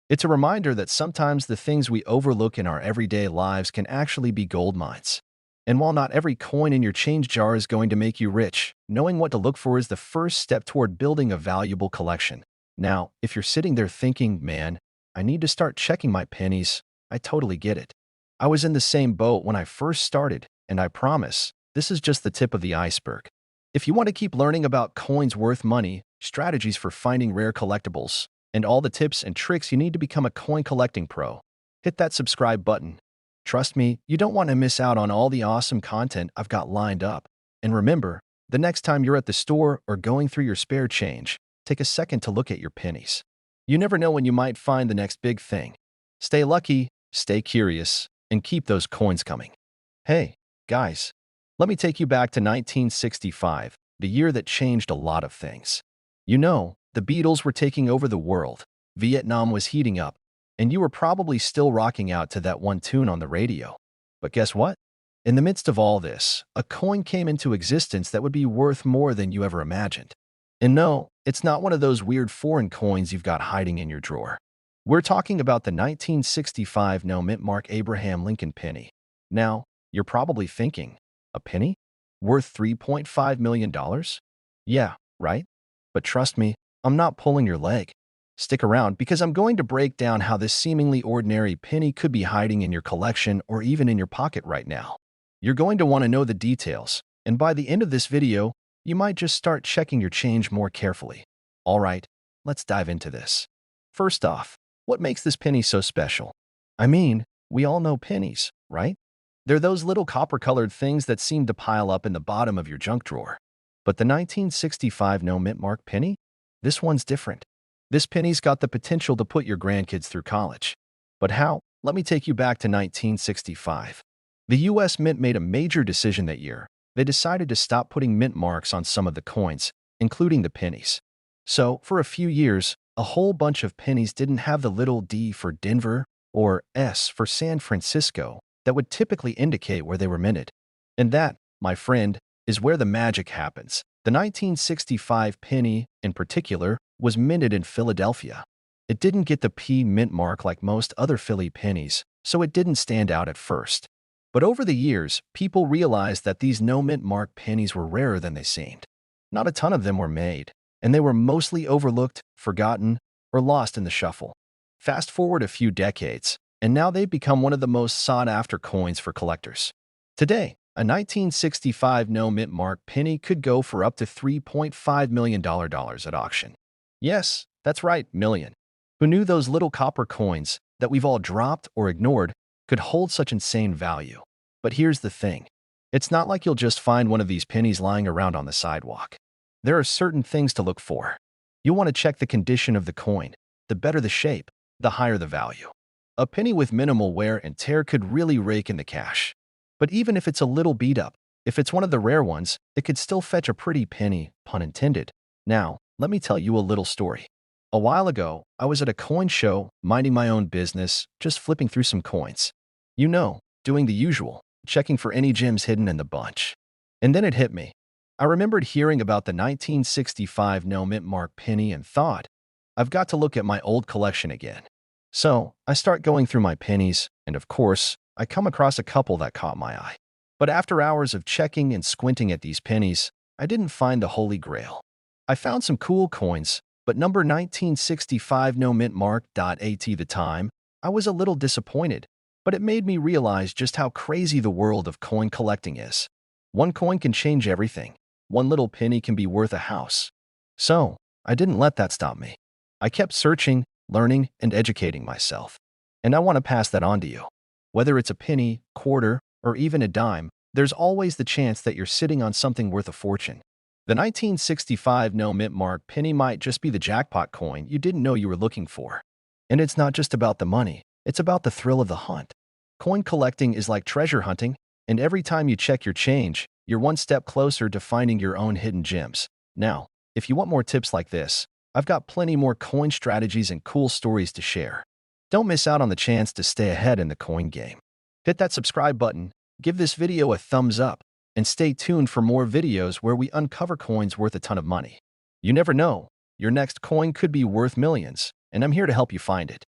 It's a reminder that sometimes the things we overlook in our everyday lives can actually be gold mines. And while not every coin in your change jar is going to make you rich, knowing what to look for is the first step toward building a valuable collection. Now, if you're sitting there thinking, man, I need to start checking my pennies, I totally get it. I was in the same boat when I first started, and I promise, this is just the tip of the iceberg. If you want to keep learning about coins worth money, strategies for finding rare collectibles, and all the tips and tricks you need to become a coin collecting pro, hit that subscribe button. Trust me, you don't want to miss out on all the awesome content I've got lined up. And remember, the next time you're at the store or going through your spare change, take a second to look at your pennies. You never know when you might find the next big thing. Stay lucky, stay curious, and keep those coins coming. Hey, guys, let me take you back to 1965, the year that changed a lot of things. You know, the Beatles were taking over the world, Vietnam was heating up, and you were probably still rocking out to that one tune on the radio. But guess what? In the midst of all this, a coin came into existence that would be worth more than you ever imagined. And no, it's not one of those weird foreign coins you've got hiding in your drawer. We're talking about the 1965 no-mint mark Abraham Lincoln penny. Now, you're probably thinking, a penny? Worth $3.5 million? Yeah, right? But trust me, I'm not pulling your leg. Stick around because I'm going to break down how this seemingly ordinary penny could be hiding in your collection or even in your pocket right now. You're going to want to know the details, and by the end of this video, you might just start checking your change more carefully. All right, let's dive into this. First off, what makes this penny so special? I mean, we all know pennies, right? They're those little copper-colored things that seem to pile up in the bottom of your junk drawer. But the 1965 no-mint mark penny? This one's different. This penny's got the potential to put your grandkids through college. But how? Let me take you back to 1965. The U.S. Mint made a major decision that year. They decided to stop putting mint marks on some of the coins, including the pennies. So, for a few years, a whole bunch of pennies didn't have the little D for Denver or S for San Francisco that would typically indicate where they were minted. And that, my friend, is where the magic happens. The 1965 penny, in particular, was minted in Philadelphia. It didn't get the P mint mark like most other Philly pennies, so it didn't stand out at first. But over the years, people realized that these no-mint mark pennies were rarer than they seemed. Not a ton of them were made, and they were mostly overlooked, forgotten, or lost in the shuffle. Fast forward a few decades, and now they've become one of the most sought-after coins for collectors. Today, a 1965 no-mint mark penny could go for up to $3.5 million at auction. Yes, that's right, million. Who knew those little copper coins that we've all dropped or ignored could hold such insane value? But here's the thing. It's not like you'll just find one of these pennies lying around on the sidewalk. There are certain things to look for. You'll want to check the condition of the coin. The better the shape, the higher the value. A penny with minimal wear and tear could really rake in the cash. But even if it's a little beat up, if it's one of the rare ones, it could still fetch a pretty penny, pun intended. Now, let me tell you a little story. A while ago, I was at a coin show, minding my own business, just flipping through some coins. You know, doing the usual, checking for any gems hidden in the bunch. And then it hit me. I remembered hearing about the 1965 no-mint mark penny and thought, I've got to look at my old collection again. So, I start going through my pennies, and of course, I come across a couple that caught my eye. But after hours of checking and squinting at these pennies, I didn't find the holy grail. I found some cool coins, but number 1965 no-mint mark at the time, I was a little disappointed, but it made me realize just how crazy the world of coin collecting is. One coin can change everything. One little penny can be worth a house. So, I didn't let that stop me. I kept searching, learning, and educating myself. And I want to pass that on to you. Whether it's a penny, quarter, or even a dime, there's always the chance that you're sitting on something worth a fortune. The 1965 no-mint mark penny might just be the jackpot coin you didn't know you were looking for. And it's not just about the money, it's about the thrill of the hunt. Coin collecting is like treasure hunting, and every time you check your change, you're one step closer to finding your own hidden gems. Now, if you want more tips like this, I've got plenty more coin strategies and cool stories to share. Don't miss out on the chance to stay ahead in the coin game. Hit that subscribe button, give this video a thumbs up, and stay tuned for more videos where we uncover coins worth a ton of money. You never know, your next coin could be worth millions, and I'm here to help you find it.